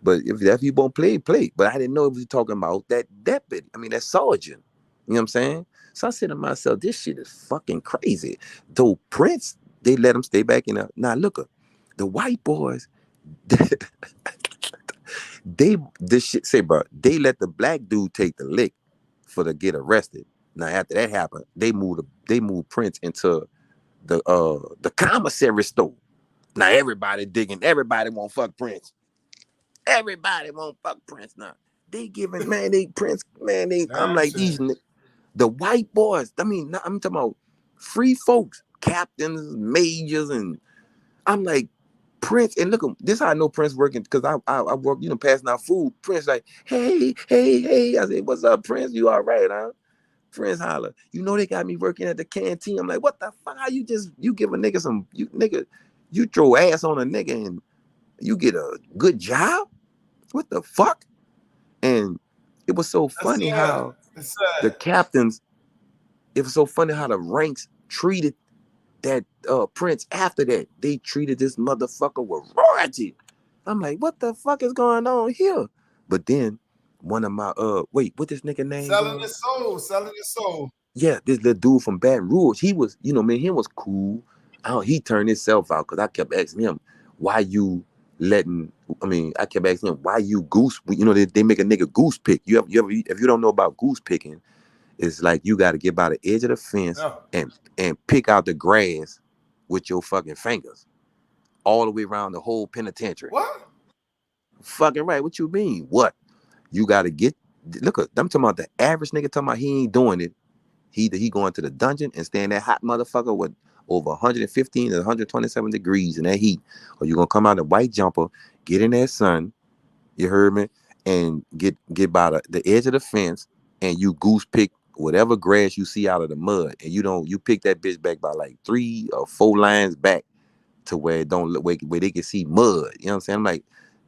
But if you won't play. But I didn't know if we were talking about that deputy. That sergeant. You know what I'm saying? So I said to myself, this shit is fucking crazy. Though Prince, they let him stay back in there. Now look, the white boys, This shit say, bro, they let the black dude take the lick for to get arrested. Now after that happened, they moved Prince into the commissary store. Now everybody won't fuck Prince. Everybody won't fuck Prince now. They giving man, they Prince, man, I'm Damn like shame. the white boys. I mean, I'm talking about free folks, captains, majors, and I'm like, Prince, and look, this how I know Prince working, because I work, passing out food. Prince like, hey, hey, hey. I said, what's up, Prince? You all right, huh? Prince holler, they got me working at the canteen. I'm like, what the fuck? How you give a nigga you throw ass on a nigga and you get a good job? What the fuck? And it was so funny how It's the sad. captains, it was so funny how the ranks treated that Prince after that. They treated this motherfucker with royalty. I'm like, what the fuck is going on here? But then one of my what this nigga name Selling was? his soul, selling his soul. Yeah, this little dude from Baton Rouge. He was, man, he was cool. He turned himself out because I kept asking him, why you letting, I kept asking him, why you goose, they make a nigga goose pick. If you don't know about goose picking, it's like you got to get by the edge of the fence No. and pick out the grass with your fucking fingers all the way around the whole penitentiary. What? Fucking right. What you mean? What? You got to look, I'm talking about the average nigga talking about he ain't doing it. He going to the dungeon and stay in that hot motherfucker with over 115 to 127 degrees in that heat. Or you going to come out in a white jumper, get in that sun, you heard me, and get by the edge of the fence, and you goose pick whatever grass you see out of the mud, and you pick that bitch back by like 3 or 4 lines back to where it don't look where they can see mud. You know what I'm saying? I'm like,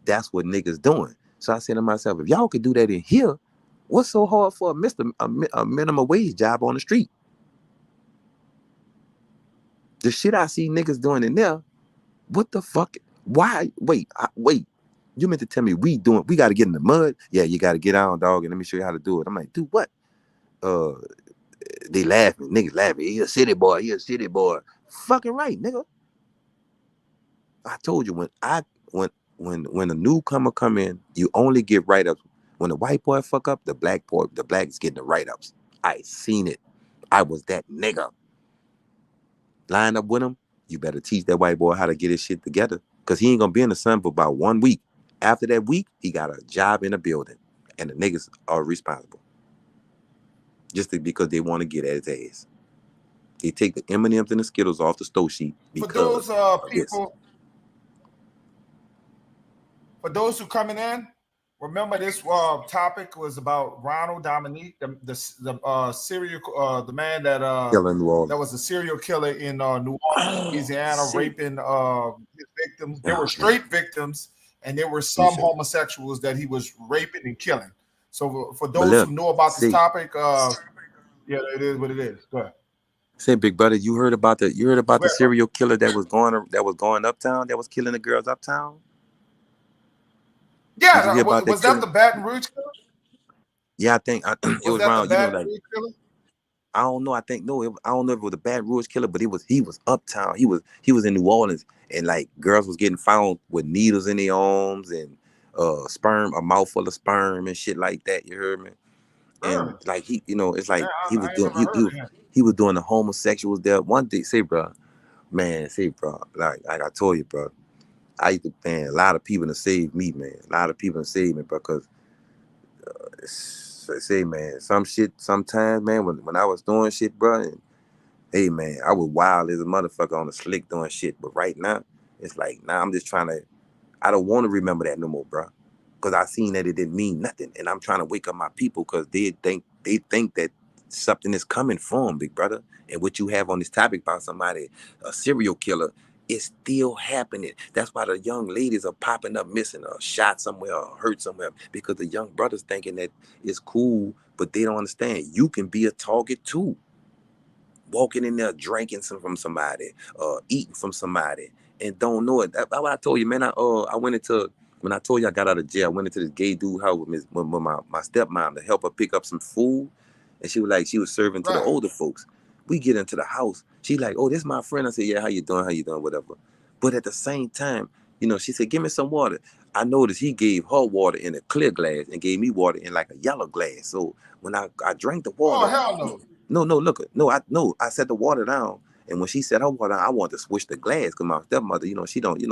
that's what niggas doing. So I said to myself, if y'all could do that in here, what's so hard for a minimum wage job on the street? The shit I see niggas doing in there, what the fuck? Why? Wait. You meant to tell me we got to get in the mud? Yeah, you got to get on, dog, and let me show you how to do it. I'm like, dude, what? Uh, they laughing. Niggas laughing. He a city boy. Fucking right, nigga. I told you when a newcomer come in, you only get write-ups. When the white boy fuck up, the black is getting the write-ups. I seen it. I was that nigga. Line up with him, you better teach that white boy how to get his shit together. Cause he ain't gonna be in the sun for about 1 week. After that week, he got a job in a building. And the niggas are responsible. Because they want to get at his ass. They take the M&Ms and the Skittles off the stove sheet For because those of this. people, for those who coming in, remember this topic was about Ronald Dominique, the serial the man that Killing New Orleans. that was a serial killer in New Orleans, Louisiana, raping his victims. There were straight victims, and there were some homosexuals that he was raping and killing. So for those who know about this topic, yeah, it is what it is. Go ahead. Say, big brother, you heard about the serial killer that was going uptown, that was killing the girls uptown? Yeah, was that the Baton Rouge killer? Yeah, I think it was that around. The Baton Rouge killer? I don't know. I think no. I don't know if it was a Baton Rouge killer, but he was uptown. He was in New Orleans, and like girls was getting found with needles in their arms and sperm, a mouthful of sperm and shit like that. You heard me? And like it's like he was doing he was doing the homosexuals there. One thing, bro, like I told you, bro. I used to, man, a lot of people to save me, man. A lot of people to save me because man, some shit sometimes, man, when I was doing shit, bro, and hey, man, I was wild as a motherfucker on the slick doing shit. But right now, it's like, now I'm just trying to, I don't want to remember that no more, bro. Because I seen that it didn't mean nothing. And I'm trying to wake up my people because they think that something is coming from, big brother. And what you have on this topic about somebody, a serial killer, it's still happening. That's why the young ladies are popping up missing or shot somewhere or hurt somewhere, because the young brothers thinking that it's cool, but they don't understand. You can be a target too. Walking in there drinking from somebody, eating from somebody, and don't know it. That's what I told you, man. I went into, when I told you I got out of jail, I went into this gay dude house with my stepmom to help her pick up some food, and she was serving to the older folks. We get into the house. She like, oh, this is my friend. I said, yeah, how you doing? Whatever. But at the same time, she said, give me some water. I noticed he gave her water in a clear glass and gave me water in like a yellow glass. So when I drank the Oh water, hell no. I set the water down. And when she set her water down, I wanted to switch the glass because my stepmother,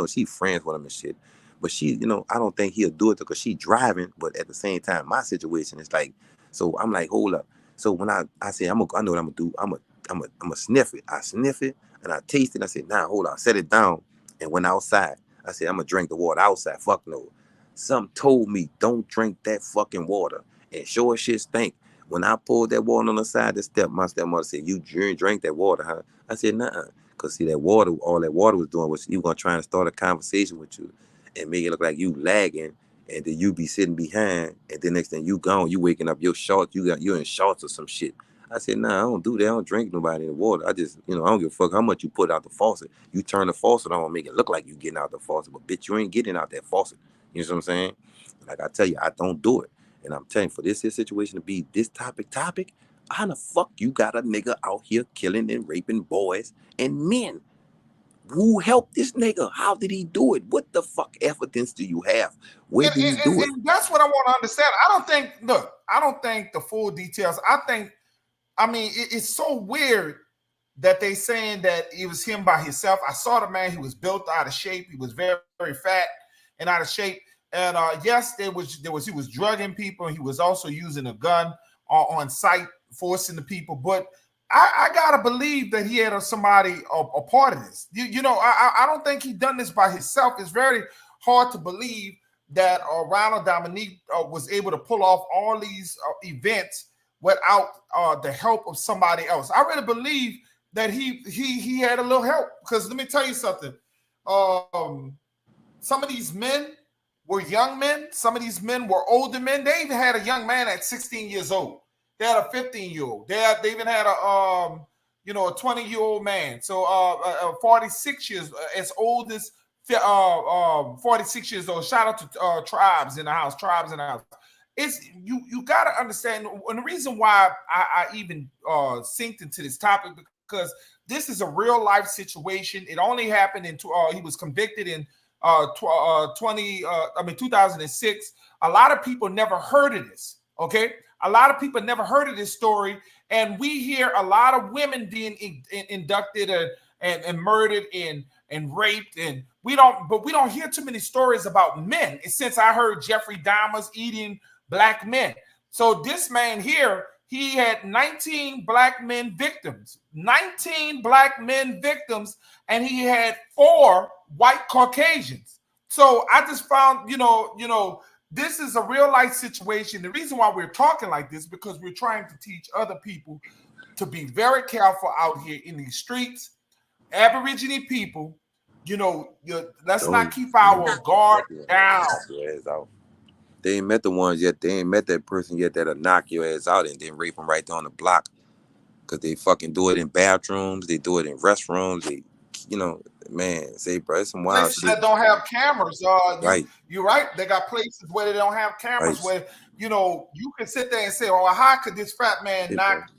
she friends with him and shit. But she, I don't think he'll do it because she driving. But at the same time, my situation is like, so I'm like, hold up. So when I said, I know what I'm gonna do. I'm gonna sniff it. I sniff it and I taste it. I said, nah, hold on. I set it down and went outside. I said, I'm gonna drink the water outside. Fuck no. Something told me don't drink that fucking water. And sure as shit stink. When I pulled that water on the side of the step, my stepmother said, you drank that water, huh? I said, nah. Because see, all that water was doing was you gonna try and start a conversation with you and make it look like you lagging, and then you be sitting behind, and then next thing you gone, you waking up your shorts, you're in shorts or some shit. I said, nah, I don't do that. I don't drink nobody in the water. I just, I don't give a fuck how much you put out the faucet. You turn the faucet on, make it look like you getting out the faucet, but bitch, you ain't getting out that faucet. You know what I'm saying? Like I tell you, I don't do it. And I'm telling you, for this situation to be this topic, how the fuck you got a nigga out here killing and raping boys and men? Who helped this nigga? How did he do it? What the fuck evidence do you have? Where did he do it? And that's what I want to understand. I don't think the full details. It's so weird that they saying that it was him by himself. I saw the man. He was built out of shape. He was very, very fat and out of shape. And yes, he was drugging people. He was also using a gun on site, forcing the people. But I gotta believe that he had somebody a part of this. I don't think he done this by himself. It's very hard to believe that Ronald Dominique was able to pull off all these events without the help of somebody else. I really believe that he had a little help, because let me tell you something. Some of these men were young men. Some of these men were older men. They even had a young man at 16 years old. They had a 15-year-old. They even had a 20-year-old man. So 46 years, as old as 46 years old. Shout out to Tribes in the house. It's you got to understand, and the reason why I even synced into this topic, because this is a real life situation. It only happened he was convicted in 2006. A lot of people never heard of this. Okay, a lot of people never heard of this story, and we hear a lot of women being inducted and murdered and raped, and we don't hear too many stories about men. And since I heard Jeffrey Dahmer's eating black men, so this man here, he had 19 black men victims, and he had 4 white Caucasians. So I just found, this is a real life situation. The reason why we're talking like this, because we're trying to teach other people to be very careful out here in these streets. Aborigine people, let's not keep our guard down. They ain't met the ones yet. They ain't met that person yet that'll knock your ass out and then rape them right there on the block. Because they fucking do it in bathrooms. They do it in restrooms. They, say, bro, it's some wild places shit. that don't have cameras. Right. You're right. They got places where they don't have cameras, Right. where, you can sit there and say, oh, how could this fat man knock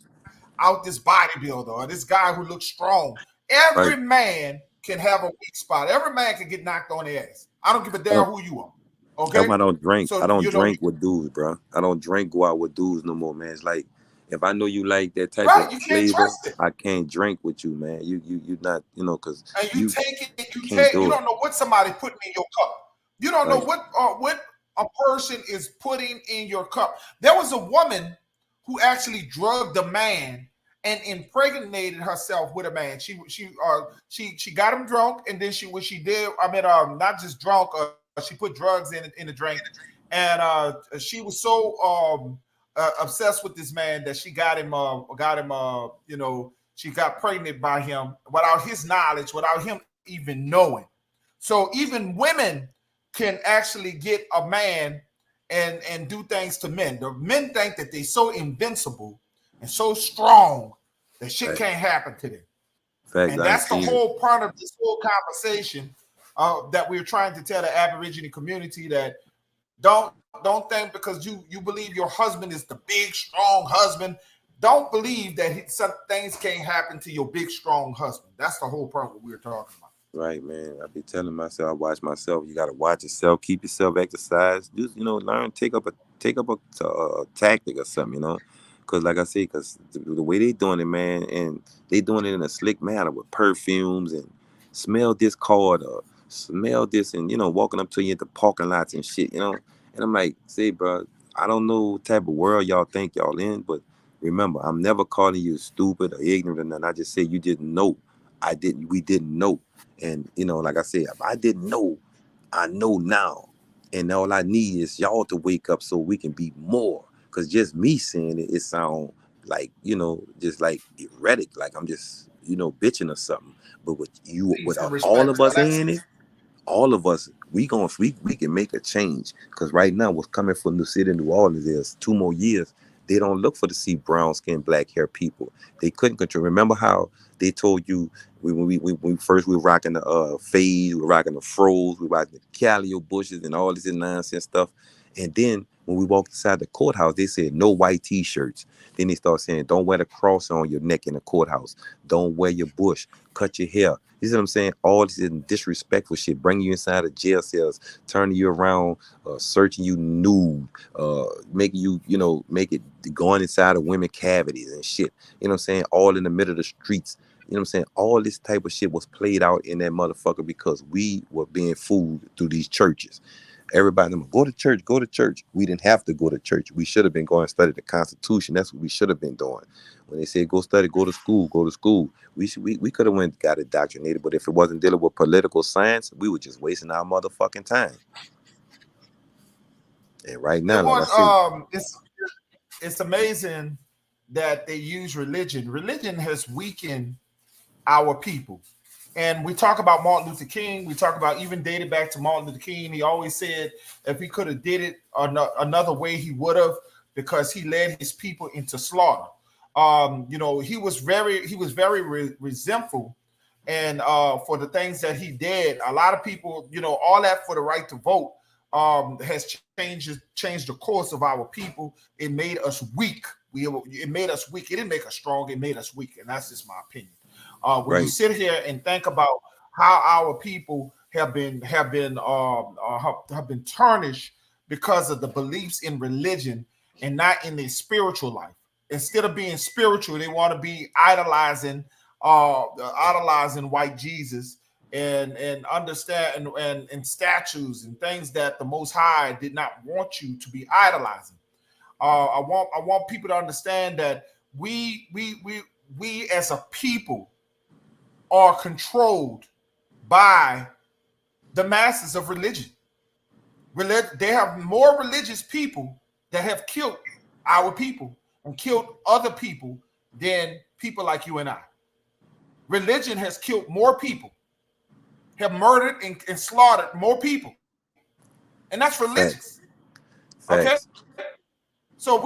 out this bodybuilder or this guy who looks strong? Every man can have a weak spot. Every man can get knocked on the ass. I don't give a damn who you are. Okay. I don't drink. So, I don't drink with dudes, bro. I don't go out with dudes no more, man. It's like, if I know you like that type of flavor, I can't drink with you, man. You not, because you take it. You don't know what somebody putting in your cup. You don't know what a person is putting in your cup. There was a woman who actually drugged a man and impregnated herself with a man. She got him drunk, and then not just drunk. She put drugs in the drink, and she was so obsessed with this man that she got him. She got pregnant by him without his knowledge, without him even knowing. So even women can actually get a man and do things to men. The men think that they're so invincible and so strong that shit can't happen to them. And that's the whole part of this whole conversation that we're trying to tell the Aborigine community, that don't think because you believe your husband is the big, strong husband, don't believe that some things can't happen to your big, strong husband. That's the whole part what we're talking about. Right, man. I be telling myself, I watch myself. You gotta watch yourself, keep yourself exercised. Just learn, take up a tactic or something. Because like I say, because the way they doing it, man, and they doing it in a slick manner with perfumes and smell this card or smell this, and walking up to you at the parking lots and shit. And I'm like, say, bro, I don't know what type of world y'all think y'all in, but remember, I'm never calling you stupid or ignorant or nothing. I just say you didn't know. We didn't know. And like I said, if I didn't know, I know now. And all I need is y'all to wake up so we can be more. Cause just me saying it, it sound like, just like erratic, like I'm just, bitching or something. But with Please and all respect, of bro. us That's in it, all of us, we can make a change. Because right now, what's coming from the city of New Orleans is 2 more years. They don't look for to see brown skin, black hair people. They couldn't control. Remember how they told you when first we were rocking the fade, we were rocking the froze, we were rocking the callio bushes and all this nonsense stuff. And then when we walked inside the courthouse, they said no white t-shirts. Then they start saying, don't wear the cross on your neck in the courthouse. Don't wear your bush. Cut your hair. You see what I'm saying? All this disrespectful shit, bringing you inside of jail cells, turning you around, searching you nude, making you, make it going inside of women cavities and shit. You know what I'm saying? All in the middle of the streets. You know what I'm saying? All this type of shit was played out in that motherfucker because we were being fooled through these churches. Everybody, go to church, go to church. We didn't have to go to church. We should have been going to study the Constitution. That's what we should have been doing. When they said go study, go to school, go to school. We could have went got indoctrinated, but if it wasn't dealing with political science, we were just wasting our motherfucking time. And right it now, like I was said, it's amazing that they use religion. Religion has weakened our people. And we talk about Martin Luther King. We talk about even dated back to Martin Luther King. He always said if he could have did it another way, he would have, because he led his people into slaughter. He was very resentful, and for the things that he did. A lot of people, all that for the right to vote, has changed the course of our people. It made us weak. It made us weak. It didn't make us strong. It made us weak, and that's just my opinion. When you right, sit here and think about how our people have been tarnished because of the beliefs in religion and not in their spiritual life. Instead of being spiritual, they want to be idolizing white Jesus and understand and statues and things that the Most High did not want you to be idolizing. I want people to understand that we as a people are controlled by the masses of religion. They have more religious people that have killed our people and killed other people than people like you and I. Religion has killed more people, have murdered and slaughtered more people, and that's religious. facts, Okay, facts. so all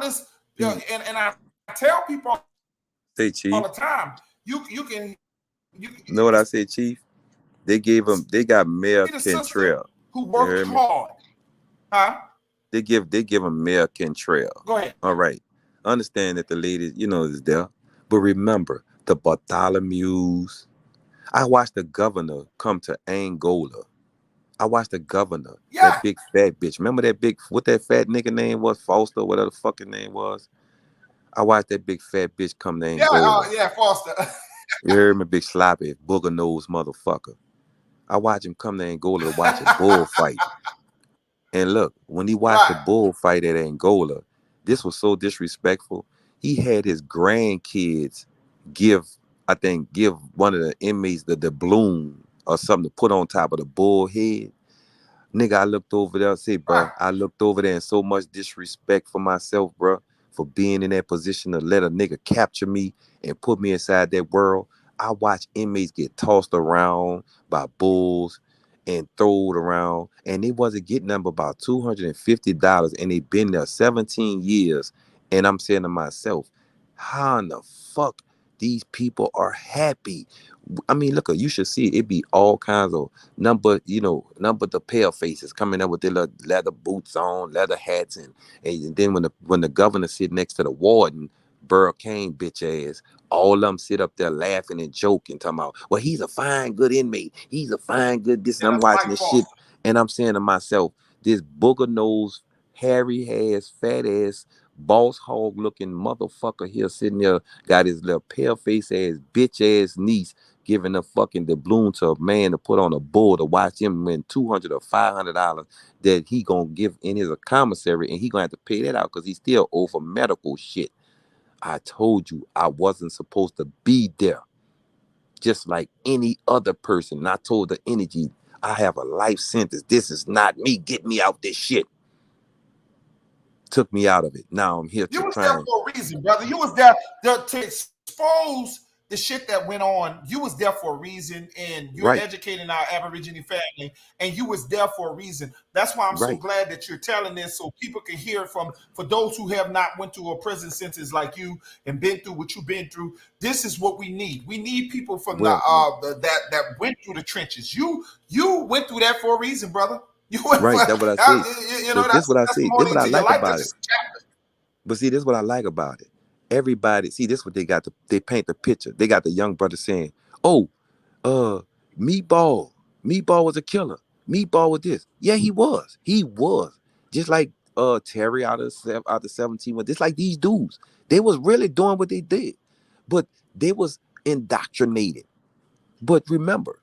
this, Chief, and I tell people say all the Chief. time, you can Know what I said, Chief? They got Mayor see the sister Cantrell. who You worked heard me? hard, huh? They give him Mayor Cantrell. Go ahead. All right. Understand that the lady, is there. But remember, the Bartholomews. I watched the governor come to Angola. I watched the governor, that Yeah, big fat bitch. Remember what that fat nigga name was? Foster, whatever the fucking name was. I watched that big fat bitch come to yeah, Angola. yeah, Foster. You heard me, big sloppy, booger nose motherfucker. I watched him come to Angola to watch a bullfight. And look, when he watched the Right. bullfight at Angola, this was so disrespectful. He had his grandkids give, I think, give one of the inmates the bloom or something to put on top of the bull head. Nigga, I looked over there and said, bro, Right. I looked over there and so much disrespect for myself, bro, for being in that position to let a nigga capture me and put me inside that world. I watch inmates get tossed around by bulls and throwed around, and they wasn't getting them about $250, and they been there 17 years. And I'm saying to myself, how in the fuck these people are happy? I mean, look, you should see it be all kinds of number the pale faces coming up with their leather boots on, leather hats, and then when the governor sit next to the warden, Burl Kane bitch ass. All of them sit up there laughing and joking, talking about, well, he's a fine, good inmate. He's a fine, good this. And Yeah, I'm that's watching Mike this shit, Foster. and I'm saying to myself, this booger nose, hairy ass, fat ass, boss hog looking motherfucker here sitting there, got his little pale face ass, bitch ass niece giving a fucking doubloon to a man to put on a bull to watch him win $200 or $500 that he gonna give in his commissary, and he gonna have to pay that out because he's still over medical shit. I told you I wasn't supposed to be there, just like any other person. And I told the energy, I have a life sentence. This is not me. Get me out this shit. Took me out of it. Now I'm here You to was there try. for a reason, brother. You was there to expose the shit that went on. You was there for a reason, and you're Right, educating our Aborigine family, and you was there for a reason. That's why I'm so right, glad that you're telling this, so people can hear it from, for those who have not went to a prison sentence like you and been through what you've been through. This is what we need. We need people from well, that went through the trenches. You went through that for a reason, brother. You went for right. That's what I say. you know, But this that's what I say. This testimony what I into your like life. about That's it. just a chapter. But see, this is what I like about it. Everybody, see, this what they got. They paint the picture. They got the young brother saying, "Oh, uh, Meatball, Meatball was a killer. Meatball was this. Yeah, he was. He was. Just like Terry out of 17. Just like these dudes, they was really doing what they did, but they was indoctrinated. But remember,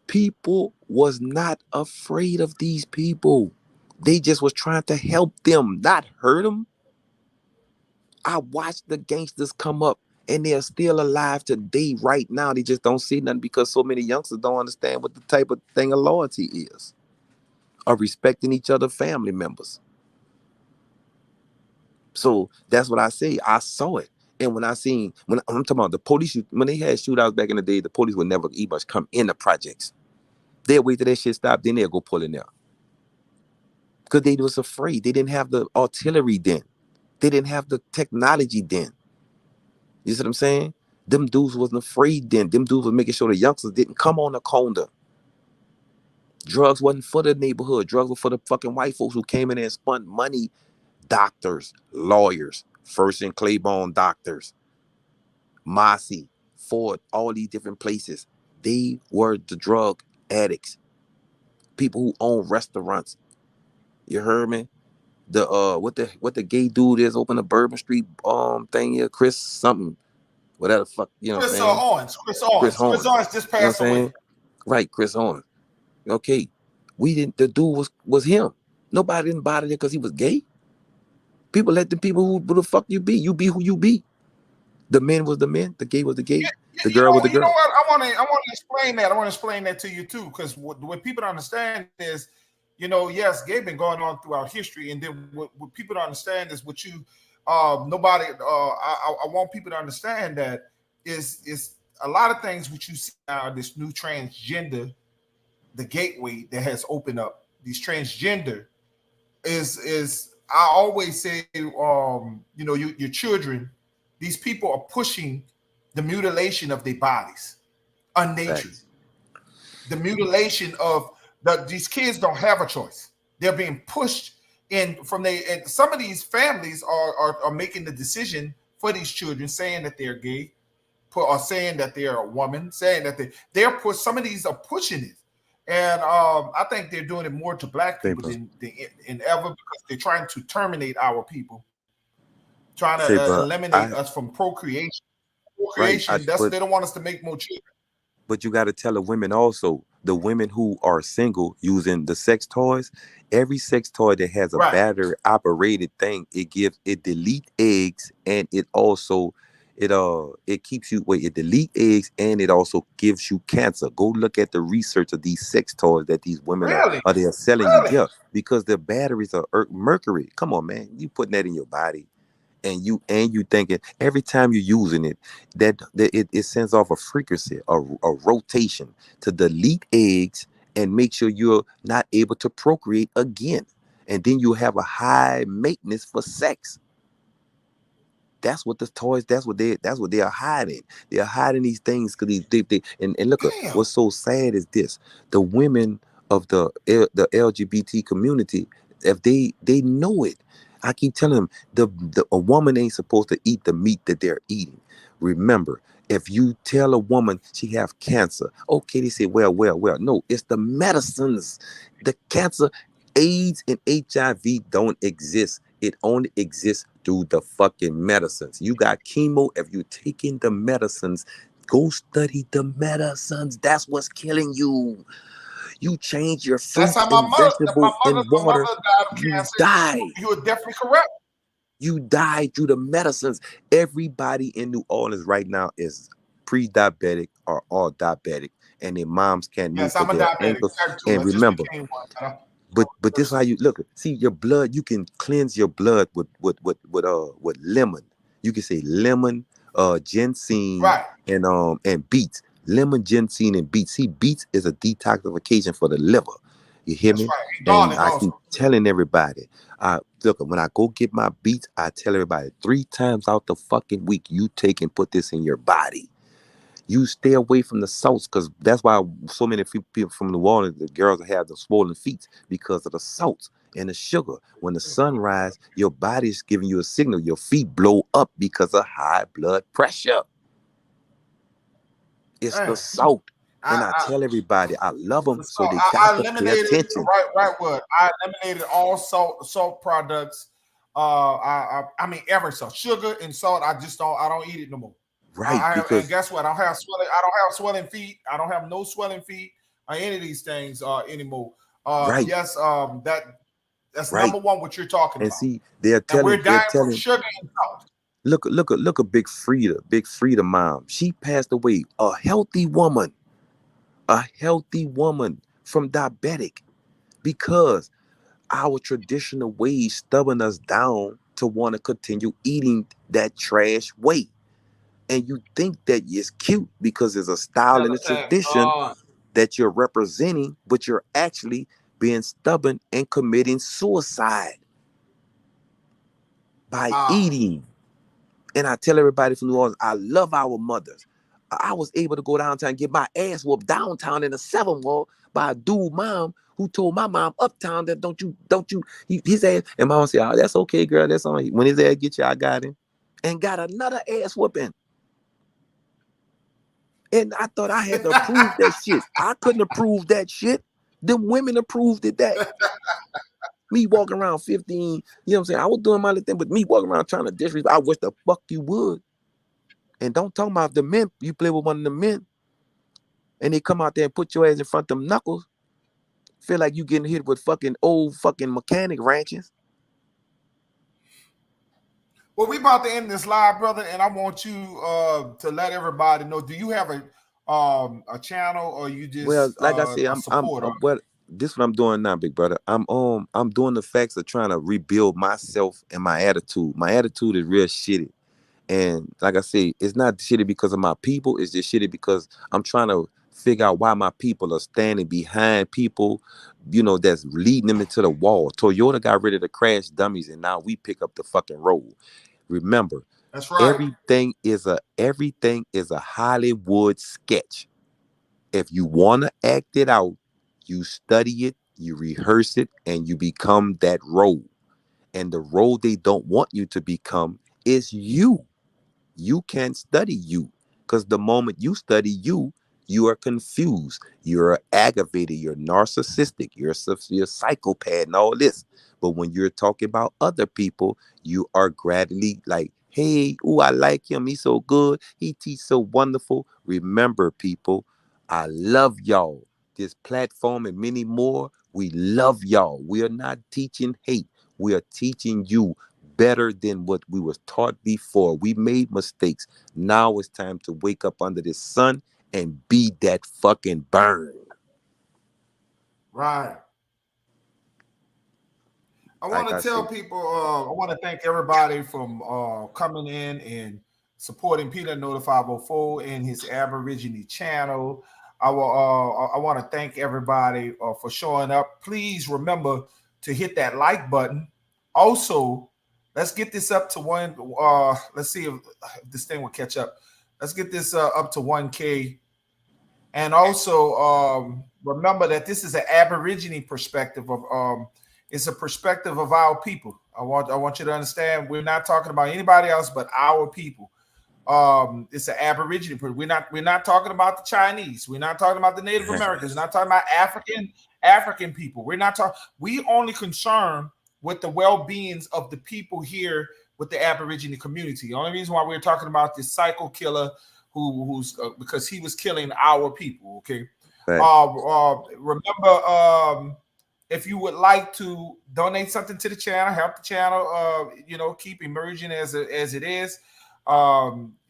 people was not afraid of these people. They just was trying to help them, not hurt them. I watched the gangsters come up and they're still alive today, right now. They just don't see nothing because so many youngsters don't understand what the type of thing of loyalty is, or respecting each other family members. So that's what I say. I saw it. And when I seen, when I'm talking about the police, when they had shootouts back in the day, the police would never even come in the projects. They'll wait till that shit stop, then they'll go pull in there. Because they was afraid. They didn't have the artillery then. They didn't have the technology then. You see what I'm saying? Them dudes wasn't afraid then. Them dudes was making sure the youngsters didn't come on the corner. Drugs wasn't for the neighborhood. Drugs were for the fucking white folks who came in there and spent money. Doctors, lawyers, First and Claiborne doctors, Mossy, Ford, all these different places. They were the drug addicts. People who own restaurants. You heard me? The what the gay dude is open the Bourbon Street thing here, Chris something, whatever the fuck, you know what I'm Chris saying? Owens. Chris Chris Owens. Chris Horn. Owens just You know what passed I'm away. saying? Right, Chris Horn. Okay. We didn't the dude was him. Nobody didn't bother him because he was gay. People let the people who the fuck you be. You be who you be. The men was the men, the gay was the gay, the You girl was know, the you know girl. what? I want to explain that. I want to explain that to you too, because what people don't understand is, you know, yes, gay been going on throughout history, and then what people don't understand is what you, nobody. I want people to understand that is a lot of things which you see now. This new transgender, the gateway that has opened up. These transgender is I always say, you know, your children, these people are pushing the mutilation of their bodies, unnatured. Facts. The mutilation of these kids don't have a choice. They're being pushed in from they, and some of these families are making the decision for these children, saying that they're gay, or saying that they're a woman, saying that they're push. Some of these are pushing it, and I think they're doing it more to black Same people person. than ever, because they're trying to terminate our people, trying to Say, but eliminate I us from procreation. right. Procreation. That's they don't want us to make more children. But you got to tell the women also, the women who are single using the sex toys, every sex toy that has a Right. battery operated thing, it delete eggs, and it also it keeps you wait, it delete eggs, and it also gives you cancer. Go look at the research of these sex toys that these women Really? they are selling you. Really? Yeah, because the batteries are mercury. Come on, man. You putting that in your body, and you thinking every time you're using it that it sends off a frequency, a rotation to delete eggs and make sure you're not able to procreate again, and then you have a high maintenance for sex. That's what the toys, that's what they are hiding. They are hiding these things because and look at Damn. what's so sad is this: the women of the LGBT community, if they know it. I keep telling them a woman ain't supposed to eat the meat that they're eating. Remember, if you tell a woman she have cancer, okay, they say, well. No, it's the medicines. The cancer, AIDS and HIV don't exist. It only exists through the fucking medicines. You got chemo. If you're taking the medicines, go study the medicines. That's what's killing you. You change your That's fruits how and my vegetables and mother water, died of you cancer. die. You were definitely correct. You die through the medicines. Everybody in New Orleans right now is pre-diabetic or all diabetic, and their moms can't move Yes, because I'm a their diabetic ankles. type 2. And I just remember, became one. but this is how you look. See your blood. You can cleanse your blood with lemon. You can say lemon, ginseng, Right. and beets. Lemon, ginseng, and beets. See, beets is a detoxification for the liver. You hear That's me? right. And And garlic I keep also. telling everybody. Look, when I go get my beets, I tell everybody 3 times out the fucking week, you take and put this in your body. You stay away from the salts, because that's why so many people from New Orleans, the girls have the swollen feet because of the salts and the sugar. When the sun rises, your body's giving you a signal. Your feet blow up because of high blood pressure. It's the Man, salt. I, And I I tell everybody I love them, so so they I got to pay eliminated attention. right word. I eliminated all salt products. I mean every salt, sugar and salt. I don't eat it no more. Right, I have, and because guess what? I don't have swelling feet. I don't have no swelling feet or any of these things anymore. right, Yes, that's right. number one. What you're talking And about, see, and we're they're dying from telling sugar and salt. look at Big Frida mom. She passed away, a healthy woman from diabetic, because our traditional ways stubborn us down to want to continue eating that trash way. And you think that it's cute because it's a style and a tradition that you're representing, but you're actually being stubborn and committing suicide by Wow. eating. And I tell everybody from New Orleans, I love our mothers. I was able to go downtown and get my ass whooped downtown in a 7 wall by a dude mom who told my mom uptown that his ass. And mom said, oh, that's okay, girl. That's on. When his ass get you, I got him. And got another ass whooping. And I thought I had to prove that shit. I couldn't have proved that shit. Them women approved it that. Me walking around 15, you know what I'm saying? I was doing my little thing, but me walking around trying to disrespect, I wish the fuck you would. And don't talk about the men. You play with one of the men, and they come out there and put your ass in front of them knuckles. Feel like you getting hit with fucking old fucking mechanic wrenches. Well, we about to end this live, brother, and I want you to let everybody know. Do you have a channel, or you Well, just like I said, a supporter? well, this what I'm doing now, big brother. I'm doing the facts of trying to rebuild myself and my attitude. My attitude is real shitty. And like I say, it's not shitty because of my people. It's just shitty because I'm trying to figure out why my people are standing behind people, that's leading them into the wall. Toyota got rid of the crash dummies, and now we pick up the fucking road. Remember, That's right. everything is a Hollywood sketch. If you want to act it out, you study it, you rehearse it, and you become that role. And the role they don't want you to become is you. You can't study you, because the moment you study you, you are confused, you're aggravated, you're narcissistic, you're a psychopath and all this. But when you're talking about other people, you are gradually like, hey, oh, I like him, he's so good, he teaches so wonderful. Remember, people, I love y'all. This platform and many more, we love y'all. We are not teaching hate, we are teaching you better than what we was taught before. We made mistakes. Now it's time to wake up under the sun and be that fucking burn. Right. I want Like to I tell said, people. I want to thank everybody from coming in and supporting Peter Nola 504 and his Aborigine channel. I want to thank everybody for showing up. Please remember to hit that like button. Also, let's get this up to one. Let's see if this thing will catch up. Let's get this up to 1K. And also remember that this is an Aborigine perspective of it's a perspective of our people. I want you to understand we're not talking about anybody else but our people. It's an Aborigine. We're not talking about the Chinese. We're not talking about the Native Americans. We're not talking about African people. We're not talking. We only concerned with the well-beings of the people here with the Aborigine community. The only reason why we're talking about this psycho killer who's because he was killing our people. Okay. Remember, if you would like to donate something to the channel, help the channel, keep emerging as it is.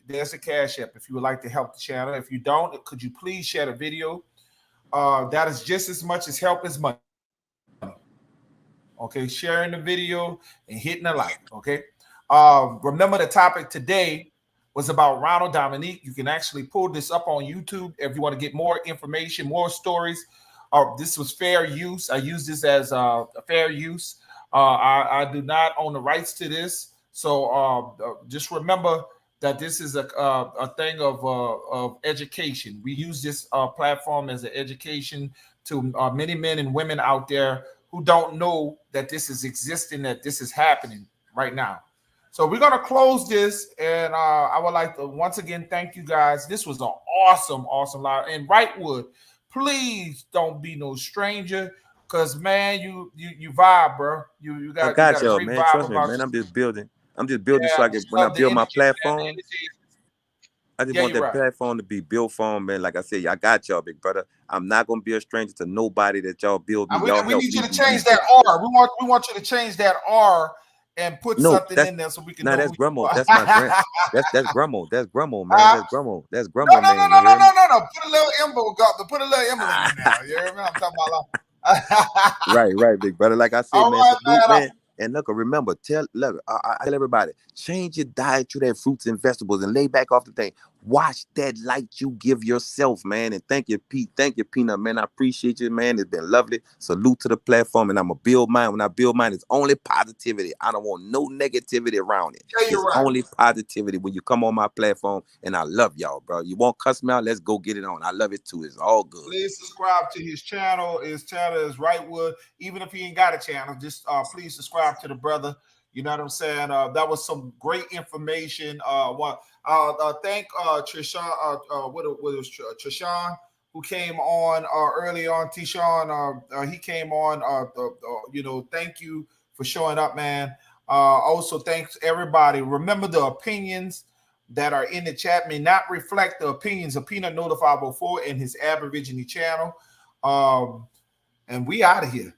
There's a Cash App if you would like to help the channel. If you don't, could you please share the video? That is just as much as help as money. Okay, sharing the video and hitting a like. Okay. Remember the topic today was about Ronald Dominique. You can actually pull this up on YouTube if you want to get more information, more stories. This was fair use. I use this as a fair use. I do not own the rights to this. So just remember that this is a thing of education. We use this platform as an education to many men and women out there who don't know that this is existing, that this is happening right now. So we're going to close this, and I would like to once again thank you guys. This was an awesome live. And Wrightwood, please don't be no stranger, because man, you vibe, bro. You got y'all, a great man. vibe. Trust me, man. I'm just building so I can when I build my platform. I just want that platform to be built for them, man. Like I said, I got y'all, big brother. I'm not gonna be a stranger to nobody that y'all build me. We need you to change that R. We want you to change that R and put something in there so we can. No, that's Grummo. That's my grand. That's Grummo. That's Grummo, man. That's Grummo. That's Grummo. No. Put a little emblem in there. You hear me? I'm talking about. Right, big brother. Like I said, all man. Right, man. And look, remember, I tell everybody, change your diet to that fruits and vegetables and lay back off the thing. Watch that light you give yourself, man. And thank you, Pete. Thank you, Peanut, man. I appreciate you, man. It's been lovely. Salute to the platform. And I'm going to build mine. When I build mine, it's only positivity. I don't want no negativity around it. Yeah, it's only positivity when you come on my platform. And I love y'all, bro. You won't cuss me out? Let's go get it on. I love it, too. It's all good. Please subscribe to his channel. His channel is Wrightwood. Even if he ain't got a channel, just please subscribe to the brother. You know what I'm saying? That was some great information. Thank Trishan, Trishan, who came on early on. Tishan, he came on. Thank you for showing up, man. Also, thanks everybody. Remember, the opinions that are in the chat may not reflect the opinions of Peanut Nola 504 and his Aborigine channel. And we out of here.